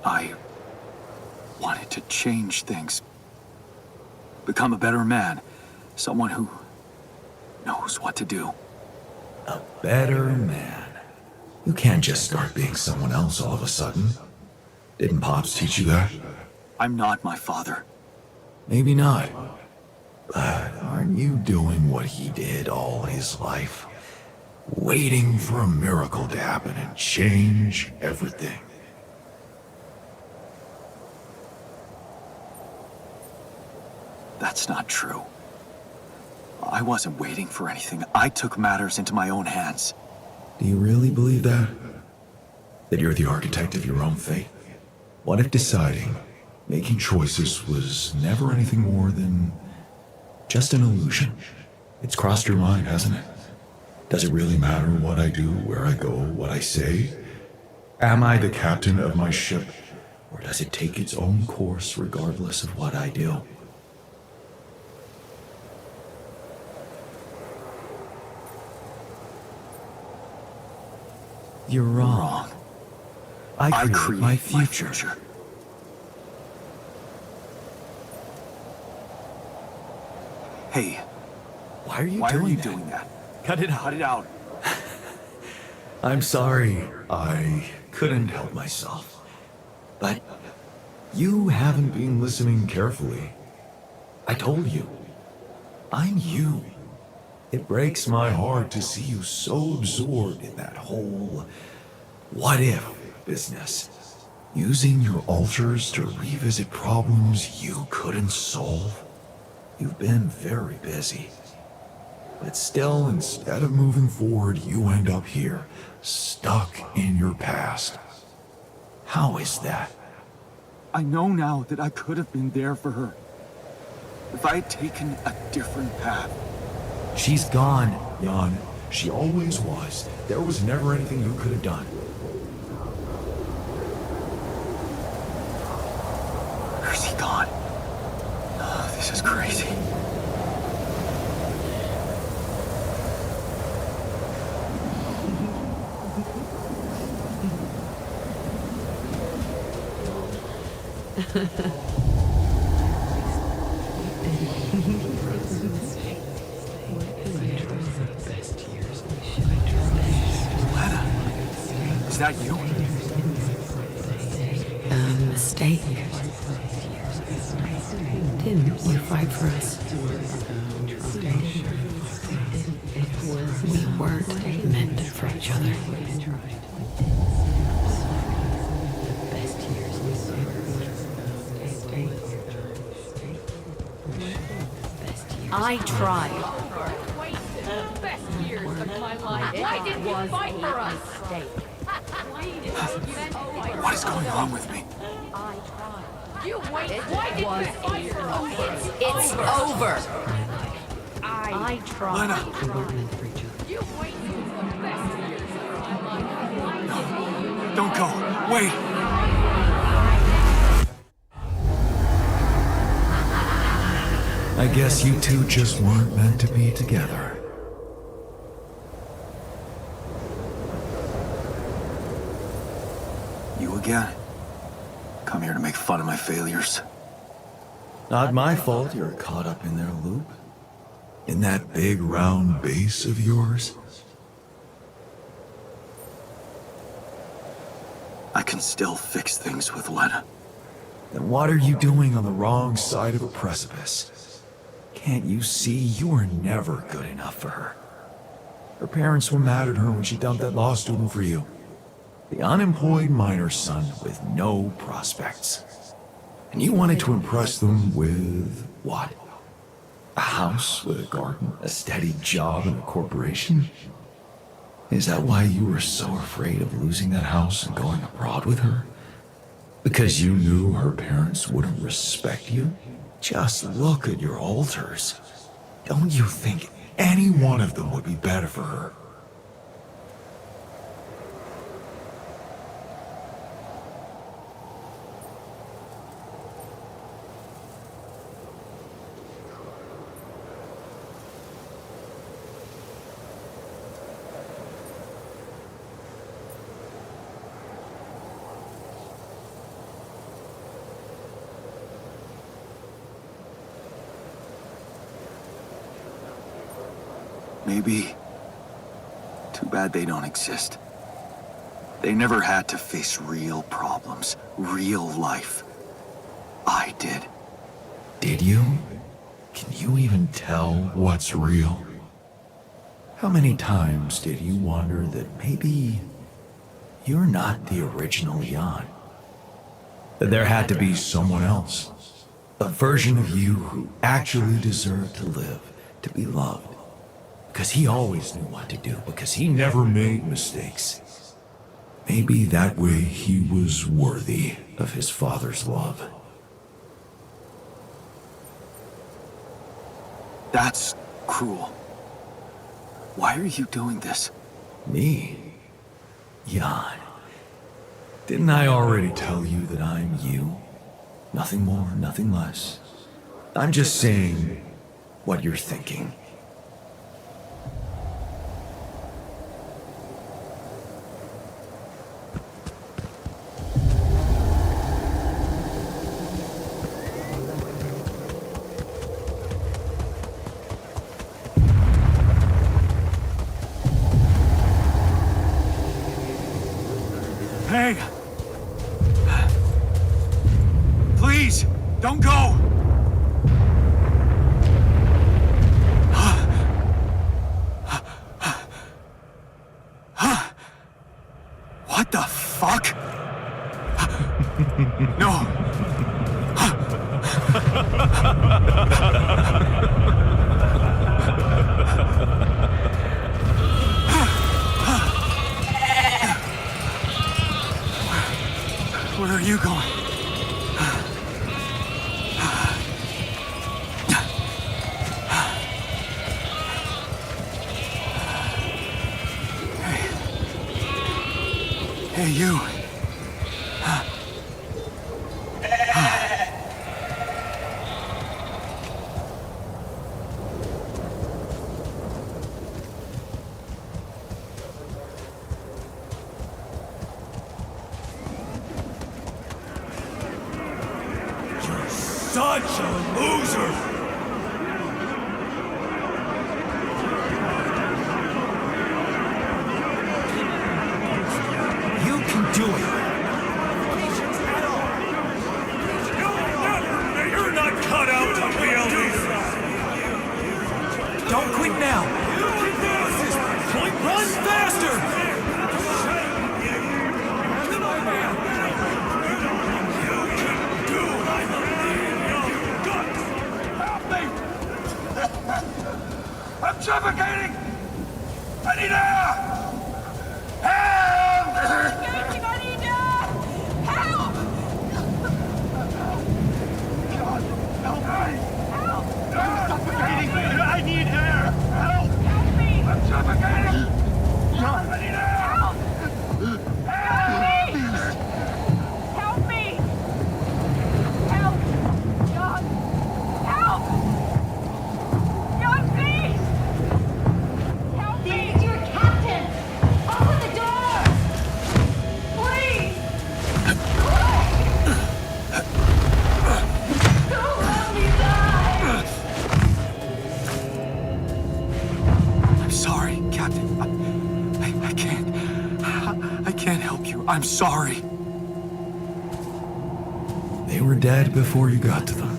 I wanted to change things. Become a better man. Someone who knows what to do. A better man. You can't just start being someone else all of a sudden. Didn't Pops teach you that? I'm not my father. Maybe not. But aren't you doing what he did all his life? Waiting for a miracle to happen and change everything. That's not true. I wasn't waiting for anything. I took matters into my own hands. Do you really believe that? That you're the architect of your own fate? What if deciding, making choices was never anything more than just an illusion? It's crossed your mind, hasn't it? Does it really matter what I do, where I go, what I say? Am I the captain of my ship, or does it take its own course regardless of what I do? You're wrong. I create my future. Hey, Why are you doing that? Cut it out. Cut it out. I'm sorry. I couldn't help myself. But you haven't been listening carefully. I told you. I'm you. It breaks my heart to see you so absorbed in that whole what-if business. Using your alters to revisit problems you couldn't solve. You've been very busy. But still, instead of moving forward, you end up here, stuck in your past. How is that? I know now that I could have been there for her. If I had taken a different path. She's gone, Jan. She always was. There was never anything you could have done. Where's he gone? Oh, this is crazy. Lana, is that you? A mistake. Didn't you fight for us? We weren't meant for each other. I tried. Best years of my life. Why didn't you fight for us? What is going on with me? You wait. Why didn't you fight for us? It's over. I tried. Lena. You wait till the best years of my life. Don't go. Wait. I guess you two just weren't meant to be together. You again? Come here to make fun of my failures. Not my fault you're caught up in their loop. In that big round base of yours. I can still fix things with Lena. Then what are you doing on the wrong side of a precipice? Can't you see you were never good enough for her? Her parents were mad at her when she dumped that law student for you. The unemployed miner's son with no prospects. And you wanted to impress them with what? A house with a garden, a steady job, and a corporation? Is that why you were so afraid of losing that house and going abroad with her? Because you knew her parents wouldn't respect you? Just look at your alters. Don't you think any one of them would be better for her? Maybe. Too bad they don't exist. They never had to face real problems, real life. I did. Did you? Can you even tell what's real? How many times did you wonder that maybe you're not the original Jan? That there had to be someone else, a version of you who actually deserved to live, to be loved. Because he always knew what to do, because he never made mistakes. Maybe that way he was worthy of his father's love. That's cruel. Why are you doing this? Me? Jan. Didn't I already tell you that I'm you? Nothing more, nothing less. I'm just saying what you're thinking. Hey! Please, don't go! What the fuck? No! Where are you going? Hey, you. Such a loser! You can do it. You're not cut out to wield these! Don't quit now. Run faster! I'm suffocating! I need air! Help! I need help! God, help me! Help! I'm suffocating! I need air! Help! Help me! I'm suffocating! God, I need air! Help! Help me! Help! John! Help! John, please! Help me! It's your captain! Open the door! Please! Don't let me die! I'm sorry, Captain. I can't help you. I'm sorry. They were dead before you got to them.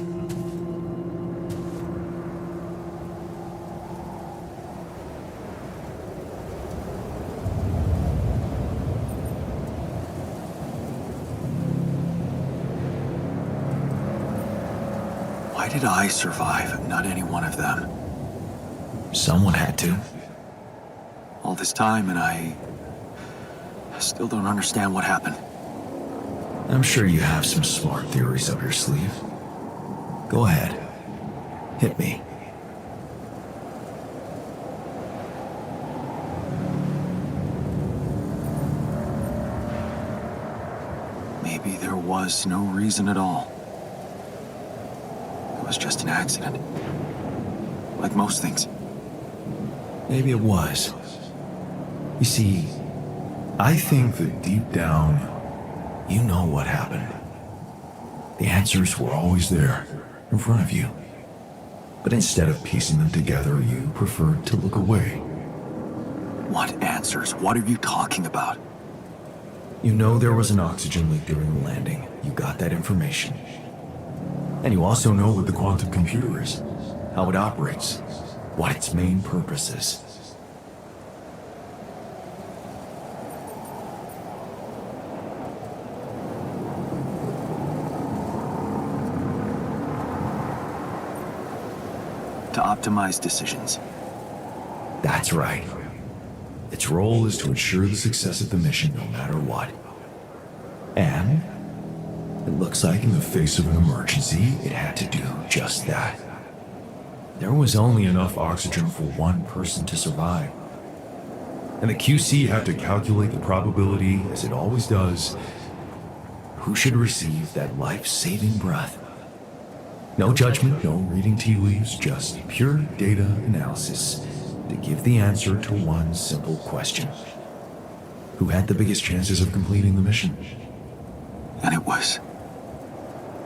Why did I survive, not any one of them? Someone had to. All this time, and I still don't understand what happened. I'm sure you have some smart theories up your sleeve. Go ahead. Hit me. Maybe there was no reason at all. It was just an accident. Like most things. Maybe it was. You see, I think that deep down, you know what happened. The answers were always there, in front of you. But instead of piecing them together, you preferred to look away. What answers? What are you talking about? You know there was an oxygen leak during the landing. You got that information. And you also know what the quantum computer is, how it operates, what its main purpose is. To optimize decisions. That's right. Its role is to ensure the success of the mission no matter what. And it looks like in the face of an emergency, it had to do just that. There was only enough oxygen for one person to survive. And the QC had to calculate the probability, as it always does, who should receive that life-saving breath. No judgment, no reading tea leaves, just pure data analysis to give the answer to one simple question. Who had the biggest chances of completing the mission? And it was.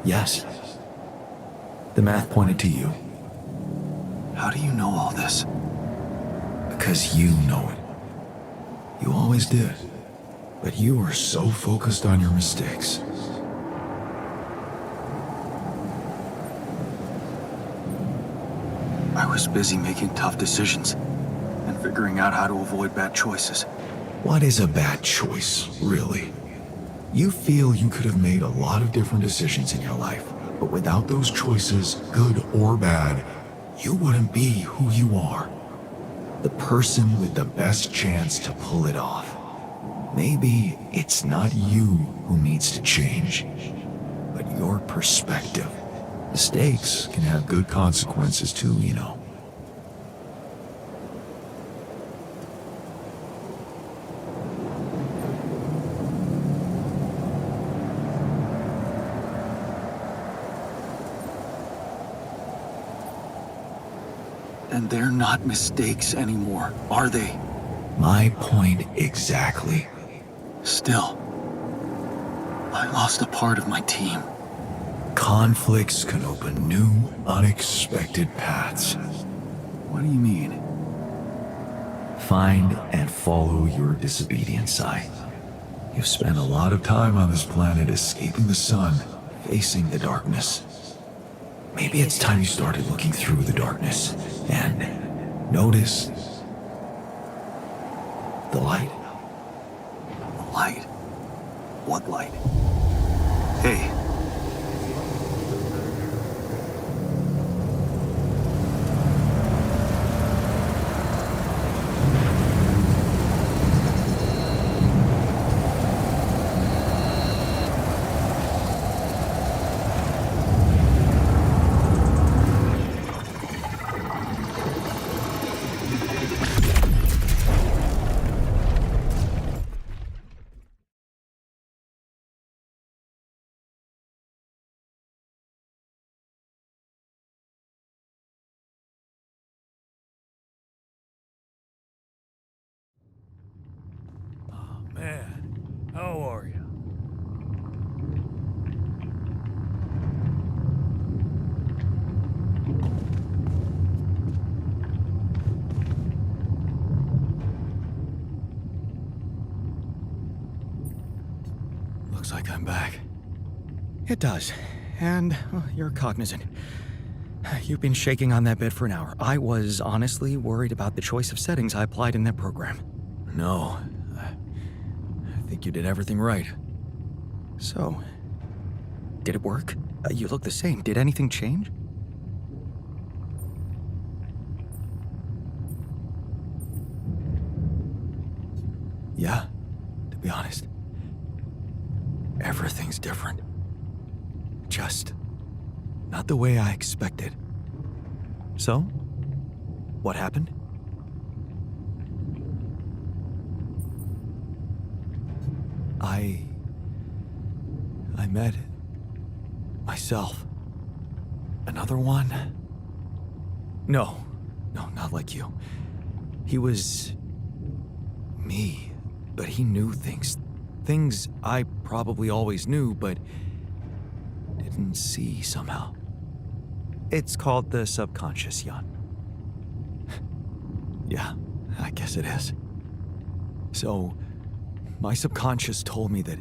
Yes. The math pointed to you. How do you know all this? Because you know it. You always did. But you were so focused on your mistakes. I was busy making tough decisions and figuring out how to avoid bad choices. What is a bad choice, really? You feel you could have made a lot of different decisions in your life, but without those choices, good or bad, you wouldn't be who you are. The person with the best chance to pull it off. Maybe it's not you who needs to change, but your perspective. Mistakes can have good consequences too, you know. And they're not mistakes anymore, are they? My point exactly. Still, I lost a part of my team. Conflicts can open new, unexpected paths. What do you mean? Find and follow your disobedience eye. You've spent a lot of time on this planet escaping the sun, facing the darkness. Maybe it's time you started looking through the darkness and notice the light. Light? What light? Hey. Man, how are you? Looks like I'm back. It does. And well, you're cognizant. You've been shaking on that bed for an hour. I was honestly worried about the choice of settings I applied in that program. No, I think you did everything right. So, did it work? You look the same. Did anything change? Yeah, to be honest. Everything's different. Just not the way I expected. So, what happened? I met myself. Another one? No, not like you. He was me, but he knew things. Things I probably always knew, but didn't see somehow. It's called the subconscious, Jan. Yeah, I guess it is. So, my subconscious told me that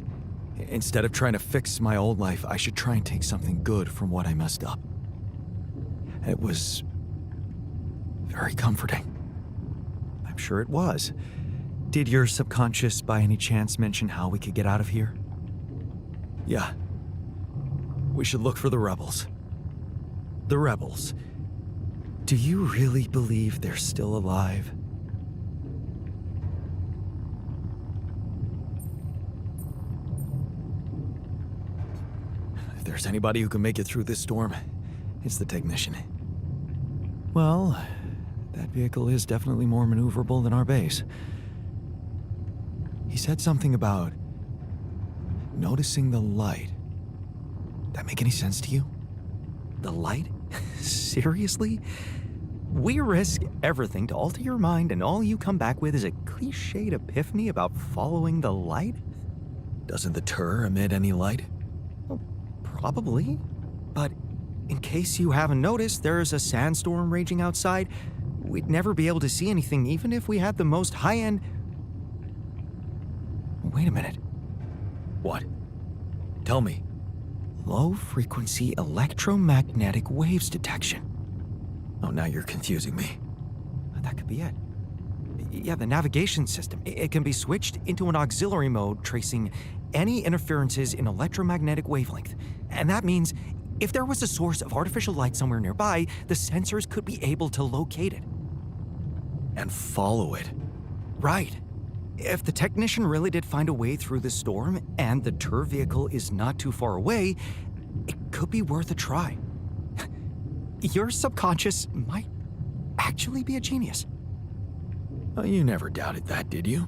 instead of trying to fix my old life, I should try and take something good from what I messed up. It was very comforting. I'm sure it was. Did your subconscious by any chance mention how we could get out of here? Yeah. We should look for the rebels. The rebels. Do you really believe they're still alive? If there's anybody who can make it through this storm, it's the technician. Well, that vehicle is definitely more maneuverable than our base. He said something about noticing the light. That make any sense to you? The light? Seriously? We risk everything to alter your mind, and all you come back with is a cliched epiphany about following the light? Doesn't the tur emit any light? Well, probably. But in case you haven't noticed, there's a sandstorm raging outside. We'd never be able to see anything, even if we had the most high-end... Wait a minute. What? Tell me. Low-frequency electromagnetic waves detection. Oh, now you're confusing me. That could be it. Yeah, the navigation system. It can be switched into an auxiliary mode, tracing any interferences in electromagnetic wavelength. And that means if there was a source of artificial light somewhere nearby, the sensors could be able to locate it. And follow it. Right. If the technician really did find a way through the storm, and the tur vehicle is not too far away, it could be worth a try. Your subconscious might actually be a genius. Oh, you never doubted that, did you?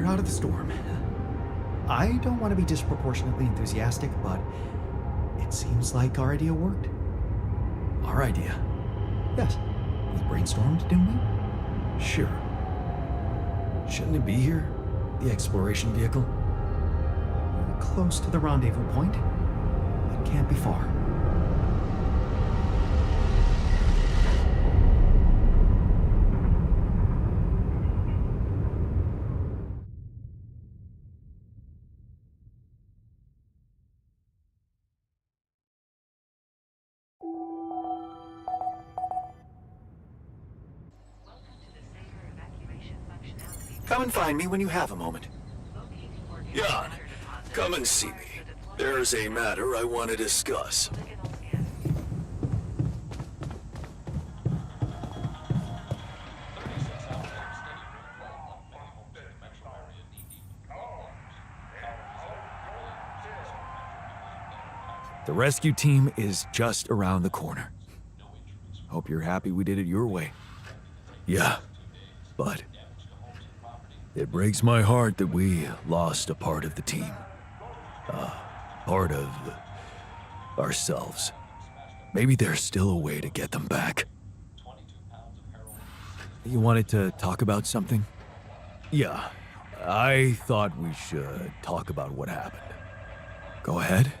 Out of the storm. I don't want to be disproportionately enthusiastic, but it seems like our idea worked. Our idea? Yes. We brainstormed, didn't we? Sure. Shouldn't it be here? The exploration vehicle? We're close to the rendezvous point. It can't be far. Come and find me when you have a moment. Jan, Come and see me. There's a matter I want to discuss. The rescue team is just around the corner. Hope you're happy we did it your way. Yeah, but it breaks my heart that we lost a part of the team. Part of ourselves. Maybe there's still a way to get them back. You wanted to talk about something? Yeah, I thought we should talk about what happened. Go ahead.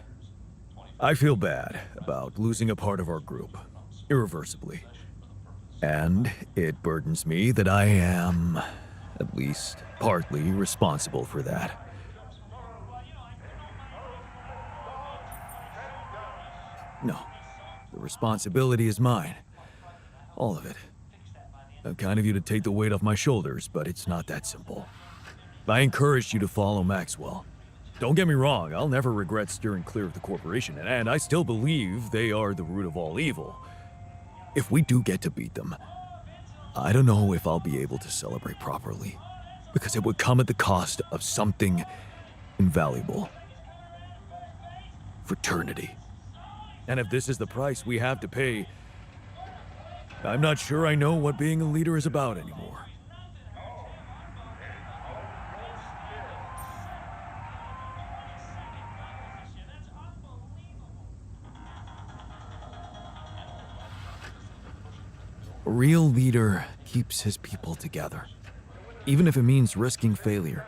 I feel bad about losing a part of our group, irreversibly. And it burdens me that I am, at least partly, responsible for that. No, the responsibility is mine. All of it. Kind of you to take the weight off my shoulders, but it's not that simple. I encouraged you to follow Maxwell. Don't get me wrong, I'll never regret steering clear of the corporation, and I still believe they are the root of all evil. If we do get to beat them, I don't know if I'll be able to celebrate properly, because it would come at the cost of something invaluable. Fraternity. And if this is the price we have to pay, I'm not sure I know what being a leader is about anymore. A real leader keeps his people together, even if it means risking failure.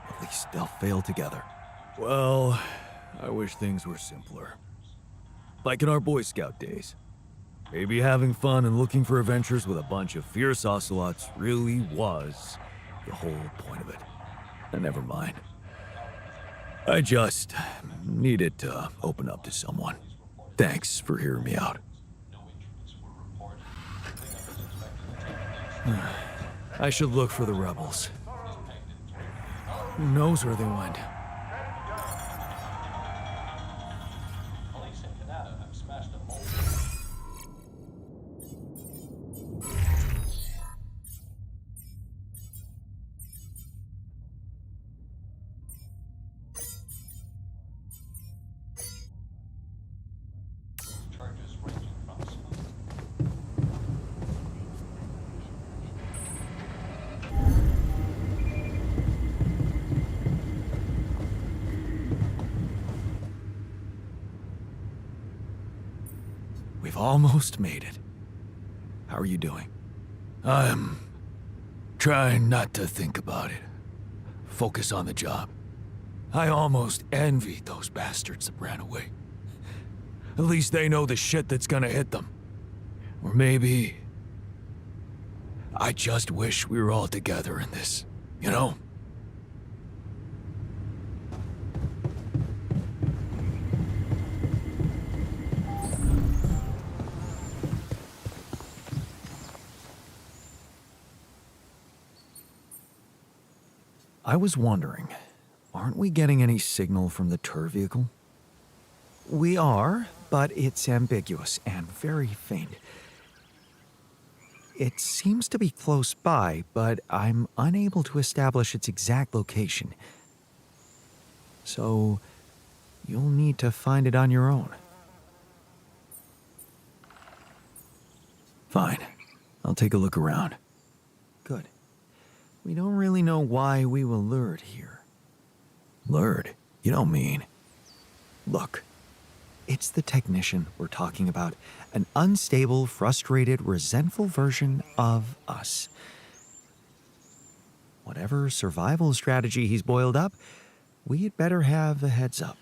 At least they'll fail together. Well, I wish things were simpler. Like in our Boy Scout days. Maybe having fun and looking for adventures with a bunch of fierce ocelots really was the whole point of it. And never mind. I just needed to open up to someone. Thanks for hearing me out. I should look for the rebels. Who knows where they went? Police in Canada have smashed a mole. Charges ranging from smoke. We've almost made it. How are you doing? I'm trying not to think about it. Focus on the job. I almost envied those bastards that ran away. At least they know the shit that's gonna hit them. Or maybe I just wish we were all together in this, you know? I was wondering, aren't we getting any signal from the tour vehicle? We are, but it's ambiguous and very faint. It seems to be close by, but I'm unable to establish its exact location. So, you'll need to find it on your own. Fine. I'll take a look around. Good. We don't really know why we were lured here. Lured? You don't mean... Look, it's the technician we're talking about. An unstable, frustrated, resentful version of us. Whatever survival strategy he's boiled up, we'd better have a heads up.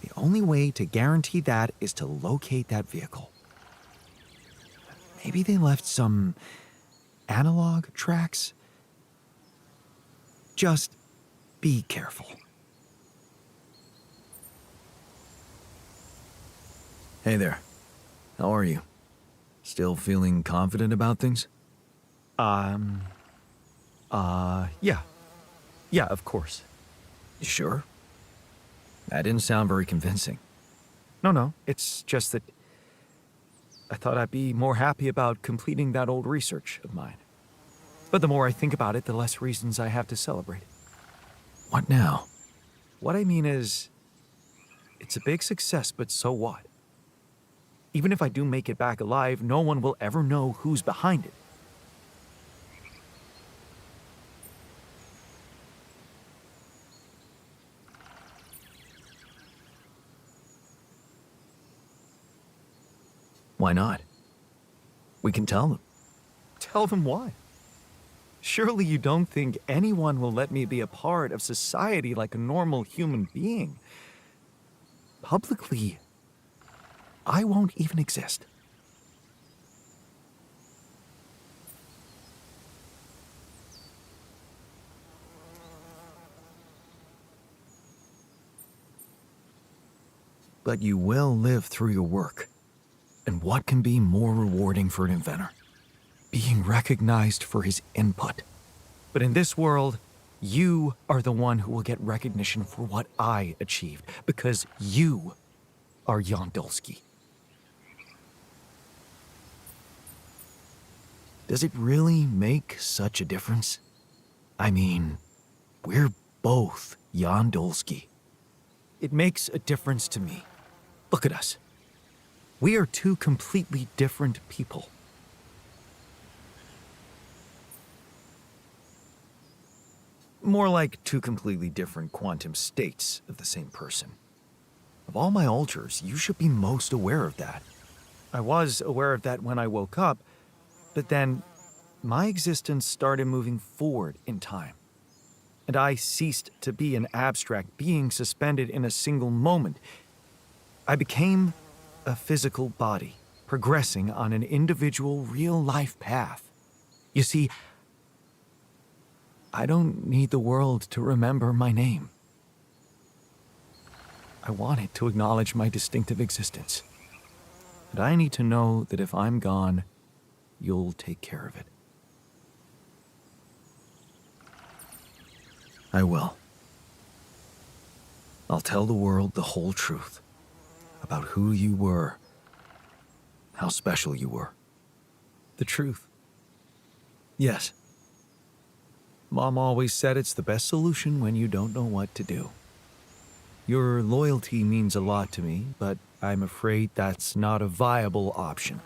The only way to guarantee that is to locate that vehicle. Maybe they left some analog tracks? Just be careful. Hey there. How are you? Still feeling confident about things? Yeah. Yeah, of course. You sure? That didn't sound very convincing. No, it's just that I thought I'd be more happy about completing that old research of mine. But the more I think about it, the less reasons I have to celebrate. What now? What I mean is, it's a big success, but so what? Even if I do make it back alive, no one will ever know who's behind it. Why not? We can tell them. Tell them why. Surely you don't think anyone will let me be a part of society like a normal human being. Publicly, I won't even exist. But you will live through your work. And what can be more rewarding for an inventor? Being recognized for his input. But in this world, you are the one who will get recognition for what I achieved, because you are Jan Dulski. Does it really make such a difference? I mean, we're both Jan Dulski. It makes a difference to me. Look at us. We are two completely different people. More like two completely different quantum states of the same person. Of all my alters, you should be most aware of that. I was aware of that when I woke up, but then my existence started moving forward in time. And I ceased to be an abstract being suspended in a single moment. I became a physical body, progressing on an individual real-life path. You see, I don't need the world to remember my name. I want it to acknowledge my distinctive existence. And I need to know that if I'm gone, you'll take care of it. I will. I'll tell the world the whole truth about who you were, how special you were. The truth. Yes. Mom always said it's the best solution when you don't know what to do. Your loyalty means a lot to me, but I'm afraid that's not a viable option.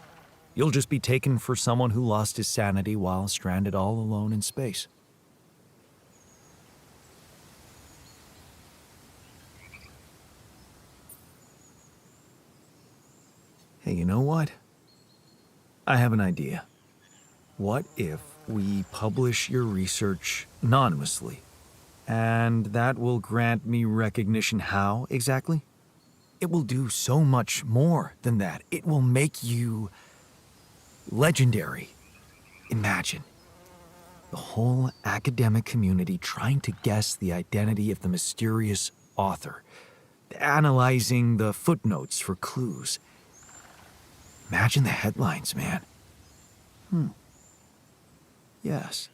You'll just be taken for someone who lost his sanity while stranded all alone in space. Hey, you know what? I have an idea. What if we publish your research anonymously? And that will grant me recognition how, exactly? It will do so much more than that. It will make you legendary. Imagine the whole academic community trying to guess the identity of the mysterious author, analyzing the footnotes for clues. Imagine the headlines, man. Yes.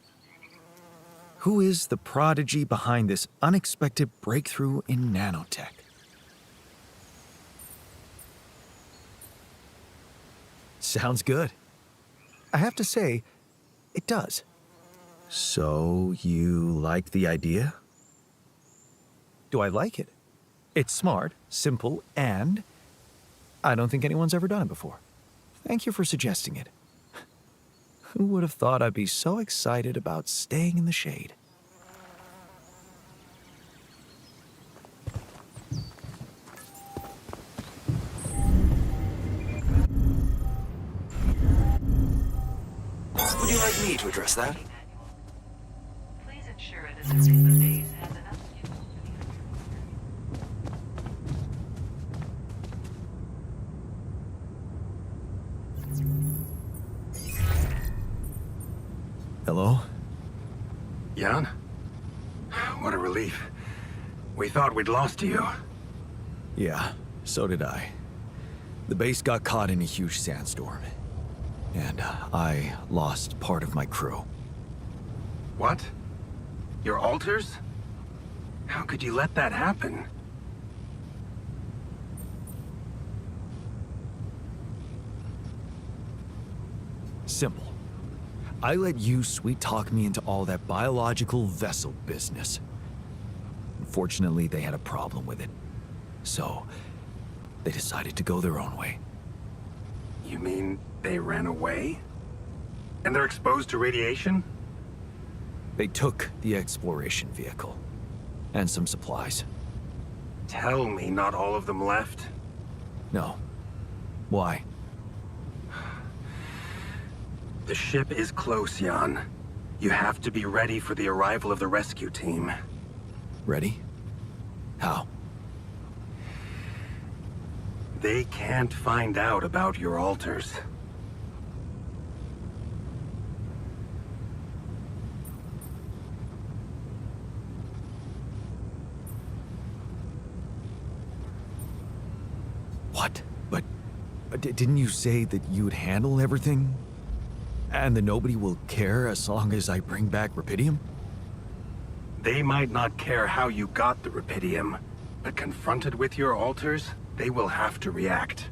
Who is the prodigy behind this unexpected breakthrough in nanotech? Sounds good. I have to say, it does. So, you like the idea? Do I like it? It's smart, simple, and I don't think anyone's ever done it before. Thank you for suggesting it. Who would have thought I'd be so excited about staying in the shade? Would you like me to address that? Please ensure this particular base has enough. Hello? Jan? What a relief. We thought we'd lost you. Yeah, so did I. The base got caught in a huge sandstorm. And I lost part of my crew. What? Your alters? How could you let that happen? Simple. I let you sweet-talk me into all that biological vessel business. Unfortunately, they had a problem with it. So, they decided to go their own way. You mean they ran away? And they're exposed to radiation? They took the exploration vehicle. And some supplies. Tell me not all of them left? No. Why? The ship is close, Jan. You have to be ready for the arrival of the rescue team. Ready? How? They can't find out about your alters. What? But didn't you say that you'd handle everything? And that nobody will care as long as I bring back Rapidium? They might not care how you got the Rapidium, but confronted with your alters, they will have to react.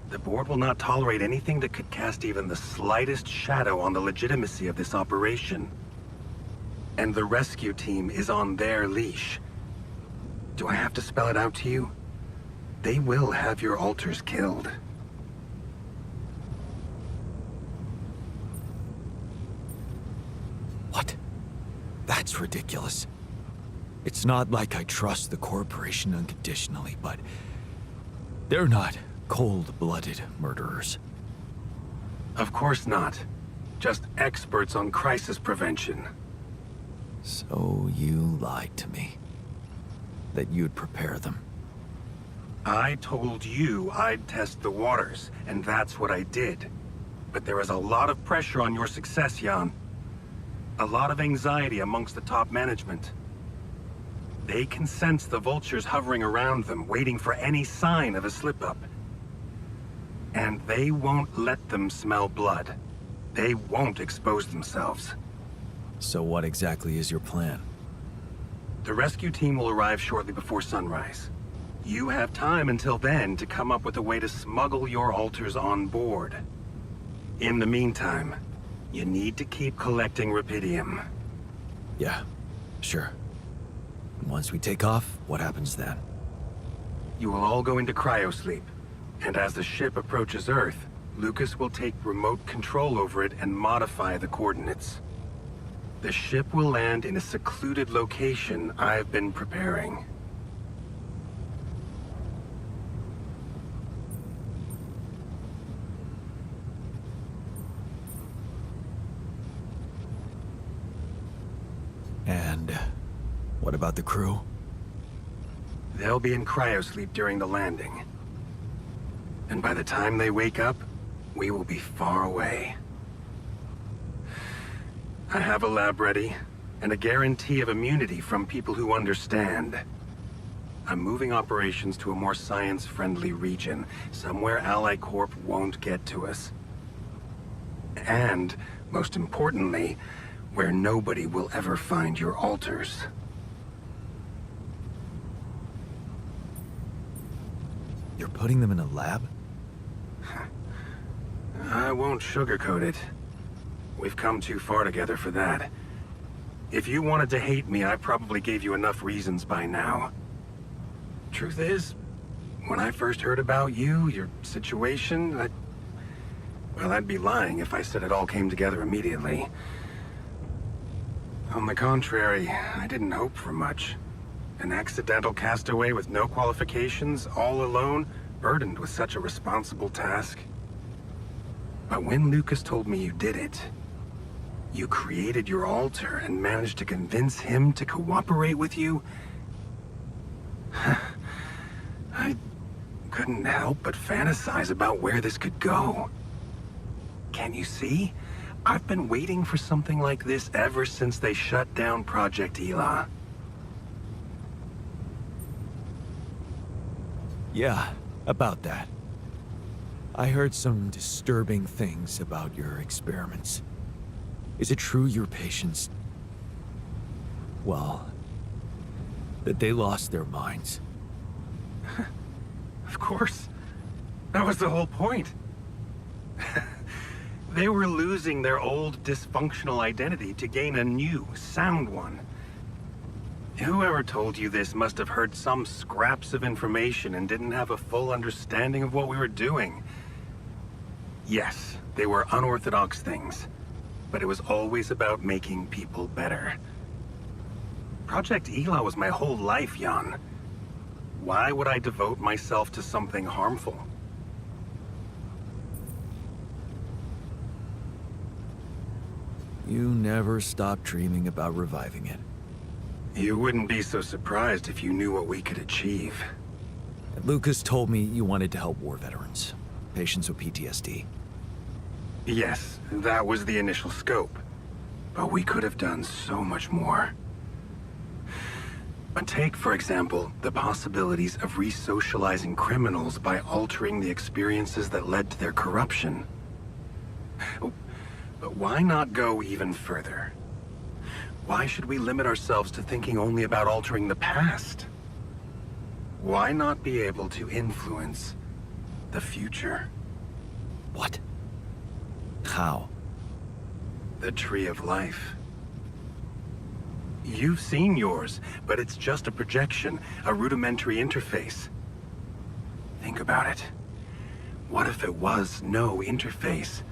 The board will not tolerate anything that could cast even the slightest shadow on the legitimacy of this operation. And the rescue team is on their leash. Do I have to spell it out to you? They will have your alters killed. What? That's ridiculous. It's not like I trust the corporation unconditionally, but they're not cold-blooded murderers. Of course not. Just experts on crisis prevention. So you lied to me. That you'd prepare them. I told you I'd test the waters, and that's what I did. But there is a lot of pressure on your success, Jan. A lot of anxiety amongst the top management. They can sense the vultures hovering around them, waiting for any sign of a slip-up. And they won't let them smell blood. They won't expose themselves. So what exactly is your plan? The rescue team will arrive shortly before sunrise. You have time until then to come up with a way to smuggle your alters on board. In the meantime, you need to keep collecting Rapidium. Yeah, sure. Once we take off, what happens then? You will all go into cryosleep, and as the ship approaches Earth, Lucas will take remote control over it and modify the coordinates. The ship will land in a secluded location I've been preparing. And what about the crew? They'll be in cryosleep during the landing. And by the time they wake up, we will be far away. I have a lab ready, and a guarantee of immunity from people who understand. I'm moving operations to a more science-friendly region, somewhere Ally Corp won't get to us. And, most importantly, where nobody will ever find your alters. You're putting them in a lab? I won't sugarcoat it. We've come too far together for that. If you wanted to hate me, I probably gave you enough reasons by now. Truth is, when I first heard about you, your situation, well, I'd be lying if I said it all came together immediately. On the contrary, I didn't hope for much. An accidental castaway with no qualifications, all alone, burdened with such a responsible task. But when Lucas told me you did it, you created your alter and managed to convince him to cooperate with you, I couldn't help but fantasize about where this could go. Can't you see? I've been waiting for something like this ever since they shut down Project Ela. Yeah, about that. I heard some disturbing things about your experiments. Is it true your patients... well, that they lost their minds. Of course. That was the whole point. They were losing their old dysfunctional identity to gain a new, sound one. Whoever told you this must have heard some scraps of information and didn't have a full understanding of what we were doing. Yes, they were unorthodox things, but it was always about making people better. Project Ela was my whole life, Jan. Why would I devote myself to something harmful? You never stopped dreaming about reviving it. You wouldn't be so surprised if you knew what we could achieve. Lucas told me you wanted to help war veterans, patients with PTSD. Yes, that was the initial scope. But we could have done so much more. But take, for example, the possibilities of re-socializing criminals by altering the experiences that led to their corruption. But why not go even further? Why should we limit ourselves to thinking only about altering the past? Why not be able to influence the future? What? How? The Tree of Life. You've seen yours, but it's just a projection, a rudimentary interface. Think about it. What if it was no interface,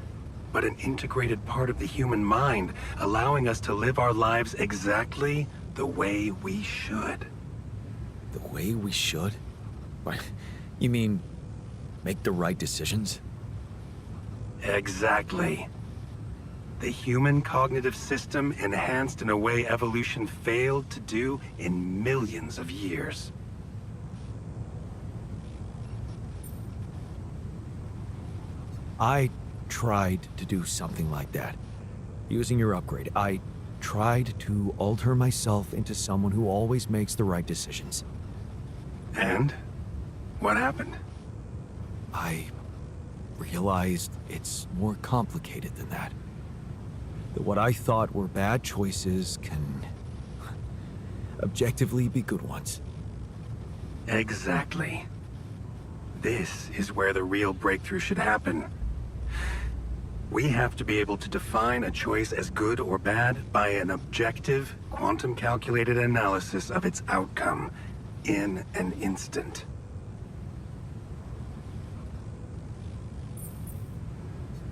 but an integrated part of the human mind, allowing us to live our lives exactly the way we should? The way we should? What? You mean, make the right decisions? Exactly. The human cognitive system enhanced in a way evolution failed to do in millions of years. I tried to do something like that. Using your upgrade, I tried to alter myself into someone who always makes the right decisions. And? What happened? I realized it's more complicated than that. That what I thought were bad choices can objectively be good ones. Exactly. This is where the real breakthrough should happen. We have to be able to define a choice as good or bad by an objective, quantum-calculated analysis of its outcome in an instant.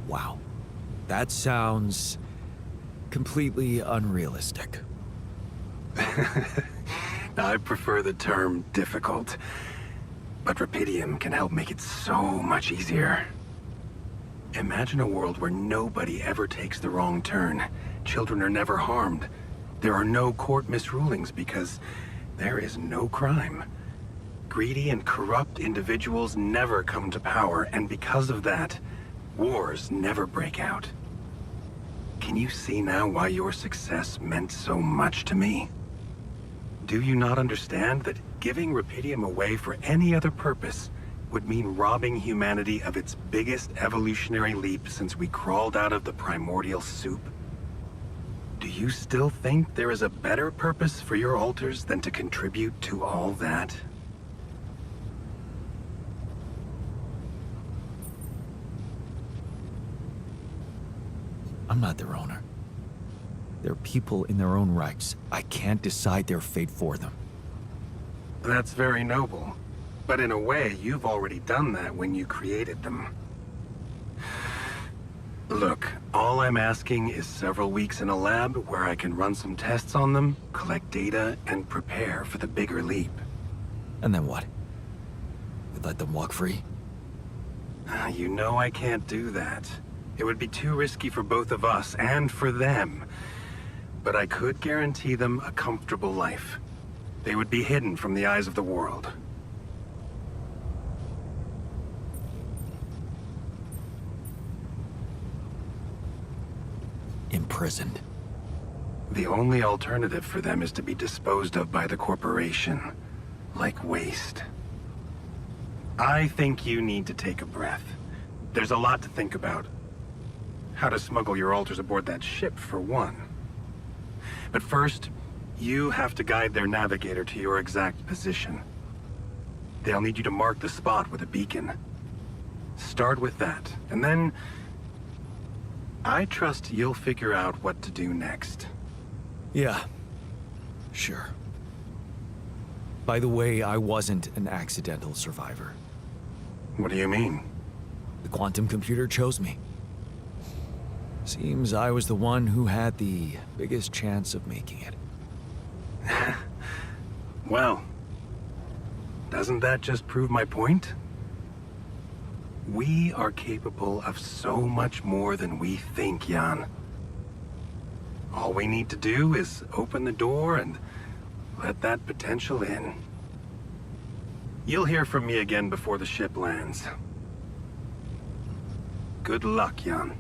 Wow. That sounds completely unrealistic. I prefer the term difficult, but Rapidium can help make it so much easier. Imagine a world where nobody ever takes the wrong turn. Children are never harmed. There are no court misrulings because there is no crime. Greedy and corrupt individuals never come to power, and because of that, wars never break out. Can you see now why your success meant so much to me? Do you not understand that giving Rapidium away for any other purpose would mean robbing humanity of its biggest evolutionary leap since we crawled out of the primordial soup? Do you still think there is a better purpose for your alters than to contribute to all that? I'm not their owner. They're people in their own rights. I can't decide their fate for them. That's very noble. But in a way, you've already done that when you created them. Look, all I'm asking is several weeks in a lab where I can run some tests on them, collect data, and prepare for the bigger leap. And then what? We let them walk free? You know I can't do that. It would be too risky for both of us and for them. But I could guarantee them a comfortable life. They would be hidden from the eyes of the world. Imprisoned. The only alternative for them is to be disposed of by the corporation, like waste. I think you need to take a breath. There's a lot to think about. How to smuggle your alters aboard that ship, for one. But first, You have to guide their navigator to your exact position. They'll need you to mark the spot with a beacon. Start with that, and then... I trust you'll figure out what to do next. Yeah, sure. By the way, I wasn't an accidental survivor. What do you mean? The quantum computer chose me. Seems I was the one who had the biggest chance of making it. Well, doesn't that just prove my point? We are capable of so much more than we think, Jan. All we need to do is open the door and let that potential in. You'll hear from me again before the ship lands. Good luck, Jan.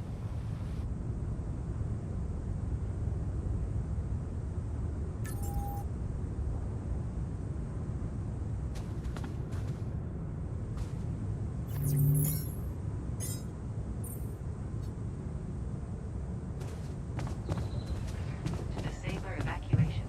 Disabler evacuation.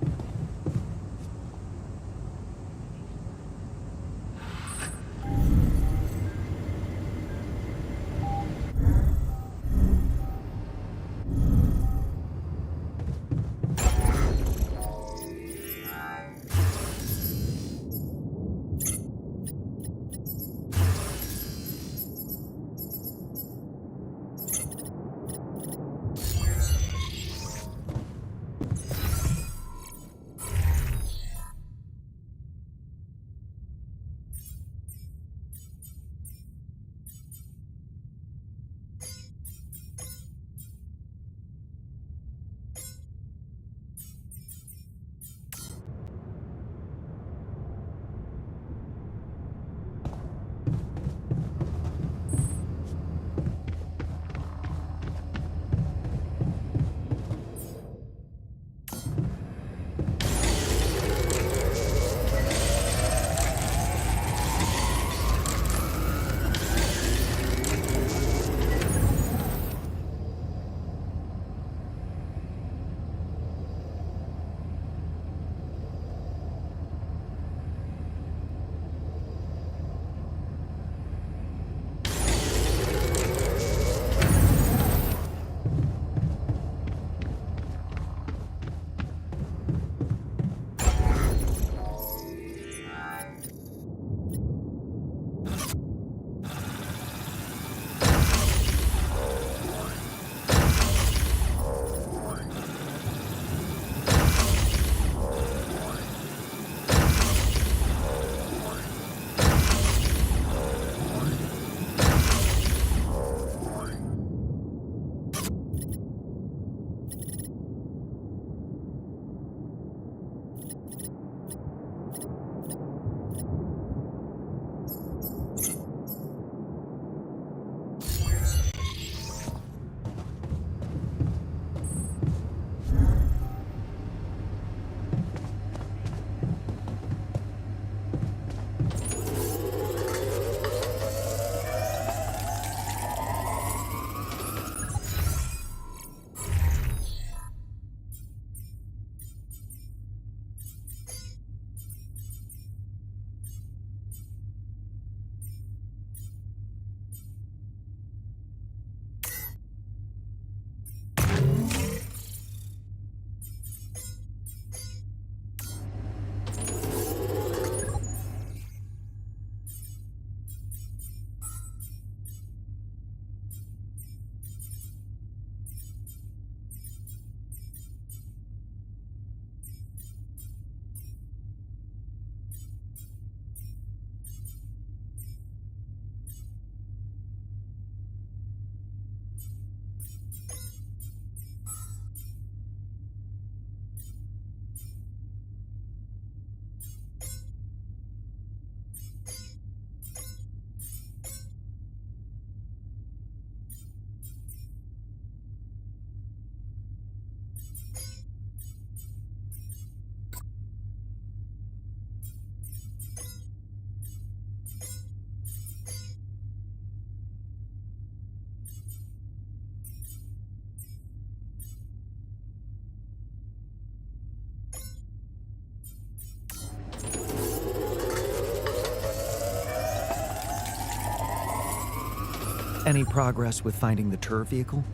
Any progress with finding the tour vehicle?